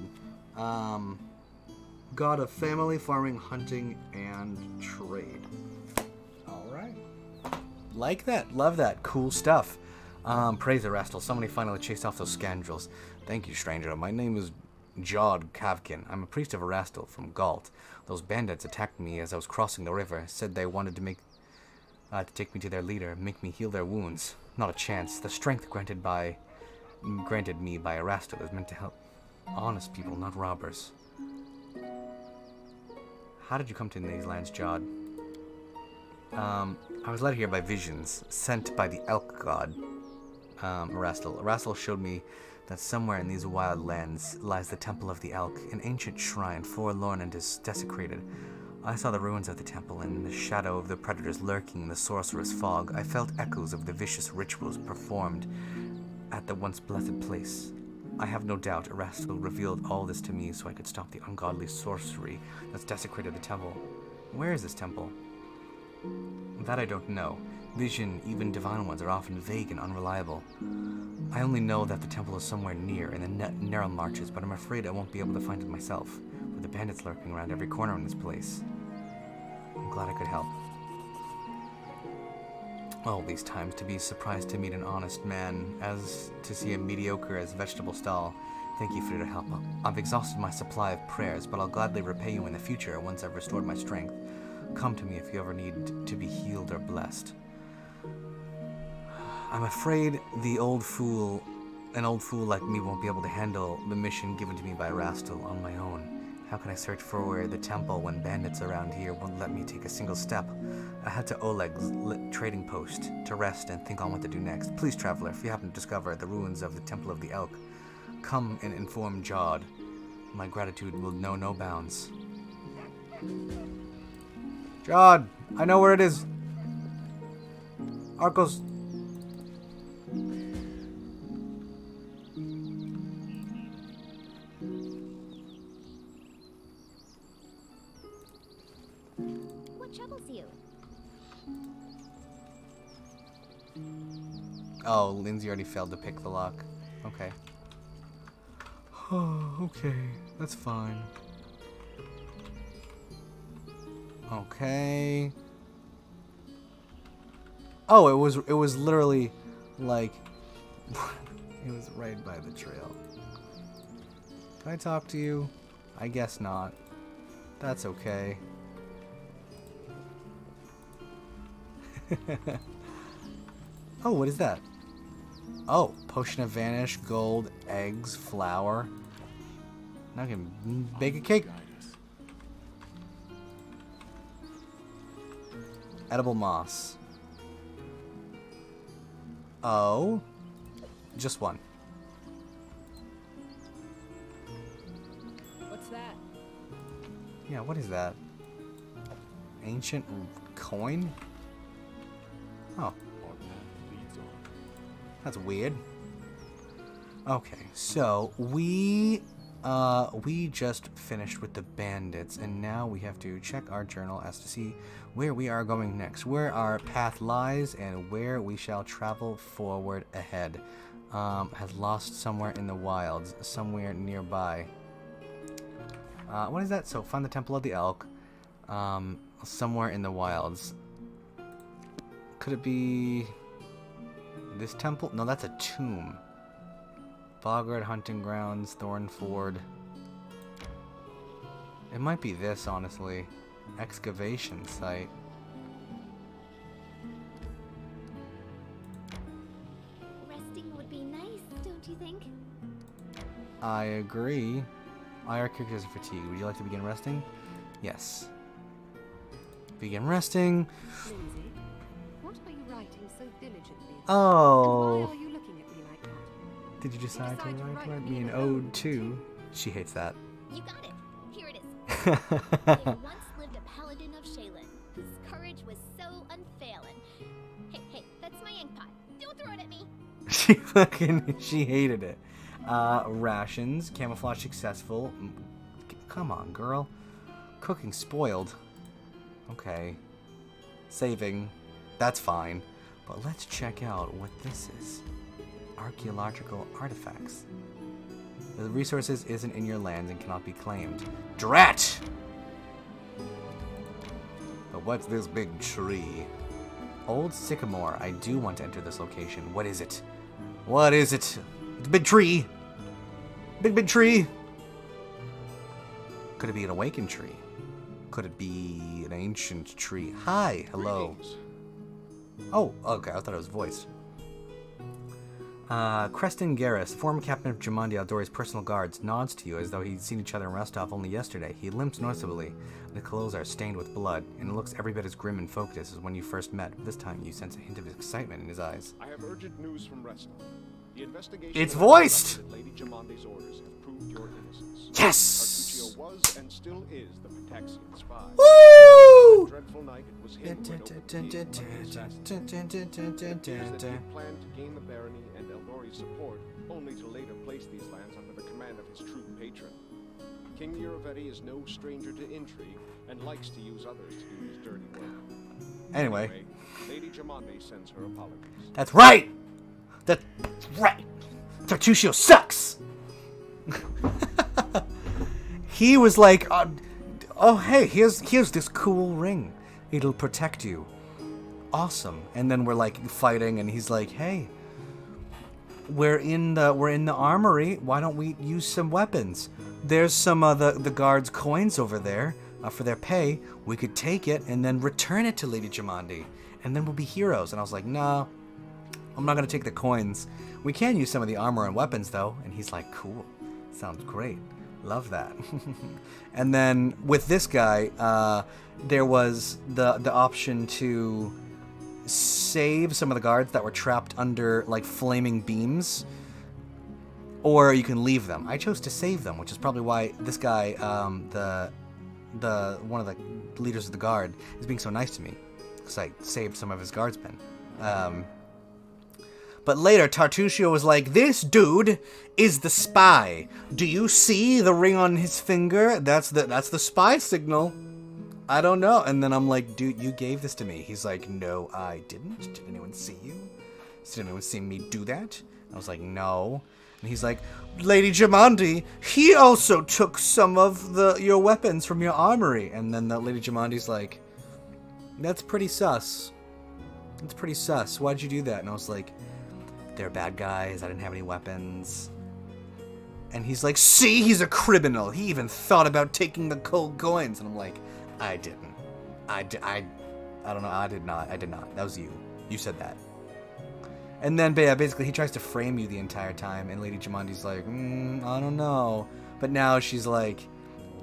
God of family, farming, hunting, and trade. Alright. Like that. Love that. Cool stuff. Praise Erastil. Somebody finally chased off those scoundrels. Thank you, stranger. My name is Jod Kavkin. I'm a priest of Erastil from Galt. Those bandits attacked me as I was crossing the river. Said they wanted to take me to their leader, make me heal their wounds. Not a chance. The strength granted me by Erastil is meant to help honest people, not robbers. How did you come to these lands, Jod? I was led here by visions, sent by the elk god, Erastil. Erastil showed me that somewhere in these wild lands lies the Temple of the Elk, an ancient shrine, forlorn and desecrated. I saw the ruins of the temple, and in the shadow of the predators lurking in the sorcerous fog, I felt echoes of the vicious rituals performed at the once blessed place. I have no doubt Erastil revealed all this to me so I could stop the ungodly sorcery that's desecrated the temple. Where is this temple? That I don't know. Vision, even divine ones, are often vague and unreliable. I only know that the temple is somewhere near in the narrow marches, but I'm afraid I won't be able to find it myself, with the bandits lurking around every corner in this place. I'm glad I could help. All these times to be surprised to meet an honest man, as to see a mediocre as vegetable stall. Thank you for your help. I've exhausted my supply of prayers, but I'll gladly repay you in the future once I've restored my strength. Come to me if you ever need to be healed or blessed. I'm afraid an old fool like me won't be able to handle the mission given to me by Erastil on my own. How can I search for the temple when bandits around here won't let me take a single step? I head to Oleg's trading post to rest and think on what to do next. Please, traveler, if you happen to discover the ruins of the Temple of the Elk, come and inform Jod. My gratitude will know no bounds. Jod, I know where it is. Arcos.
What troubles you?
Oh, Lindsay already failed to pick the lock. Okay. Oh, okay. That's fine. Okay. Oh, it was literally like it was right by the trail. Can I talk to you? I guess not. That's okay. Oh, what is that? Oh, potion of vanish, gold, eggs, flour. Now I can bake a cake. Edible moss. Oh. Just one.
What's that?
Yeah, what is that? Ancient coin? Oh.
Our path leads on.
That's weird. Okay, so we We just finished with the bandits, and now we have to check our journal as to see where we are going next, where our path lies, and where we shall travel forward ahead. Has lost somewhere in the wilds, somewhere nearby. What is that? So, find the Temple of the Elk. Somewhere in the wilds. Could it be this temple? No, that's a tomb. Bogard Hunting Grounds, Thornford. It might be this, honestly. Excavation site.
Resting would be nice, don't you think?
I agree. Our characters are fatigued. Would you like to begin resting? Yes. Begin resting.
Lindsay, what are you writing so diligently? And
Oh.
why are you looking at me like that?
Did you decide to
decide to
write
write
me
me
an
an
ode
ode
too? She hates that.
You got it. Here it is. There once lived a paladin of Shaylin, whose courage was so unfailing. Hey, that's my ink pot. Don't throw it at me.
She hated it. Rations, camouflage successful. Come on, girl. Cooking spoiled. Okay. Saving. That's fine. But let's check out what this is. Archaeological artifacts. The resources isn't in your lands and cannot be claimed. Drat! But what's this big tree? Old sycamore. I do want to enter this location. What is it? What is it? It's a big tree. Big tree. Could it be an awakened tree? Could it be an ancient tree? Hi, hello.
Greetings.
Oh, okay, I thought it was voiced. Creston Garrus, former captain of Jumanji Aldori's personal guards, nods to you as though he'd seen each other in Restov only yesterday. He limps noticeably. The clothes are stained with blood, and it looks every bit as grim and focused as when you first met. This time you sense a hint of excitement in his eyes.
I have urgent news from Restov. The investigation
It's
has
voiced!
conducted Lady Jamandi's orders have proved your innocence.
Yes!
Artuccio was and still is the Pataxian spy.
Woo!
That dreadful night, it was him who had opened the gate of the assassins. It appears that he had planned to gain the barony and Eldori's support, only to later place these lands under the command of his true patron. King Miravetti is no stranger to intrigue, and likes to use others to do his dirty work.
Anyway,
Lady Jamandi sends her apologies.
that's right! That's right! Tartuccio sucks! He was like, oh hey, here's this cool ring. It'll protect you. Awesome. And then we're like fighting, and he's like, hey, we're in the armory. Why don't we use some weapons? There's some of the guards' coins over there for their pay. We could take it and then return it to Lady Jamandi, and then we'll be heroes. And I was like, no, I'm not gonna take the coins. We can use some of the armor and weapons though. And he's like, cool, sounds great. Love that. And then with this guy, there was the option to save some of the guards that were trapped under like flaming beams, or you can leave them. I chose to save them, which is probably why this guy, the one of the leaders of the guard, is being so nice to me, because I saved some of his guardsmen. But later, Tartuccio was like, this dude is the spy. Do you see the ring on his finger? That's the spy signal. I don't know. And then I'm like, dude, you gave this to me. He's like, no, I didn't. Did anyone see you? Did anyone see me do that? I was like, no. And he's like, Lady Jamandi, he also took some of your weapons from your armory. And then the Lady Jamandi's like, that's pretty sus. That's pretty sus. Why'd you do that? And I was like, they're bad guys. I didn't have any weapons. And he's like, see, he's a criminal. He even thought about taking the gold coins. And I'm like, I didn't. I don't know. I did not. That was you. You said that. And then, yeah, basically, he tries to frame you the entire time. And Lady Jamandi's like, I don't know. But now she's like,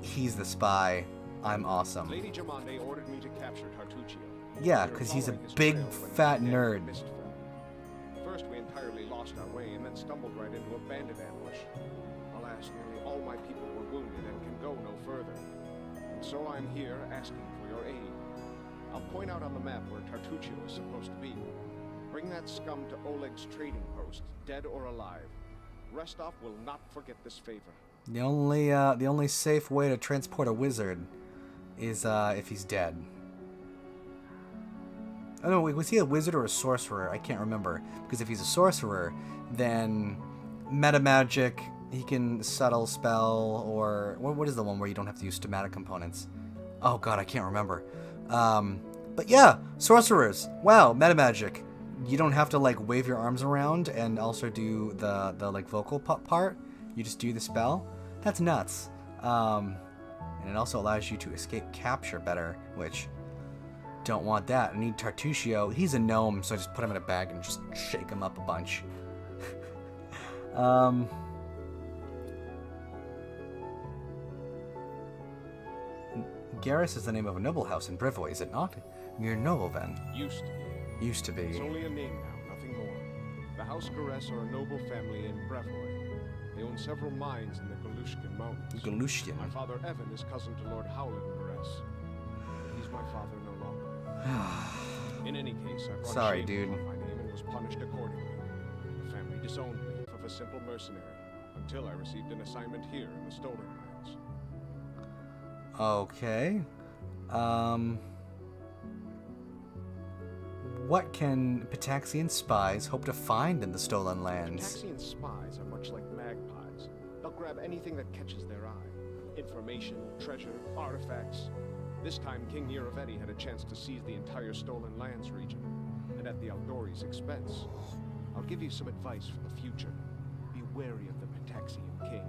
he's the spy. I'm awesome.
Lady Jamandi ordered me to capture Tartuccio.
Yeah,
We were
because he's a
following his
big,
trail when
fat
we
nerd.
missed fell. First, we entirely lost our way and then stumbled right into a bandit ambush. Alas, nearly all my people were wounded and can go no further. And so I'm here asking for your aid. I'll point out on the map where Tartuccio is supposed to be. Bring that scum to Oleg's trading post, dead or alive. Restov will not forget this favor.
The only safe way to transport a wizard is if he's dead. I don't know, was he a wizard or a sorcerer? I can't remember. Because if he's a sorcerer, then meta magic, he can subtle spell, or what is the one where you don't have to use schematic components? Oh god, I can't remember. But yeah, sorcerers. Wow, meta magic. You don't have to like wave your arms around and also do the like vocal part. You just do the spell. That's nuts. And it also allows you to escape capture better, which don't want that. I need Tartuccio. He's a gnome, so I just put him in a bag and just shake him up a bunch. Garrus is the name of a noble house in Brivoy, is it not? You're noble then.
Used to be.
Used to be.
It's only a name now, nothing more. The House Garess are a noble family in Brevoy. They own several mines in the Galushkin Mountains.
Galushkin.
My father Evan is cousin to Lord Howland Garess. He's my father no longer. In any case, I brought
Sorry,
shame
dude.
upon my name and was punished accordingly. The family disowned me for a simple mercenary until I received an assignment here in the Stolen Lands.
Okay. What can Pitaxian spies hope to find in the Stolen Lands?
Taxian spies are much like magpies. They'll grab anything that catches their eye. Information, treasure, artifacts. This time, King Niravetti had a chance to seize the entire Stolen Lands region, and at the Aldori's expense. I'll give you some advice for the future. Be wary of the Pitaxian king.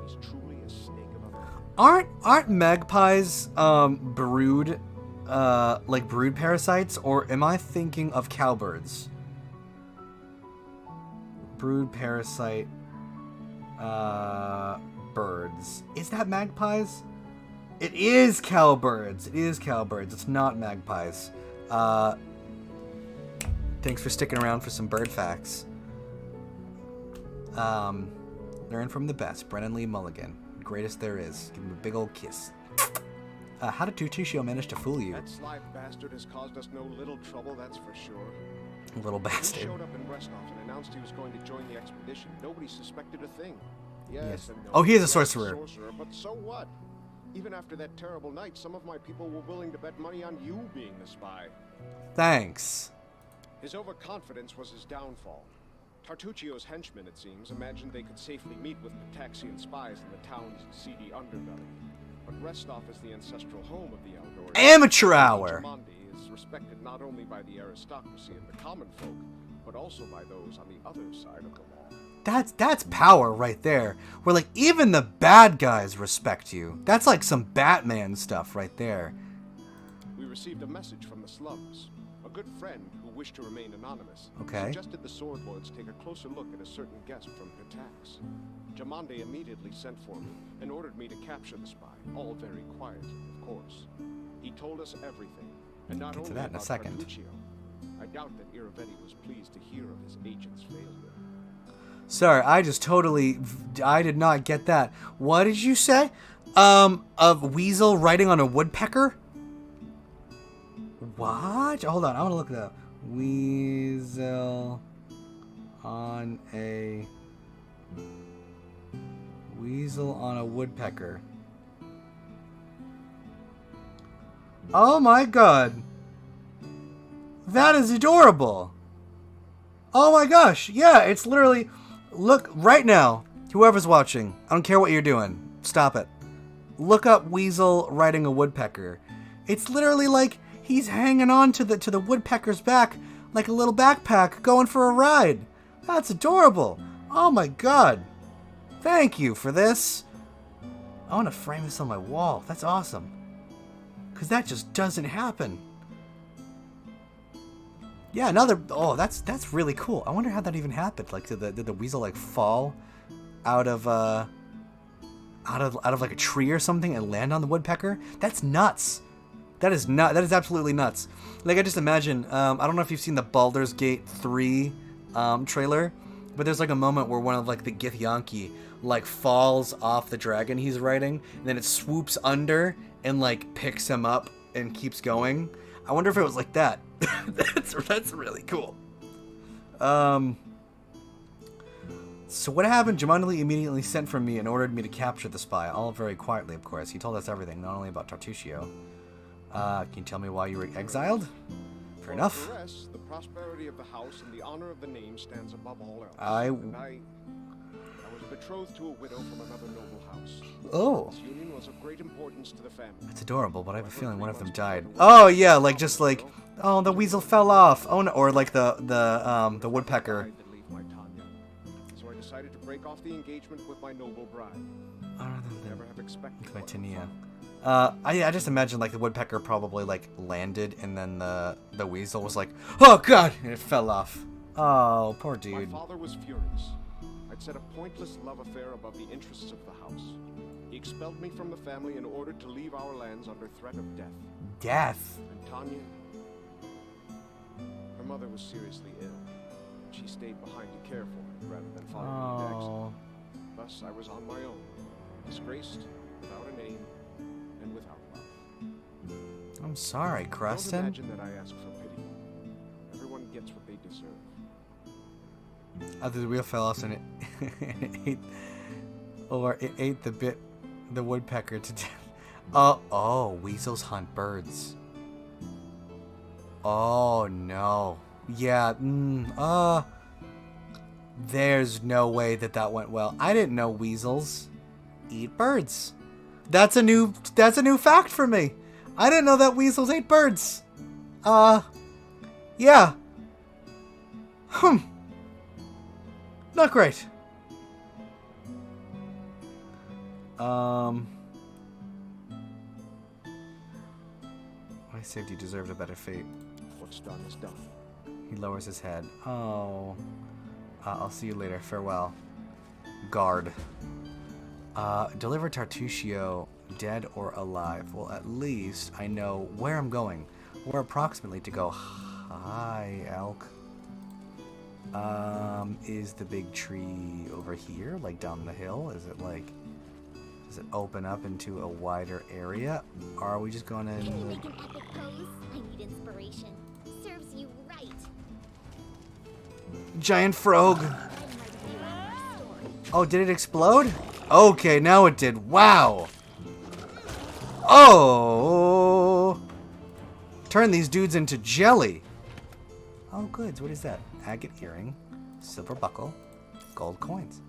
He's truly a snake of a man.
Aren't magpies brood like brood parasites, or am I thinking of cowbirds? Brood parasite birds. Is that magpies? It is cowbirds. It is cowbirds. It's not magpies. Thanks for sticking around for some bird facts. Learn from the best. Brennan Lee Mulligan. Greatest there is. Give him a big old kiss. How did Tartuccio manage to fool you?
That sly bastard has caused us no little trouble, that's for sure.
Little
He
bastard.
showed up in Restov and announced he was going to join the expedition. Nobody suspected a thing. Yes. And no,
Oh, he is a
he's
sorcerer.
But so what? Even after that terrible night, some of my people were willing to bet money on you being the spy.
Thanks.
His overconfidence was his downfall. Tartuccio's henchmen, it seems, imagined they could safely meet with Pitaxian spies in the town's seedy underbelly. But Restov is the ancestral home of the Eldor.
Amateur hour.
Jamandi is respected not only by the aristocracy and the common folk, but also by those on the other side of the law.
That's power right there. Where like even the bad guys respect you. That's like some Batman stuff right there.
We received a message from the slums. A good friend who wished to remain anonymous
Okay.
suggested the Sword Lords take a closer look at a certain guest from Pitax. Jamande immediately sent for me and ordered me to capture the spy, all very quiet, of course. He told us everything, and not
Get to
only
that in a
about
second.
Tartuccio. I doubt that Iravetti was pleased to hear of his agent's failure.
Sorry, I did not get that. What did you say? Of Weasel riding on a woodpecker? What? Hold on, I want to look it up. Weasel on a woodpecker. Oh my god. That is adorable. Oh my gosh. Yeah, it's literally... Look, right now, whoever's watching, I don't care what you're doing. Stop it. Look up Weasel riding a woodpecker. It's literally like he's hanging on to the woodpecker's back like a little backpack going for a ride. That's adorable. Oh my god. Thank you for this. I want to frame this on my wall. That's awesome. Because that just doesn't happen. Yeah, another... Oh, that's really cool. I wonder how that even happened. Like, did the weasel, like, fall out of like a tree or something and land on the woodpecker? That's nuts. That is absolutely nuts. Like, I just imagine... I don't know if you've seen the Baldur's Gate 3 trailer, but there's, like, a moment where one of, like, the Githyanki, like, falls off the dragon he's riding, and then it swoops under and, like, picks him up and keeps going. I wonder if it was like that. That's really cool. So what happened? Jumanji immediately sent for me and ordered me to capture the spy. All very quietly, of course. He told us everything, not only about Tartusio. Can you tell me why you were exiled? Fair enough.
For us, the prosperity of the house and the honor of the name stands above all else.
I
was betrothed to a widow from another noble house.
Oh.
This union was of great importance to the family.
It's adorable, but I have a feeling one of them died. Oh yeah, like just like, oh, the weasel fell off. Oh no, or like the woodpecker.
So I decided to break off the engagement with my noble bride. Never have expected
My Tinia. I just imagine like the woodpecker probably like landed and then the weasel was like, oh god, and it fell off. Oh, poor dude.
My father was furious. I'd set a pointless love affair above the interests of the house. He expelled me from the family in order to leave our lands under threat of death.
Death?
And Tanya, her mother was seriously ill, and she stayed behind to care for me rather than follow me into exile. Thus, I was on my own, disgraced, without a name, and without love.
I'm sorry, Crustin.
Don't imagine that I ask for pity. Everyone gets what they deserve.
The wheel fell off and it ate the woodpecker to death. Oh, weasels hunt birds. Oh no. Yeah. There's no way that went well. I didn't know weasels eat birds. That's a new fact for me. I didn't know that weasels ate birds. Yeah. Not great. I saved you deserved a better fate.
What's done is done.
He lowers his head. Oh. I'll see you later. Farewell. Guard. Deliver Tartusio, dead or alive. Well, at least I know where I'm going. Where approximately to go. Hi, elk. Is the big tree over here, like down the hill? Is it like, does it open up into a wider area? Or are we just gonna...
Can you make an epic pose? I need inspiration. Serves you right.
Giant frog. Oh, did it explode? Okay, now it did. Wow. Oh. Turn these dudes into jelly. Oh, goods. What is that? Agate earring, silver buckle, gold coins.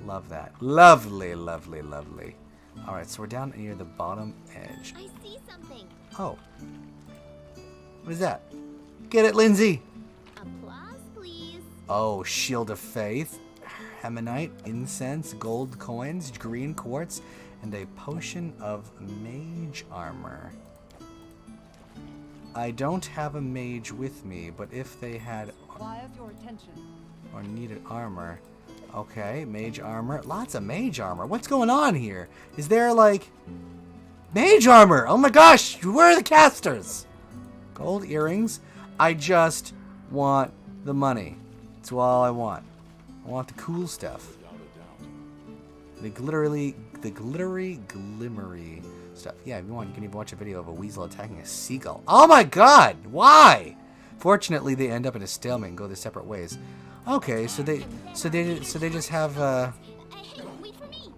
Love that. Lovely, lovely, lovely. All right, so we're down near the bottom edge.
I see something.
Oh. What is that? Get it, Lindsay.
Applause, please.
Oh, shield of faith, hemonite, incense, gold coins, green quartz, and a potion of mage armor. I don't have a mage with me, but if they had
Your attention.
or needed armor. Okay, mage armor. Lots of mage armor. What's going on here? Is there like mage armor? Oh my gosh, where are the casters? Gold earrings. I just want the money. That's all I want. I want the cool stuff. The glittery, glimmery stuff. Yeah, if you want, you can even watch a video of a weasel attacking a seagull. Oh my god! Why? Fortunately, they end up in a stalemate and go their separate ways. Okay, so they just have
Hey, wait for me.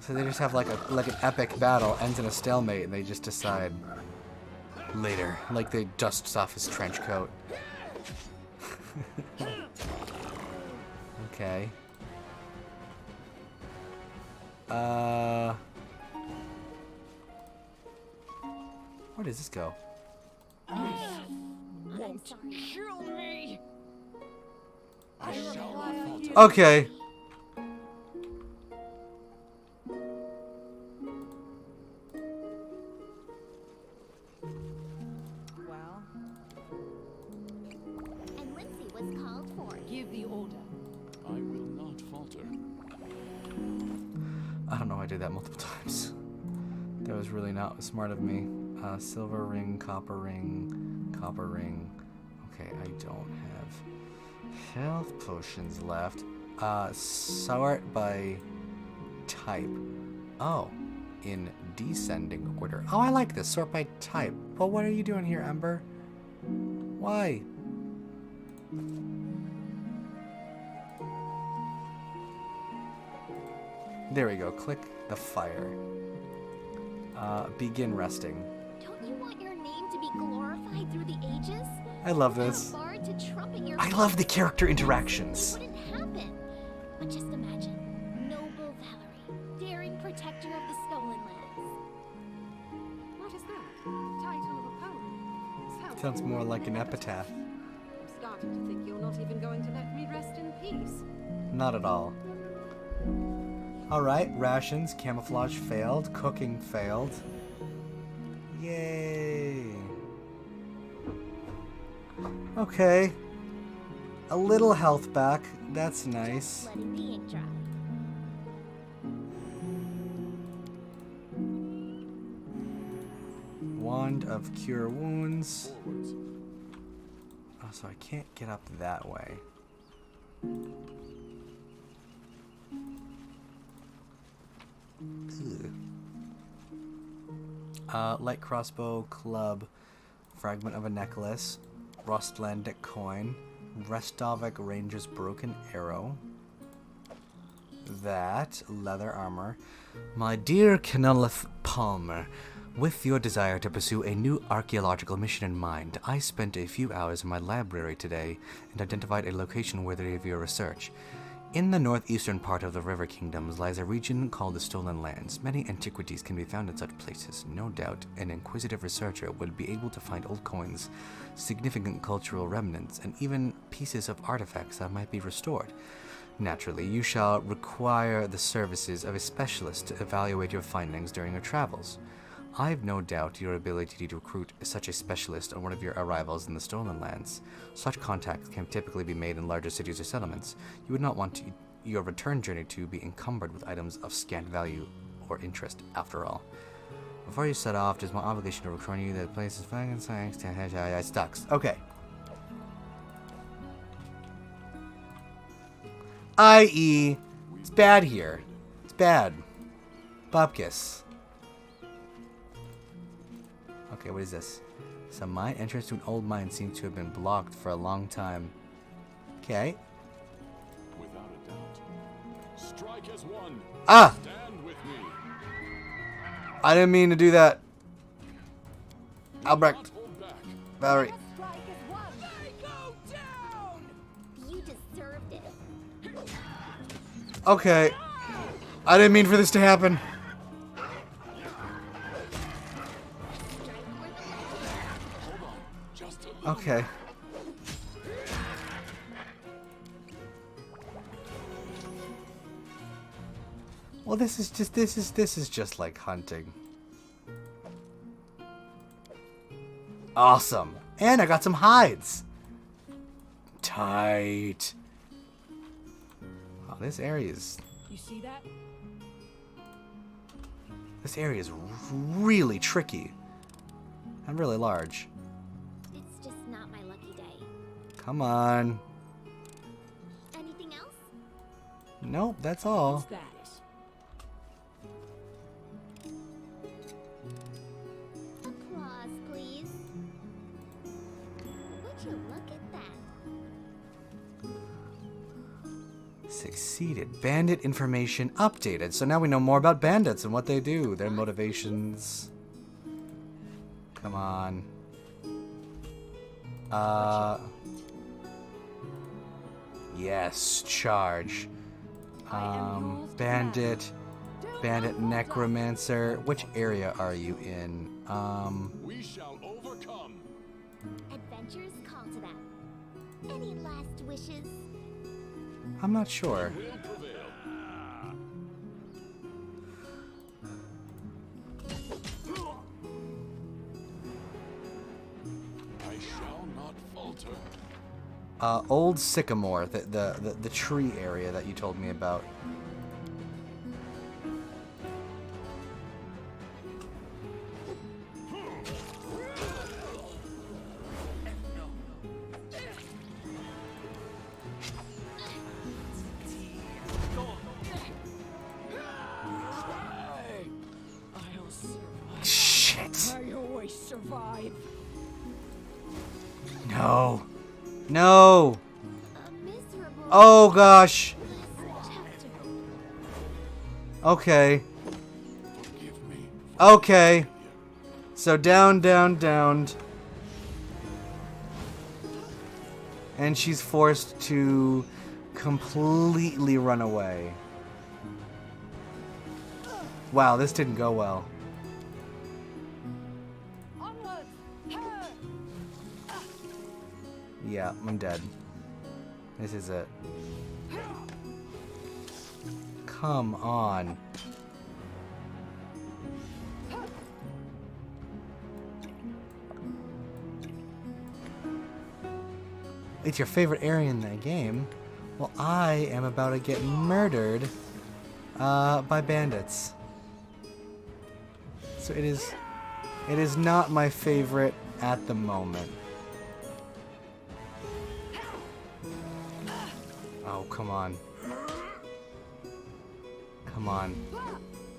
so they just have like an epic battle, ends in a stalemate, and they just decide later, like they dust off his trench coat. Okay. Where does this go?
I'm sorry.
Kill me!
I shall not falter.
Okay.
Well,
And Lindsay was called for.
give the order.
I will not falter.
I don't know why I did that multiple times. That was really not smart of me. Silver ring, copper ring, copper ring. Okay, I don't have health potions left. Sort by type. Oh, in descending order. Oh, I like this. Sort by type. Well, what are you doing here, Ember? Why? There we go. Click the fire. Begin resting.
Don't you want your name to be glorified through the ages?
I love
Without a
this.
bard to trumpet your
I love the
praise,
character
it
interactions.
wouldn't happen. But just imagine, noble Valerie, daring protector of the stolen lands.
What is that? Title of a poem?
Sounds more like an epitaph.
I'm starting to think you're not even going to let me rest in peace.
Not at all. Alright, rations, camouflage failed, cooking failed. Yay. Okay. A little health back. That's nice.
Letting the ink dry.
Wand of Cure Wounds.
Forwards.
Oh, so I can't get up that way. Light crossbow, club, fragment of a necklace, Rostlandic coin, Restovic ranger's broken arrow. That, leather armor. My dear Kenneth Palmer, with your desire to pursue a new archaeological mission in mind, I spent a few hours in my library today and identified a location worthy of your research. In the northeastern part of the River Kingdoms lies a region called the Stolen Lands. Many antiquities can be found in such places. No doubt an inquisitive researcher would be able to find old coins, significant cultural remnants, and even pieces of artifacts that might be restored. Naturally, you shall require the services of a specialist to evaluate your findings during your travels. I've no doubt your ability to recruit such a specialist on one of your arrivals in the Stolen Lands. Such contacts can typically be made in larger cities or settlements. You would not want your return journey to be encumbered with items of scant value or interest, after all. Before you set off, it is my obligation to return you that the place is fucking science to hedge stocks. Okay. I.e., it's bad here. It's bad. Bupkis. Okay, what is this? Some mine entrance to an old mine seems to have been blocked for a long time. Okay.
Without a doubt. Strike as one.
Ah!
Stand with me.
I didn't mean to do that.
Not
Albrecht.
hold back.
Valerie.
Strike as one. They go down. You deserved it.
Okay. I didn't mean for this to happen.
Hold on. Just a little.
Okay. Well, this is just like hunting. Awesome. And I got some hides. Tight. Oh, this area is
You see that?
really tricky. And really large.
It's just not my lucky day.
Come on.
Anything else?
Nope, that's all.
What's that?
Applause, please. Would you look at that?
Succeeded. Bandit information updated. So now we know more about bandits and what they do. Their motivations. Come on. Yes, charge. Bandit. Bandit necromancer. Which area are you in?
We shall overcome.
Adventures call to them. Any last wishes?
I'm not sure.
Will prevail. I shall not falter.
Old Sycamore, the tree area that you told me about.
I'll survive.
Shit.
I always survive.
No. No.
A miserable
Oh gosh.
last chapter.
Okay.
Forgive me.
Okay. So down, down, down. And she's forced to completely run away. Wow, this didn't go well.
Onwards!
Yeah, I'm dead. This is it. Come on. It's your favorite area in the game. Well, I am about to get murdered by bandits. So it is not my favorite at the moment. Oh, come on. Come on.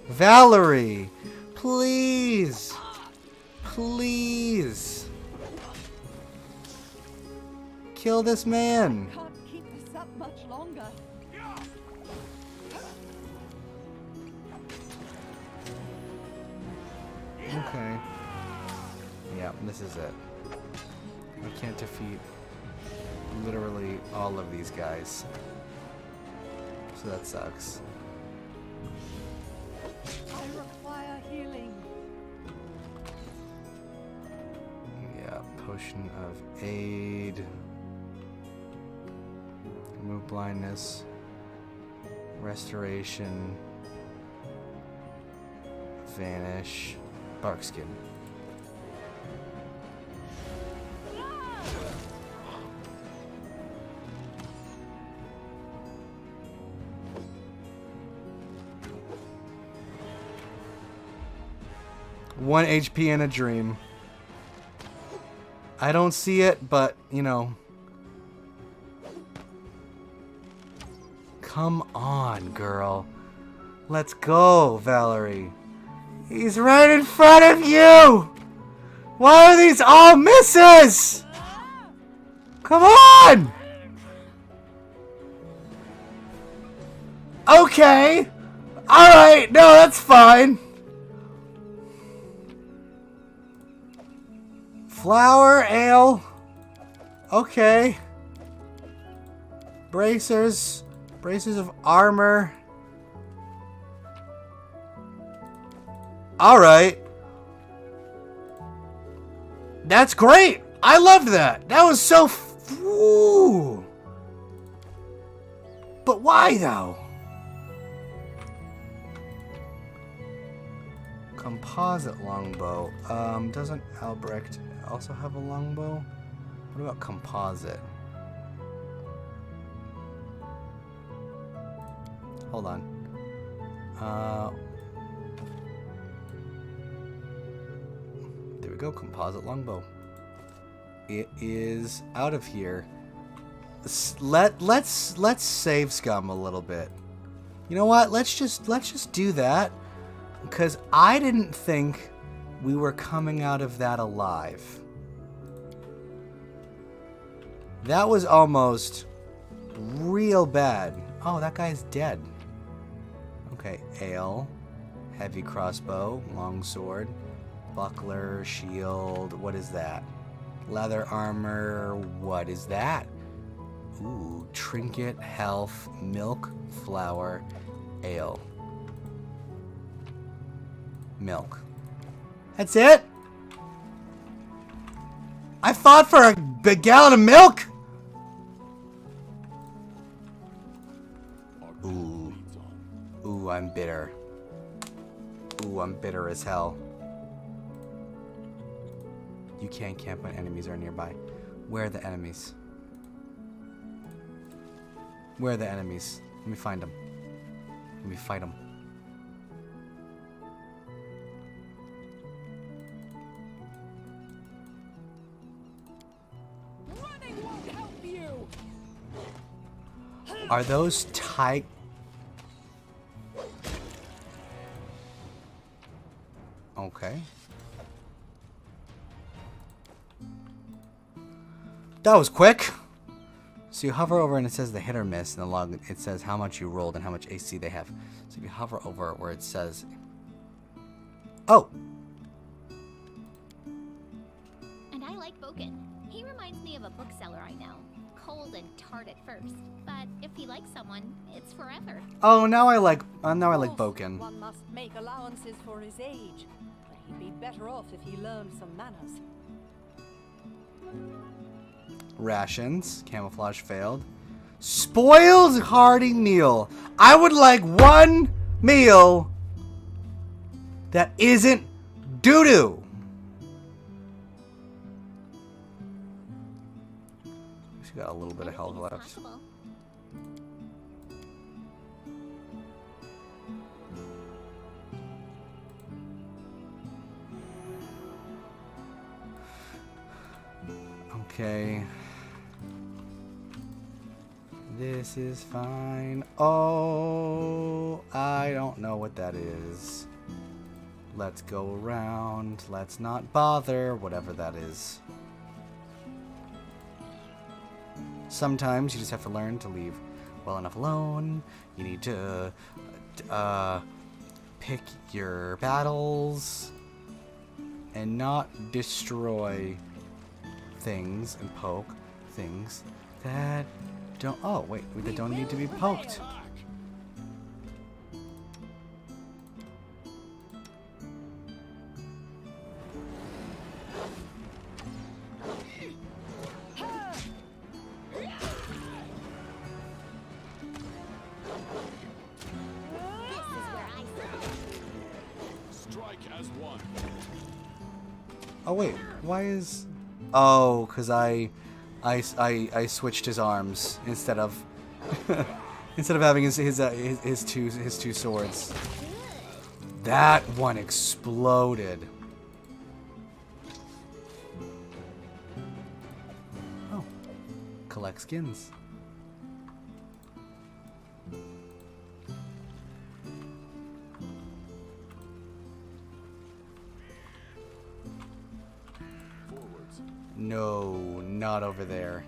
Valerie! Please! Please! Kill this man!
Can't keep this up much longer.
Okay. Yeah, this is it. I can't defeat literally all of these guys. So that sucks.
I require healing.
Yeah, potion of aid. Remove blindness. Restoration. Vanish. Bark skin. One HP in a dream. I don't see it, but, you know. Come on, girl. Let's go, Valerie. He's right in front of you! Why are these all misses? Come on! Okay. Alright, no, that's fine. Flour, ale. Okay. Bracers. Bracers of armor. Alright. That's great. I loved that. That was so... Ooh. But why, though? Composite longbow. Doesn't Albrecht also have a longbow? What about composite? Hold on. There we go, composite longbow. It is out of here. Let's save scum a little bit. You know what? Let's just do that, because I didn't think we were coming out of that alive. That was almost real bad. Oh, that guy's dead. Okay, ale, heavy crossbow, longsword, buckler, shield. What is that? Leather armor. What is that? Ooh, trinket, health, milk, flour, ale. Milk. That's it? I fought for a big gallon of milk? Ooh. Ooh, I'm bitter. Ooh, I'm bitter as hell. You can't camp when enemies are nearby. Where are the enemies? Where are the enemies? Let me find them. Let me fight them.
Running won't help you.
Are those tight? Okay. That was quick. So you hover over and it says the hit or miss, and the log it says how much you rolled and how much AC they have. So if you hover over where it says, oh,
And I like Boken. He reminds me of a bookseller I know. Cold and tart at first, but if he likes someone, it's forever.
oh, now I like
Of course,
Boken.
One must make allowances for his age, but he'd be better off if he learned some manners.
Rations, camouflage failed. Spoiled hearty meal. I would like one meal that isn't doo-doo. She's got a little bit of health
Anything's
left.
possible.
Okay. This is fine. Oh, I don't know what that is. Let's go around. Let's not bother. Whatever that is. Sometimes you just have to learn to leave well enough alone. You need to pick your battles and not destroy things and poke things that don't. Oh, wait, they don't need to be poked.
This is where I
Strike as one.
Oh wait, why is? Oh, cause I switched his arms instead of instead of having his two swords. That one exploded. Oh, collect skins.
Forwards.
No, not over there.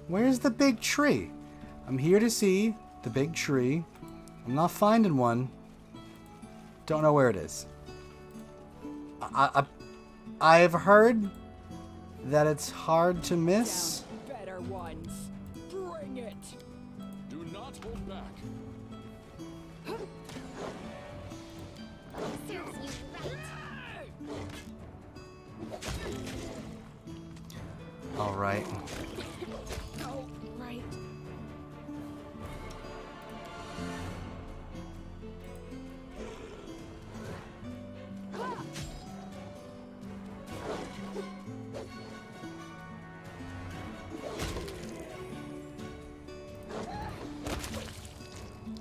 Where's the big tree? I'm here to see the big tree. I'm not finding one. Don't know where it is. I've heard that it's hard to miss.
Better ones. Bring it.
Do not hold back.
serves you right.
All right.
Oh, right.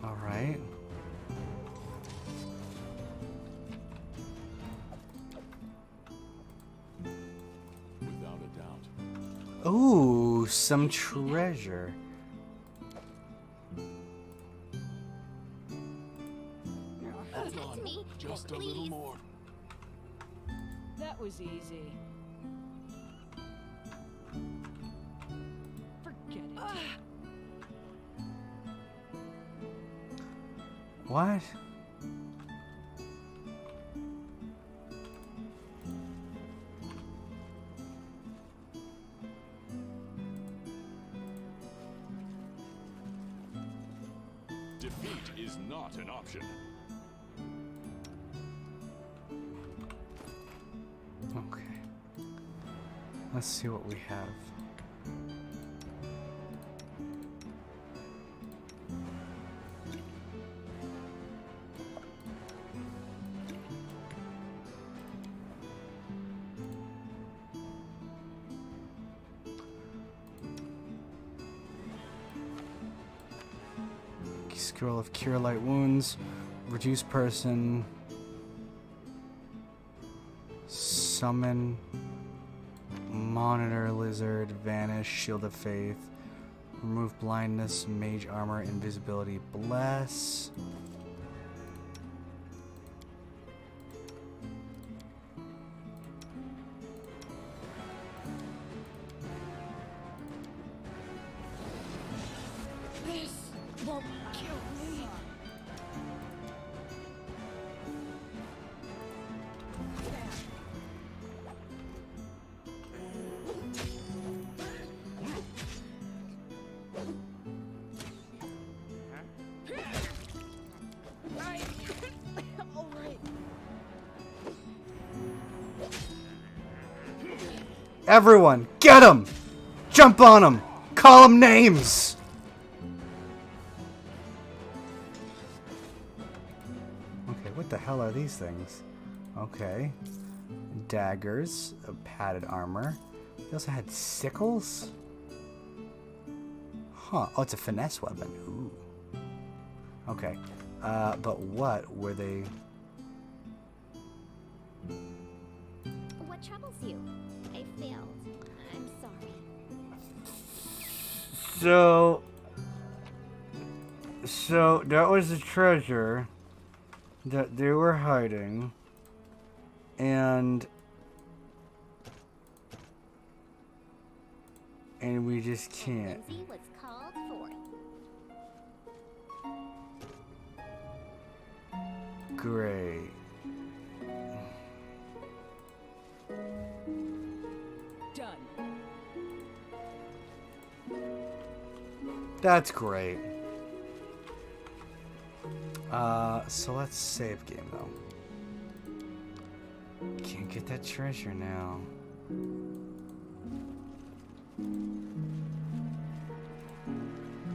All right.
Without a doubt.
Ooh, some treasure.
Protect me,
Just a
please.
little more.
That was easy. Forget it.
What?
Defeat is not an option.
Okay. Let's see what we have. Scroll of Cure Light Wounds, Reduce Person, Summon, Monitor Lizard, Vanish, Shield of Faith, Remove Blindness, Mage Armor, Invisibility, Bless. Everyone, get him! Jump on him! Call him names! Okay, what the hell are these things? Okay. Daggers, padded armor. They also had sickles? Huh. Oh, it's a finesse weapon. Ooh. Okay. But what were they...
What troubles you? I failed. I'm sorry.
So that was the treasure that they were hiding, and we just can't.
Lindsay was called forth.
Great.
Done.
That's great. So let's save game though. Can't get that treasure now.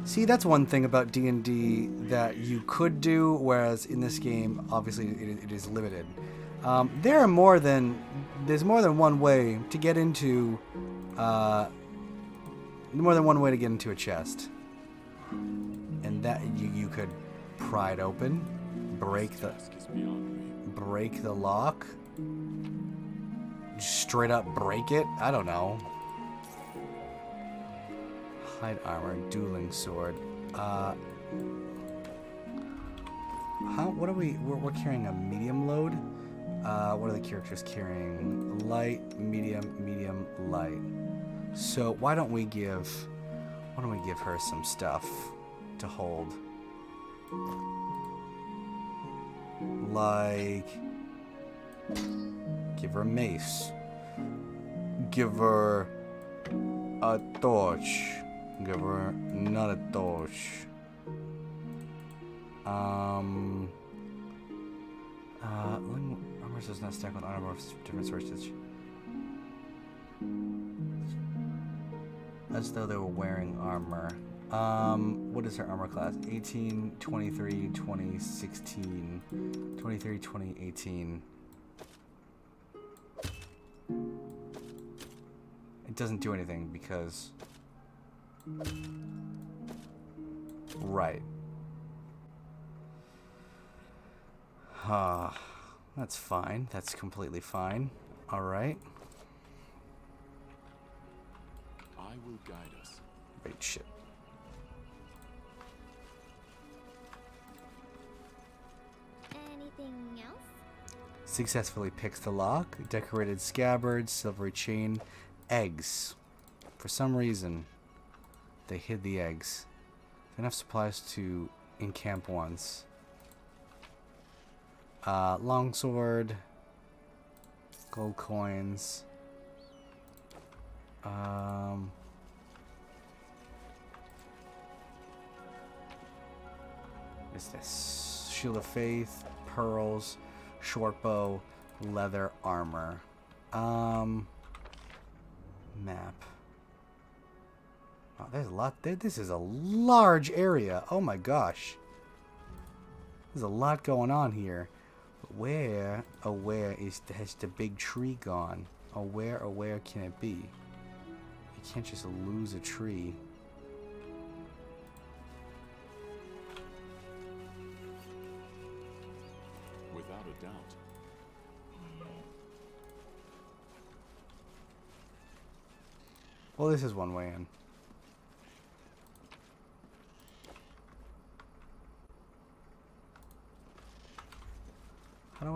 See, that's one thing about D&D that you could do, whereas in this game, obviously, it is limited. There's more than one way to get into, more than one way to get into a chest. And that you could pry it open, break the lock, straight up break it. I don't know. Hide armor, dueling sword. What are we? We're carrying a medium load. What are the characters carrying? Light, medium, light. So why don't we give her some stuff to hold? Like, give her a mace. Give her a torch. Give her not a torch. Armor does not stack with armor of different sources. As though they were wearing armor. What is her armor class? 18, 23, 2016, 23, 2018. It doesn't do anything because... Right. That's fine. That's completely fine. Alright.
I will guide us.
Wait, shit.
Anything else?
Successfully picks the lock. Decorated scabbard, silvery chain, eggs. For some reason, they hid the eggs. Enough supplies to encamp once. Longsword. Gold coins. What is this? Shield of Faith, pearls, short bow, leather armor. Map. Oh, there's a lot there. This is a large area. Oh my gosh. There's a lot going on here. But where has the big tree gone? Where can it be? You can't just lose a tree.
Without a doubt.
Well, this is one way in. How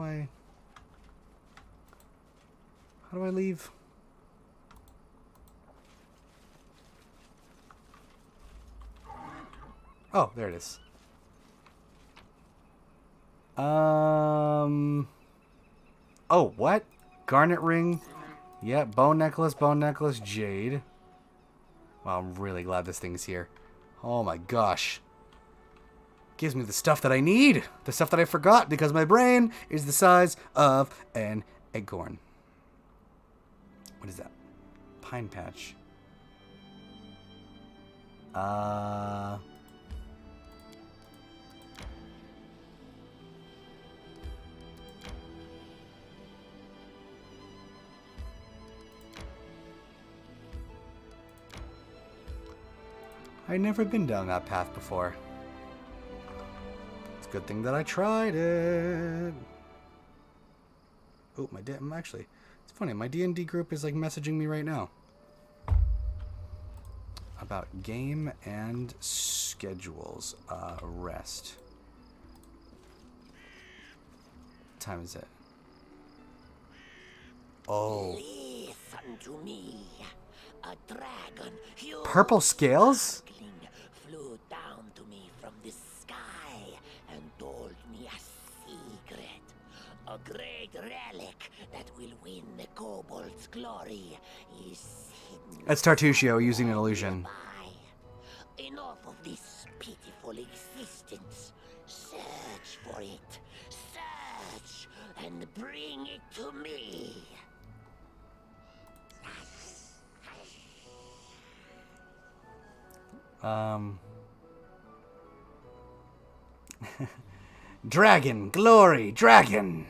do I leave? Oh, there it is. Oh, what? Garnet ring? Yeah, bone necklace, jade. Wow, I'm really glad this thing's here. Oh my gosh. Gives me the stuff that I need. The stuff that I forgot because my brain is the size of an acorn. What is that? pine patch. I'd never been down that path before. It's a good thing that I tried it. Oh, I'm actually, it's funny, my D&D group is like messaging me right now about game and schedules. Rest. What time is it? Oh.
Listen to me. A dragon, huge
Purple scales?
flew down to me from the sky and told me a secret. A great relic that will win the kobold's glory is hidden.
That's Tartusio using an illusion.
nearby. Enough of this pitiful existence. Search for it. Search and bring it to me.
Dragon, glory, dragon!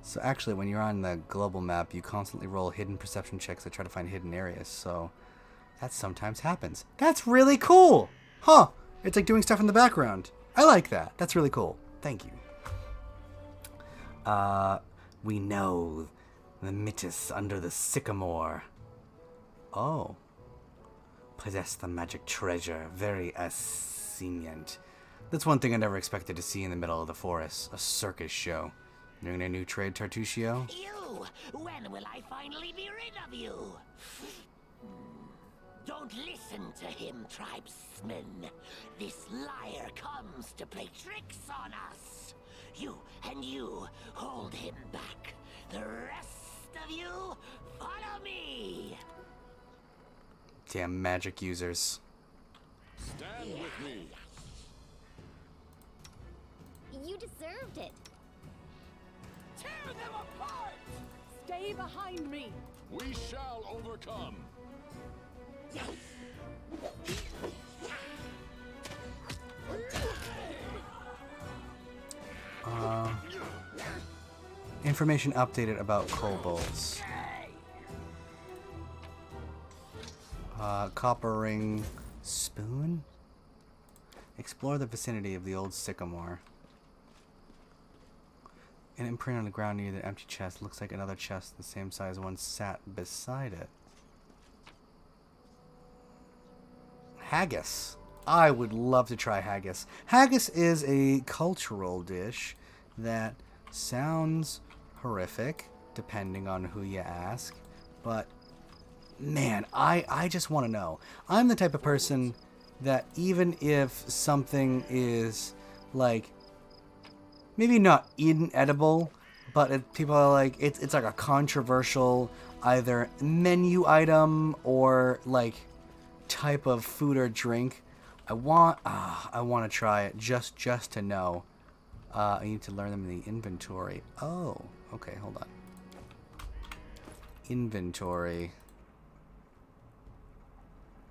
So actually, when you're on the global map, you constantly roll hidden perception checks to try to find hidden areas, so that sometimes happens. That's really cool! Huh, it's like doing stuff in the background. I like that. That's really cool. Thank you. We know the Mythos under the sycamore. Oh. Possess the magic treasure. Very ascendant. That's one thing I never expected to see in the middle of the forest. A circus show. Doing a new trade, Tartusio?
You! When will I finally be rid of you? Don't listen to him, tribesmen. This liar comes to play tricks on us. You and you, hold him back. The rest of you, follow me.
Damn magic users.
Stand with me.
You deserved it.
Tear them apart!
Stay behind me.
We shall overcome.
Information updated about kobolds. Copper ring spoon? Explore the vicinity of the old sycamore. An imprint on the ground near the empty chest. Looks like another chest the same size one sat beside it. Haggis. I would love to try haggis. Haggis is a cultural dish that sounds horrific, depending on who you ask. But, man, I just want to know. I'm the type of person that even if something is, like, maybe not inedible, but people are like, it's like a controversial either menu item or, like, type of food or drink, I want to try it just to know. I need to learn them in the inventory. Oh, okay, hold on. Inventory.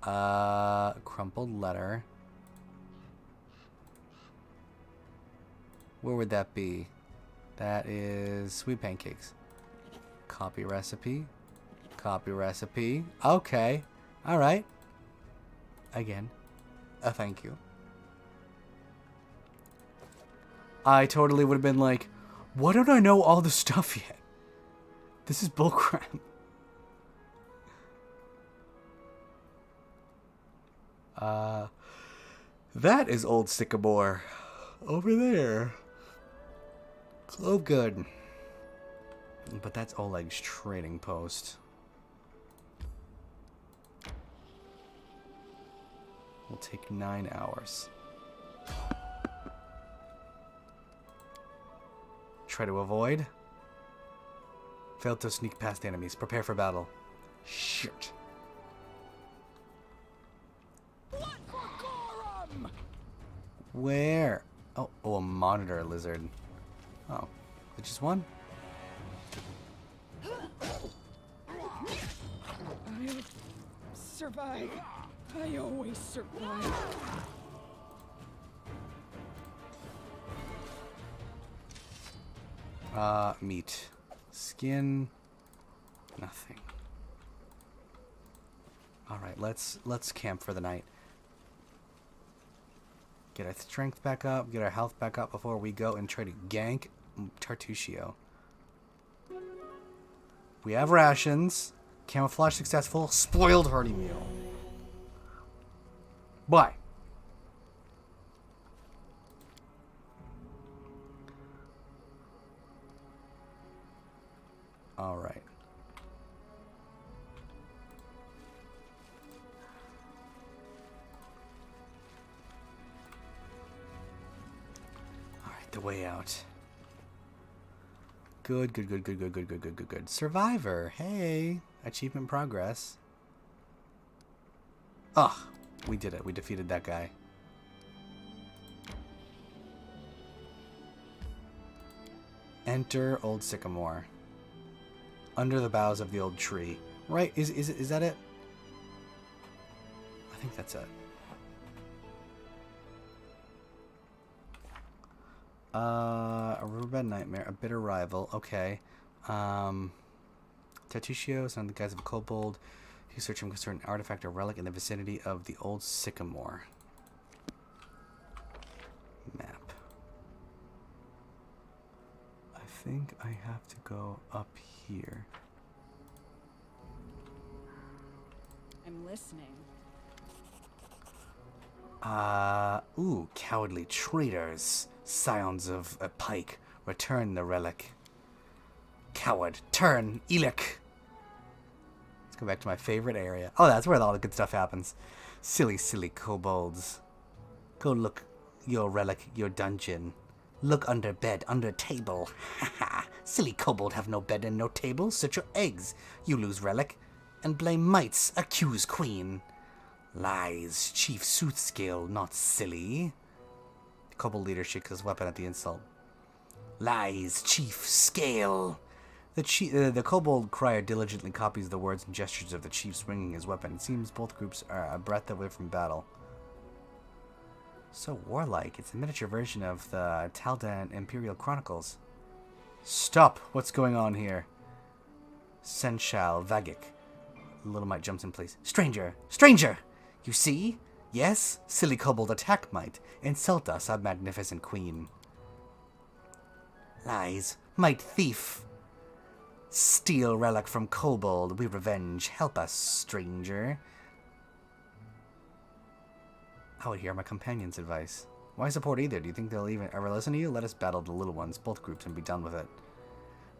Crumpled letter. Where would that be? That is sweet pancakes. Copy recipe. Copy recipe. Okay. All right. Again, a thank you. I totally would have been like, why don't I know all the stuff yet? This is bullcrap. That is old sycamore. Over there. Oh, good. But that's Oleg's trading post. Will take 9 hours. Try to avoid. Fail to sneak past enemies. Prepare for battle. Shit.
What for Gorum?
Where? Oh, a monitor lizard. Oh, it's just one?
I'll survive. I always survive.
Meat. Skin. Nothing. Alright, let's camp for the night. Get our strength back up, get our health back up before we go and try to gank Tartusio. We have rations. Camouflage successful. Spoiled hearty meal. Bye. Alright. Alright, the way out. Good. Survivor. Hey. Achievement progress. Ugh. We did it. We defeated that guy. Enter Old Sycamore. Under the boughs of the old tree. Right? Is that it? I think that's it. A riverbed nightmare, a bitter rival. Okay. Tartusio is under the guise of a kobold. He's searching for a certain artifact or relic in the vicinity of the old sycamore. Map. I think I have to go up here.
I'm listening.
Ooh, cowardly traitors. Scions of a pike, return the relic. Coward, turn, Elic. Let's go back to my favorite area. Oh, that's where all the good stuff happens. Silly kobolds. Go look your relic, your dungeon. Look under bed, under table. Haha. Silly kobold have no bed and no table. Search your eggs. You lose relic. And blame mites. Accuse queen. Lies. Chief soothscale, not silly. The kobold leader shakes his weapon at the insult. Lies. Chief scale. The kobold crier diligently copies the words and gestures of the chief swinging his weapon. It seems both groups are a breath away from battle. So warlike. It's a miniature version of the Taldan Imperial Chronicles. Stop! What's going on here? Senshal Vagik. Little Mite jumps in place. Stranger! Stranger! You see? Yes? Silly kobold attack might. Insult us, our magnificent queen. Lies. Might thief. Steal relic from kobold. We revenge. Help us, stranger. I would hear my companion's advice. Why support either? Do you think they'll even ever listen to you? Let us battle the little ones, both groups, and be done with it.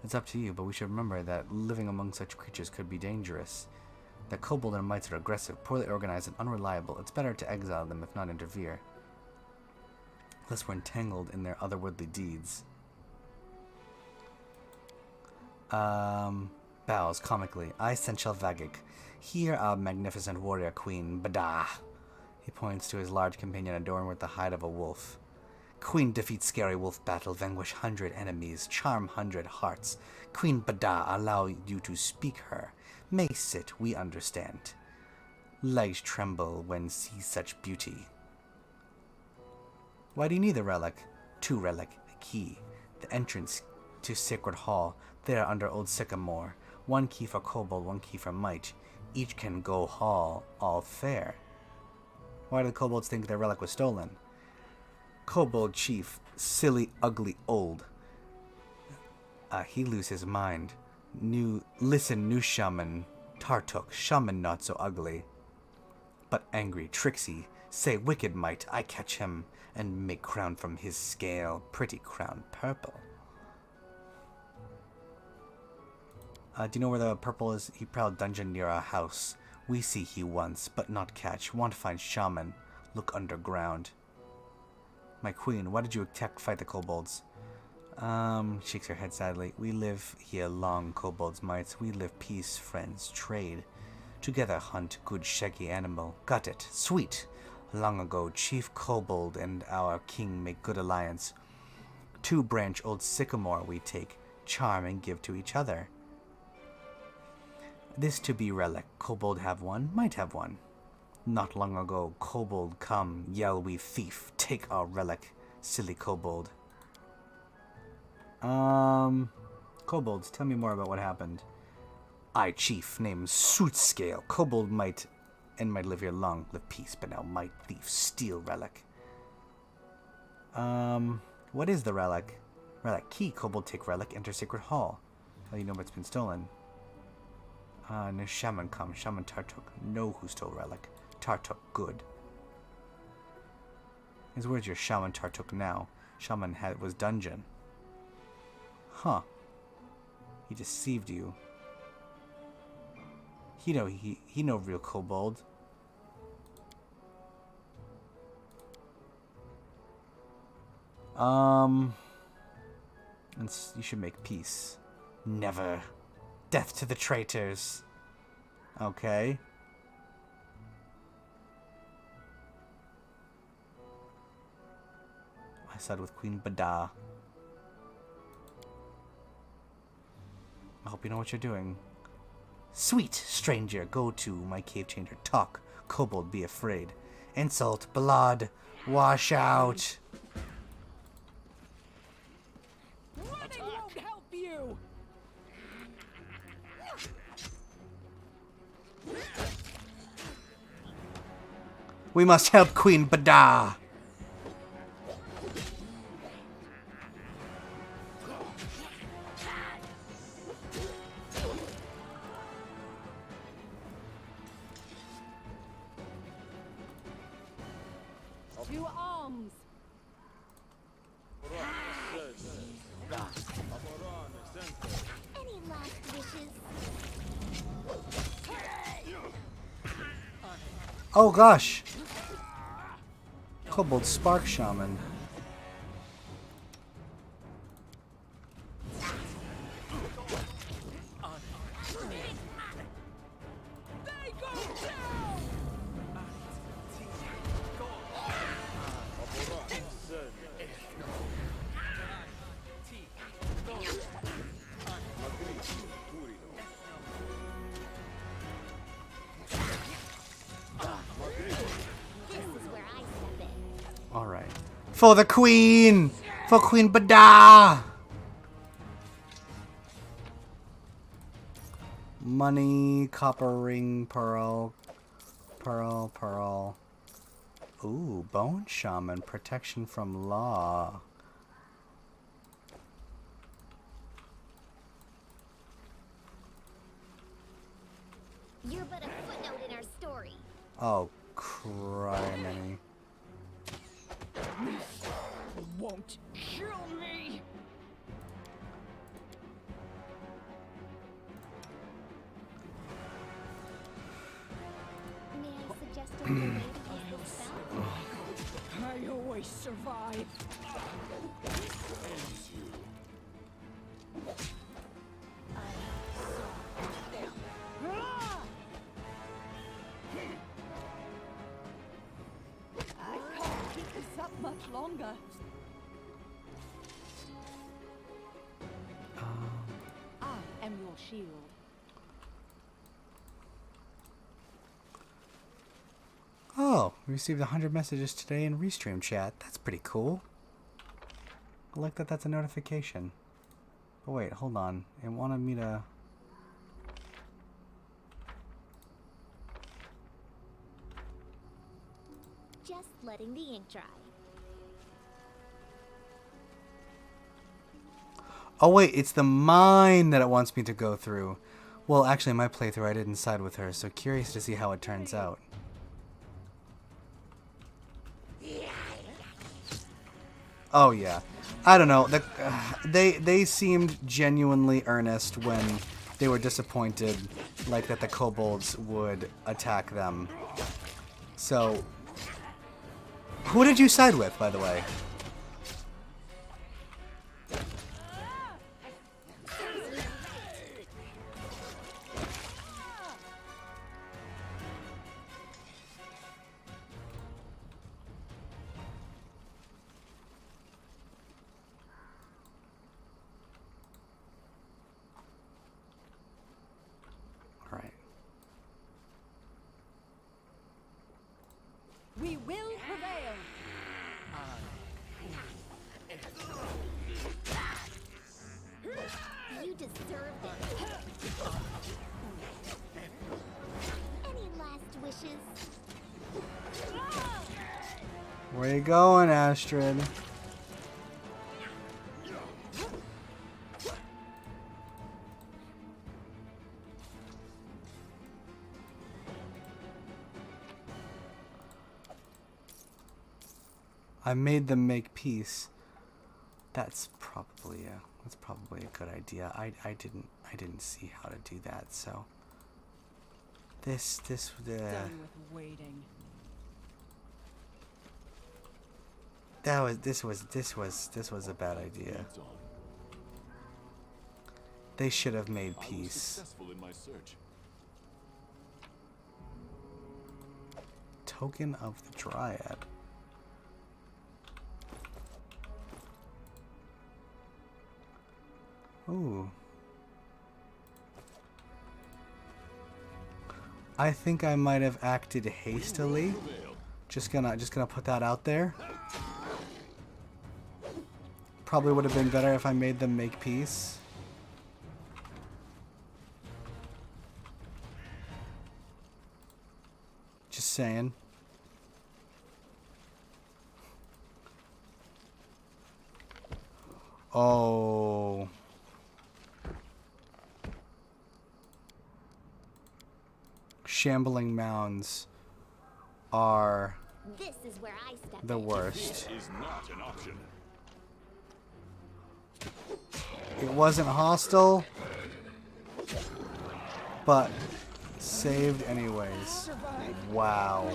It's up to you, but we should remember that living among such creatures could be dangerous. The kobold and mites are aggressive, poorly organized, and unreliable. It's better to exile them if not interfere. Unless we're entangled in their otherworldly deeds. Bows comically. I Senshal Vagik. Hear our magnificent warrior queen, Bada. He points to his large companion adorned with the hide of a wolf. Queen defeats scary wolf battle, vanquish 100 enemies, charm 100 hearts. Queen Bada allow you to speak her. May sit, we understand. Legs tremble when see such beauty. Why do you need the relic? 2 relic, a key. The entrance to Sacred Hall, there under Old Sycamore. 1 key for kobold, 1 key for mite. Each can go hall, all fair. Why do the kobolds think their relic was stolen? Kobold chief, silly, ugly, old. He lose his mind. Listen, new shaman. Tartuk, shaman not so ugly. But angry, tricksy. Say wicked might, I catch him. And make crown from his scale. Pretty crown, purple. Do you know where the purple is? He prowled dungeon near our house. We see he once, but not catch. Want to find shaman. Look underground. My queen, why did you fight the kobolds? Shakes her head sadly. We live here long, kobolds mites. We live peace, friends, trade. Together hunt good shaggy animal. Got it. Sweet. Long ago, Chief Kobold and our king make good alliance. 2 branch Old Sycamore we take. Charm and give to each other. This to be relic. Kobold have one, might have one. Not long ago, kobold come, yell we thief, take our relic. Silly kobold. Kobolds, tell me more about what happened. I chief named Sootscale. Kobold might live here long, live peace, but now might thief steal relic. What is the relic? Relic key. Kobold take relic, enter sacred hall. How do you know what's been stolen? No shaman come. Shaman Tartuk. Know who stole relic. Tartuk, good. Where's your shaman Tartuk now? Shaman was dungeon. Huh. He deceived you. He know real kobold. And you should make peace. Never. Death to the traitors. Okay. I side with Queen Bada. I hope you know what you're doing. Sweet stranger, go to my cave changer. Talk. Kobold, be afraid. Insult, blood, wash out.
Running won't help you!
We must help Queen Bada.
To arms!
Any last wishes?
Oh gosh. Kobold Spark Shaman.
They go down!
This is where I step in.
Alright. For the Queen! For Queen Bada! Money, copper ring, pearl. Pearl, pearl. Ooh, Bone Shaman, protection from law.
You're but a footnote in our story.
Oh, criminy.
Won't kill me!
May I suggest a new way to use this spell?
I always survive.
I can't keep this up much longer. I am your shield.
Oh, we received 100 messages today in Restream chat. That's pretty cool. I like that that's a notification. But wait, hold on. It wanted me to...
Just letting the ink dry.
Oh wait, it's the mine that it wants me to go through. Well, actually, in my playthrough, I didn't side with her, so curious to see how it turns out. Oh yeah, I don't know. They seemed genuinely earnest when they were disappointed, like that the kobolds would attack them. So, who did you side with, by the way? Alright. Where you going, Astrid? I made them make peace. That's probably a good idea. I didn't see how to do that, so this
Done with waiting.
this was a bad idea.
Hands on.
They should have made
I was
peace.
successful in my search.
Token of the Dryad. Ooh. I think I might have acted hastily. Just gonna put that out there. Probably would have been better if I made them make peace. Just saying. Oh. Shambling mounds are
This is where I step
the
in.
worst.
Is not an option.
It wasn't hostile, but saved anyways. Wow.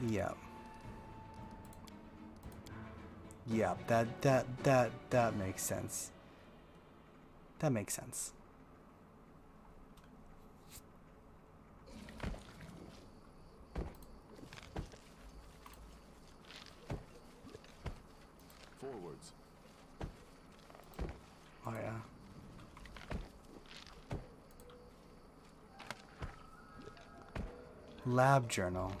Yep. Yep, that makes sense. That makes sense.
Forwards.
Oh yeah. Lab journal.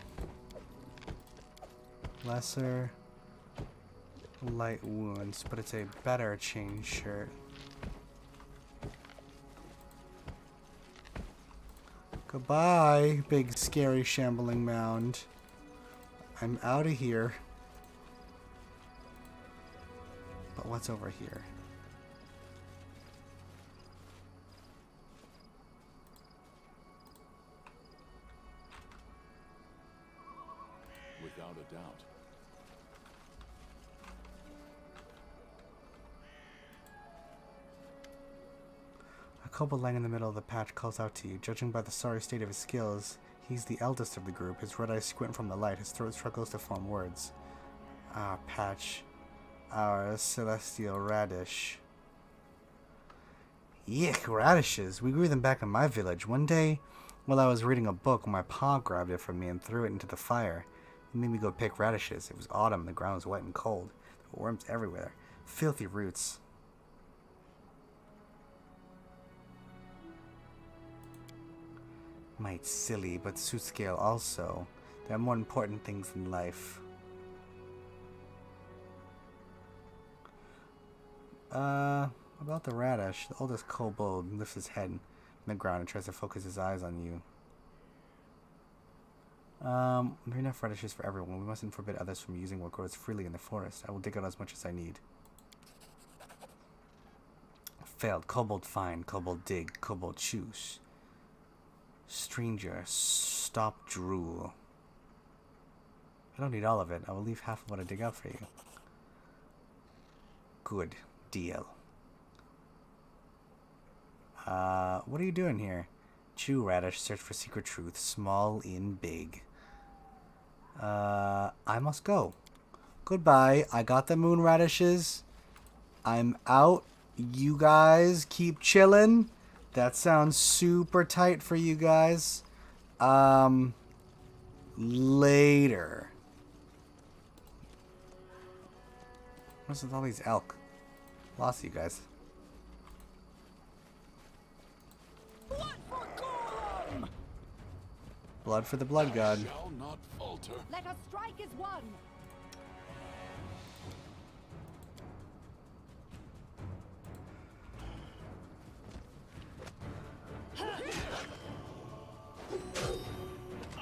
Lesser light wounds, but it's a better chain shirt. Goodbye, big scary shambling mound. I'm out of here. But what's over here?
Without a doubt.
A kobold lying in the middle of the patch calls out to you. Judging by the sorry state of his skills, he's the eldest of the group. His red eyes squint from the light. His throat struggles to form words. Ah, Patch. Our celestial radish. Yick, radishes. We grew them back in my village. One day, while I was reading a book, my pa grabbed it from me and threw it into the fire. He made me go pick radishes. It was autumn. The ground was wet and cold. There were worms everywhere. Filthy roots. Might silly, but soothscale also. There are more important things in life. About the radish. The oldest kobold lifts his head in the ground and tries to focus his eyes on you. There are enough radishes for everyone. We mustn't forbid others from using what grows freely in the forest. I will dig out as much as I need. Failed. Kobold find. Kobold dig. Kobold choose. Stranger. Stop drool. I don't need all of it. I will leave half of what I dig out for you. Good deal. What are you doing here? Chew radish, search for secret truth, small in big. I must go. Goodbye. I got the moon radishes. I'm out. You guys keep chilling. That sounds super tight for you guys. Later. What's with all these elk? Lost you guys. Blood for the blood god.
Shall not falter.
Let us strike as one.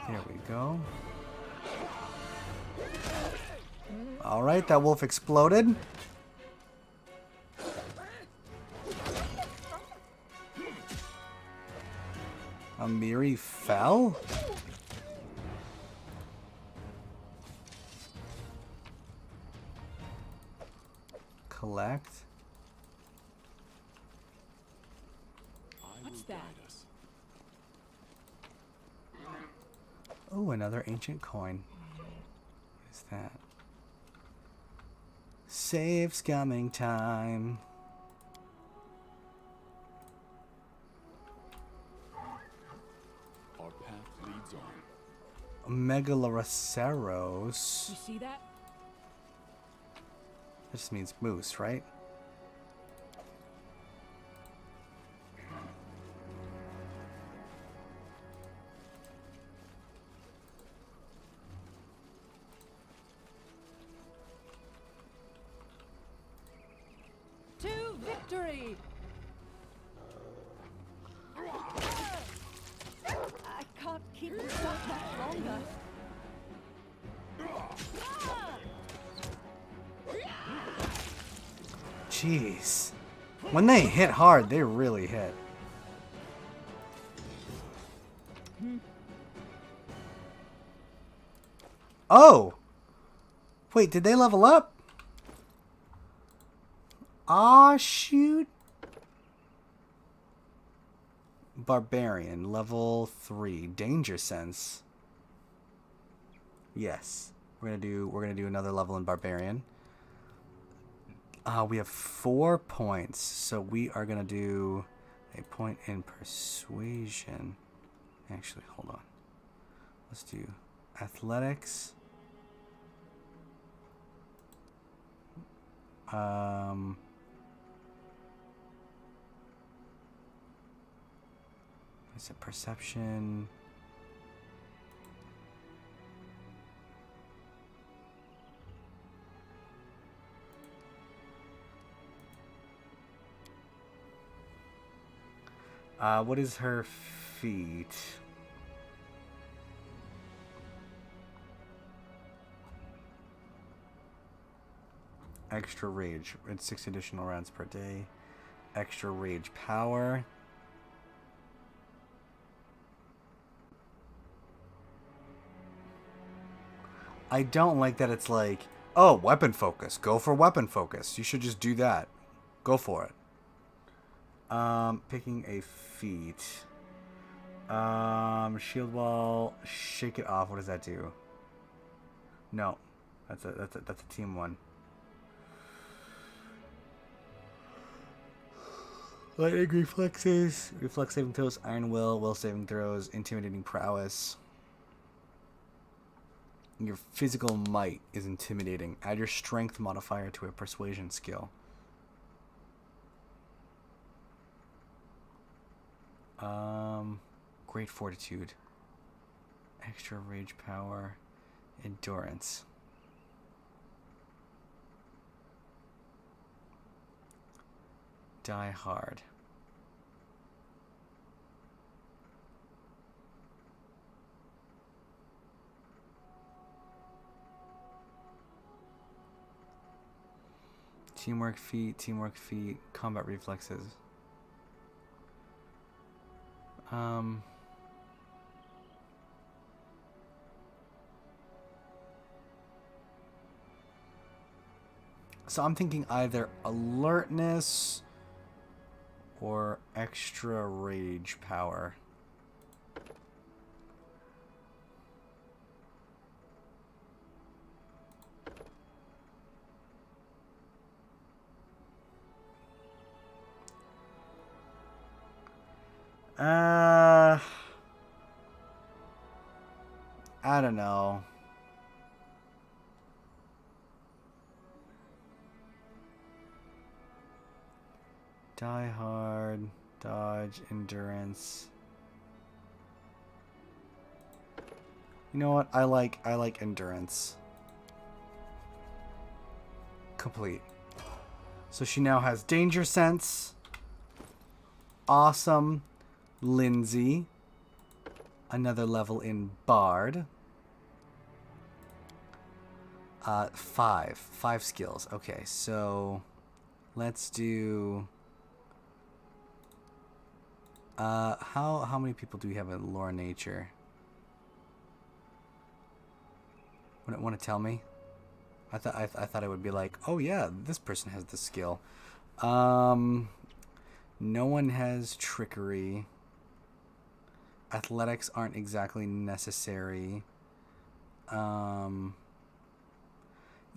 There we go. Alright, that wolf exploded. Amiri fell? Collect.
What's that?
Oh, another ancient coin. What is that? Save scumming time.
Our path leads on.
Megaloceros.
You see that?
This means moose, right?
To victory! I can't keep this up much longer.
Jeez. When they hit hard, they really hit. Oh! Wait, did they level up? Aw, shoot. Barbarian, level 3. Danger sense. Yes. We're gonna do another level in Barbarian. We have 4 points, so we are gonna do a point in persuasion. Actually, hold on. Let's do athletics. Is it perception? What is her feat? Extra rage. It's 6 additional rounds per day. Extra rage power. I don't like that it's like, oh, weapon focus. Go for weapon focus. You should just do that. Go for it. Picking a feat. Shield wall, shake it off. What does that do? No. That's a team one. Lightning reflexes, reflex saving throws, iron will saving throws, intimidating prowess. Your physical might is intimidating. Add your strength modifier to a persuasion skill. Great fortitude. Extra rage power. Endurance. Die hard. Teamwork feat, combat reflexes. So I'm thinking either alertness or extra rage power. I don't know. Die hard, dodge, endurance. You know what? I like endurance. Complete. So she now has danger sense. Awesome. Lindsay. Another level in Bard. 5 skills. Okay, so let's do how many people do we have in Lore Nature? Wouldn't want to tell me? I thought it would be like, oh yeah, this person has this skill. No one has trickery. Athletics aren't exactly necessary.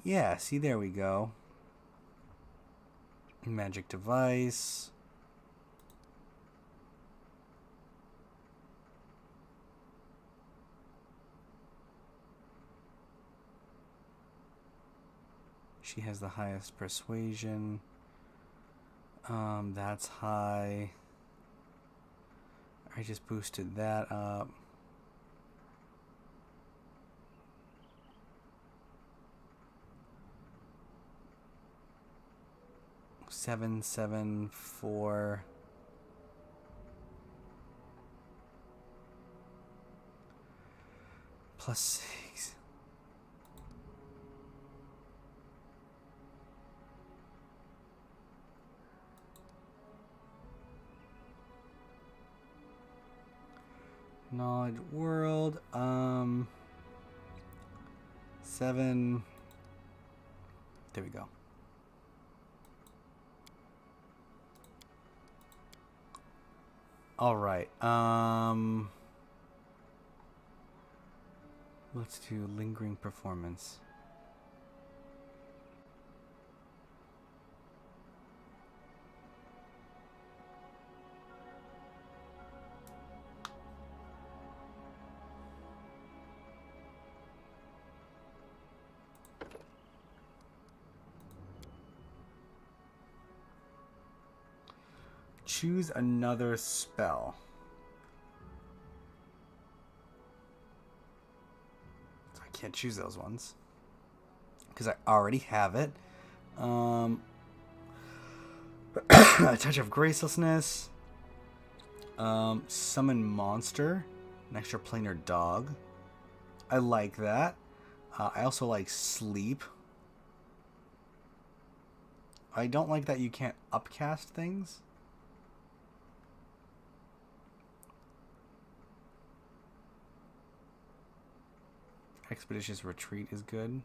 Yeah, see, there we go. Magic device. She has the highest persuasion. That's high. I just boosted that up. Seven, 4. Plus 6. Knowledge world. 7. There we go. All right. Let's do lingering performance. Choose another spell. So I can't choose those ones because I already have it. A touch of gracelessness. Summon monster. An extra planar dog. I like that. I also like sleep. I don't like that you can't upcast things. Expeditious retreat is good.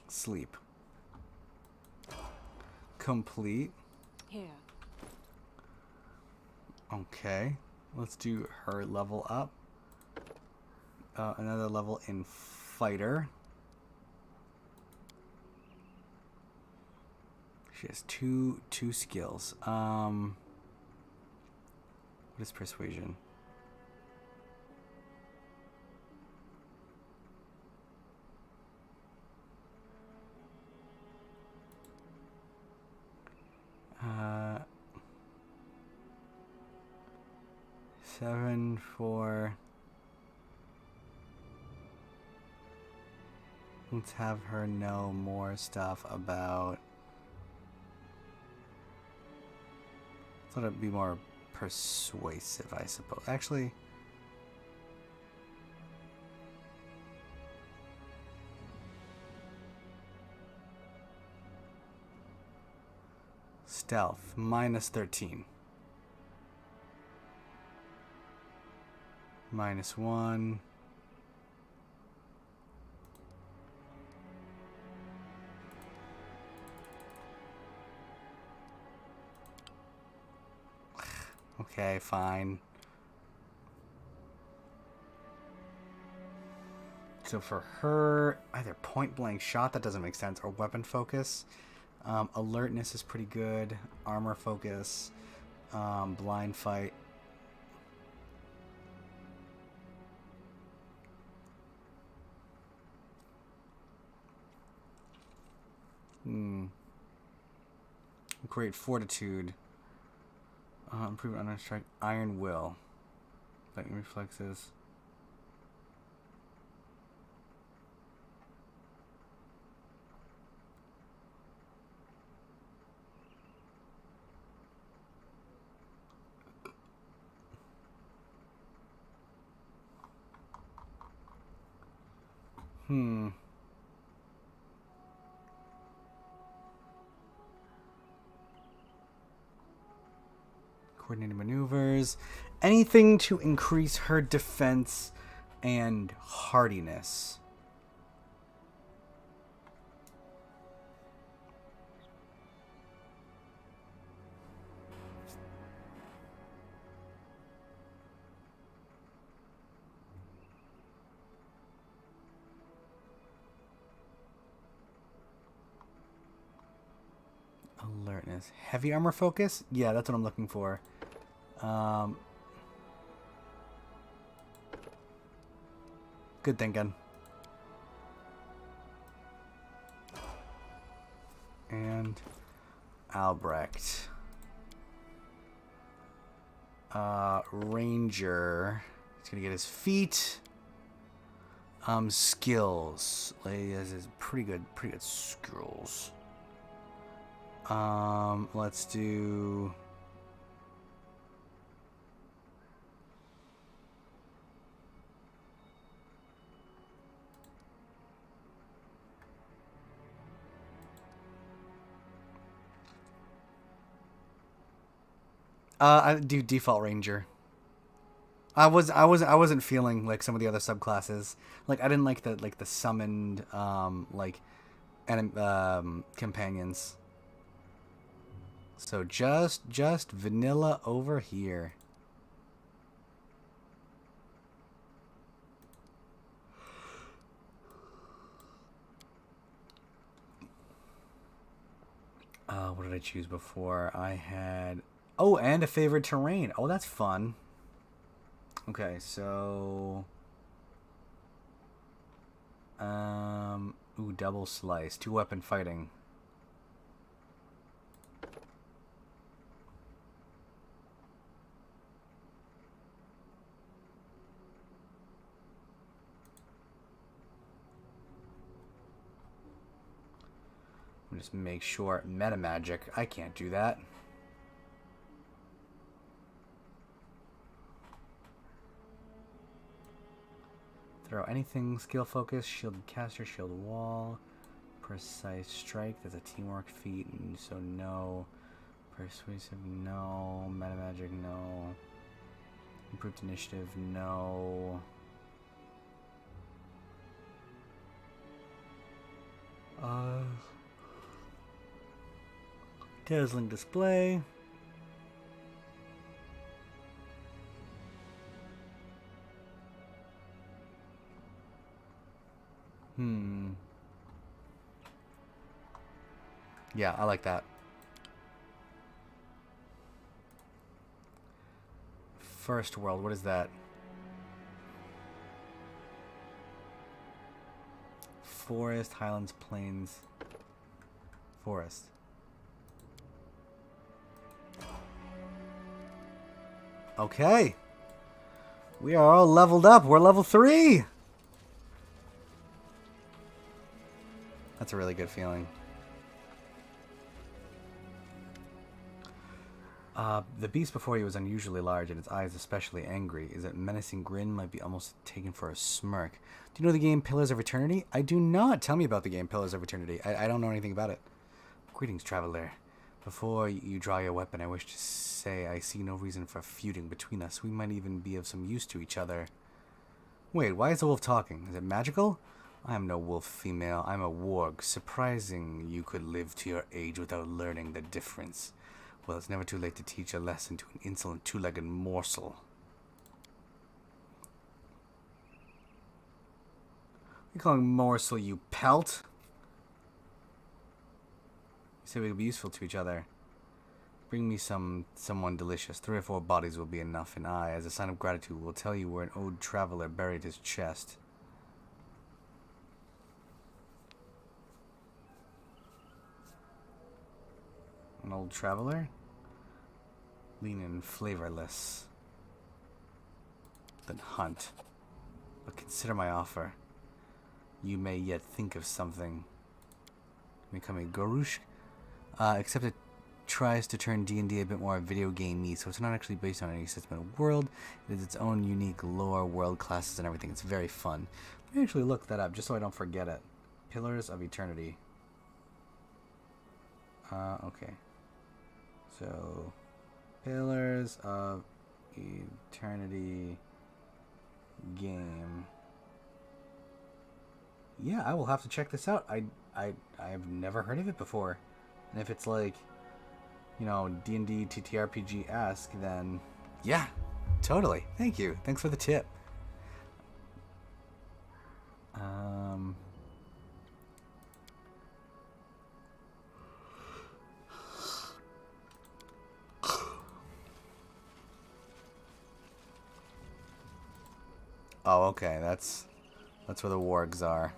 Sleep. Complete.
Here.
Okay. Let's do her level up. Another level in fighter. She has two skills. What is persuasion? Seven, 4. Let's have her know more stuff about. Thought it'd be more persuasive, I suppose. Actually, stealth -13, -1. Okay, fine. So for her, either point blank shot, that doesn't make sense, or weapon focus. Alertness is pretty good. Armor focus. Blind fight. Great fortitude. Improvement on strike. Iron will. Lightning reflexes. Coordinated maneuvers. Anything to increase her defense and hardiness. Alertness. Heavy armor focus? Yeah, that's what I'm looking for. Good thinking. And Albrecht. Ranger. He's gonna get his feet. Skills. Like, he has his pretty good skills. Let's do... I do default ranger. I wasn't feeling like some of the other subclasses. Like I didn't like the summoned companions. So just vanilla over here. What did I choose before? I had... Oh, and a favorite terrain. Oh, that's fun. Okay, so... Ooh, double slice. 2-weapon fighting. Just make sure. Meta magic. I can't do that. Throw anything. Skill focus. Shielded caster. Shield wall. Precise strike. That's a teamwork feat. So no. Persuasive. No. Meta magic. No. Improved initiative. No. Dazzling display. Yeah, I like that. First world, what is that? Forest, highlands, plains. Forest. Okay. We are all leveled up. We're level 3. That's a really good feeling. The beast before you was unusually large, and its eyes especially angry. His menacing grin might be almost taken for a smirk. Do you know the game Pillars of Eternity? I do not. Tell me about the game Pillars of Eternity. I don't know anything about it. Greetings, traveler. Before you draw your weapon, I wish to say I see no reason for feuding between us. We might even be of some use to each other. Wait, why is the wolf talking? Is it magical? I am no wolf female. I'm a warg. Surprising you could live to your age without learning the difference. Well, it's never too late to teach a lesson to an insolent two-legged morsel. You calling morsel, you pelt? You said we could be useful to each other. Bring me someone delicious. 3 or 4 bodies will be enough, and I, as a sign of gratitude, will tell you where an old traveler buried his chest. An old traveler? Lean and flavorless. Then hunt. But consider my offer. You may yet think of something. Become a Gorush? Except it tries to turn D&D a bit more video game-y, so it's not actually based on any system of world. It is its own unique lore, world classes, and everything. It's very fun. Let me actually look that up just so I don't forget it. Pillars of Eternity. Okay. So, Pillars of Eternity game. Yeah, I will have to check this out. I've never heard of it before. And if it's like, you know, D&D TTRPG-esque, then yeah, totally. Thank you. Thanks for the tip. Oh, okay. That's where the wargs are.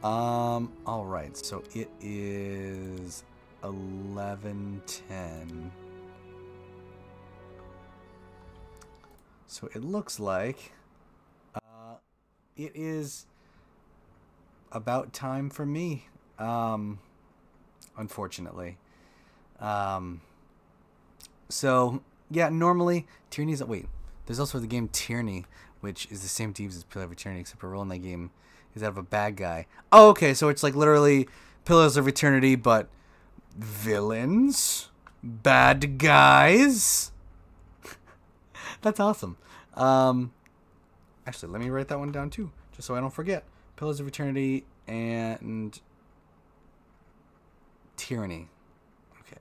All right. So it is 11:10. So it looks like it is about time for me. Unfortunately. So yeah, normally Tyranny's wait. There's also the game Tyranny, which is the same teams as Pillar of Eternity, except for rolling that game is out of a bad guy. Oh, okay, so it's like literally Pillars of Eternity, but villains, bad guys. That's awesome. Actually, let me write that one down too, just so I don't forget. Pillars of Eternity and Tyranny. Okay.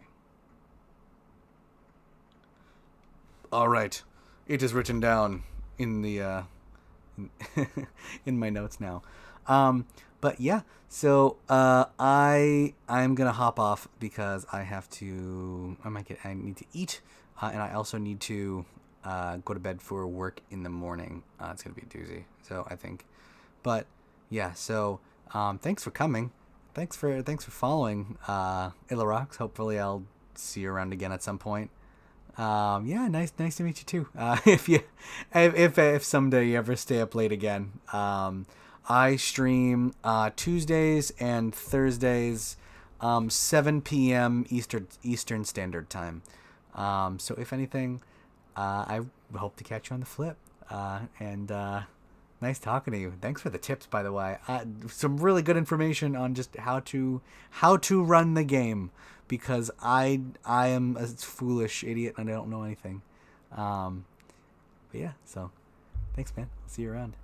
All right. It is written down in the in my notes now. But yeah, so I'm gonna hop off because I have to. I need to eat, and I also need to go to bed for work in the morning. It's gonna be a doozy. So I think, but yeah. So thanks for coming. Thanks for following Illarox. Hopefully I'll see you around again at some point. Yeah, nice to meet you too. If someday you ever stay up late again, I stream Tuesdays and Thursdays, 7 p.m. Eastern Standard Time. So if anything, I hope to catch you on the flip. And nice talking to you. Thanks for the tips, by the way. Some really good information on just how to run the game. Because I am a foolish idiot and I don't know anything. But yeah, so thanks, man. I'll see you around.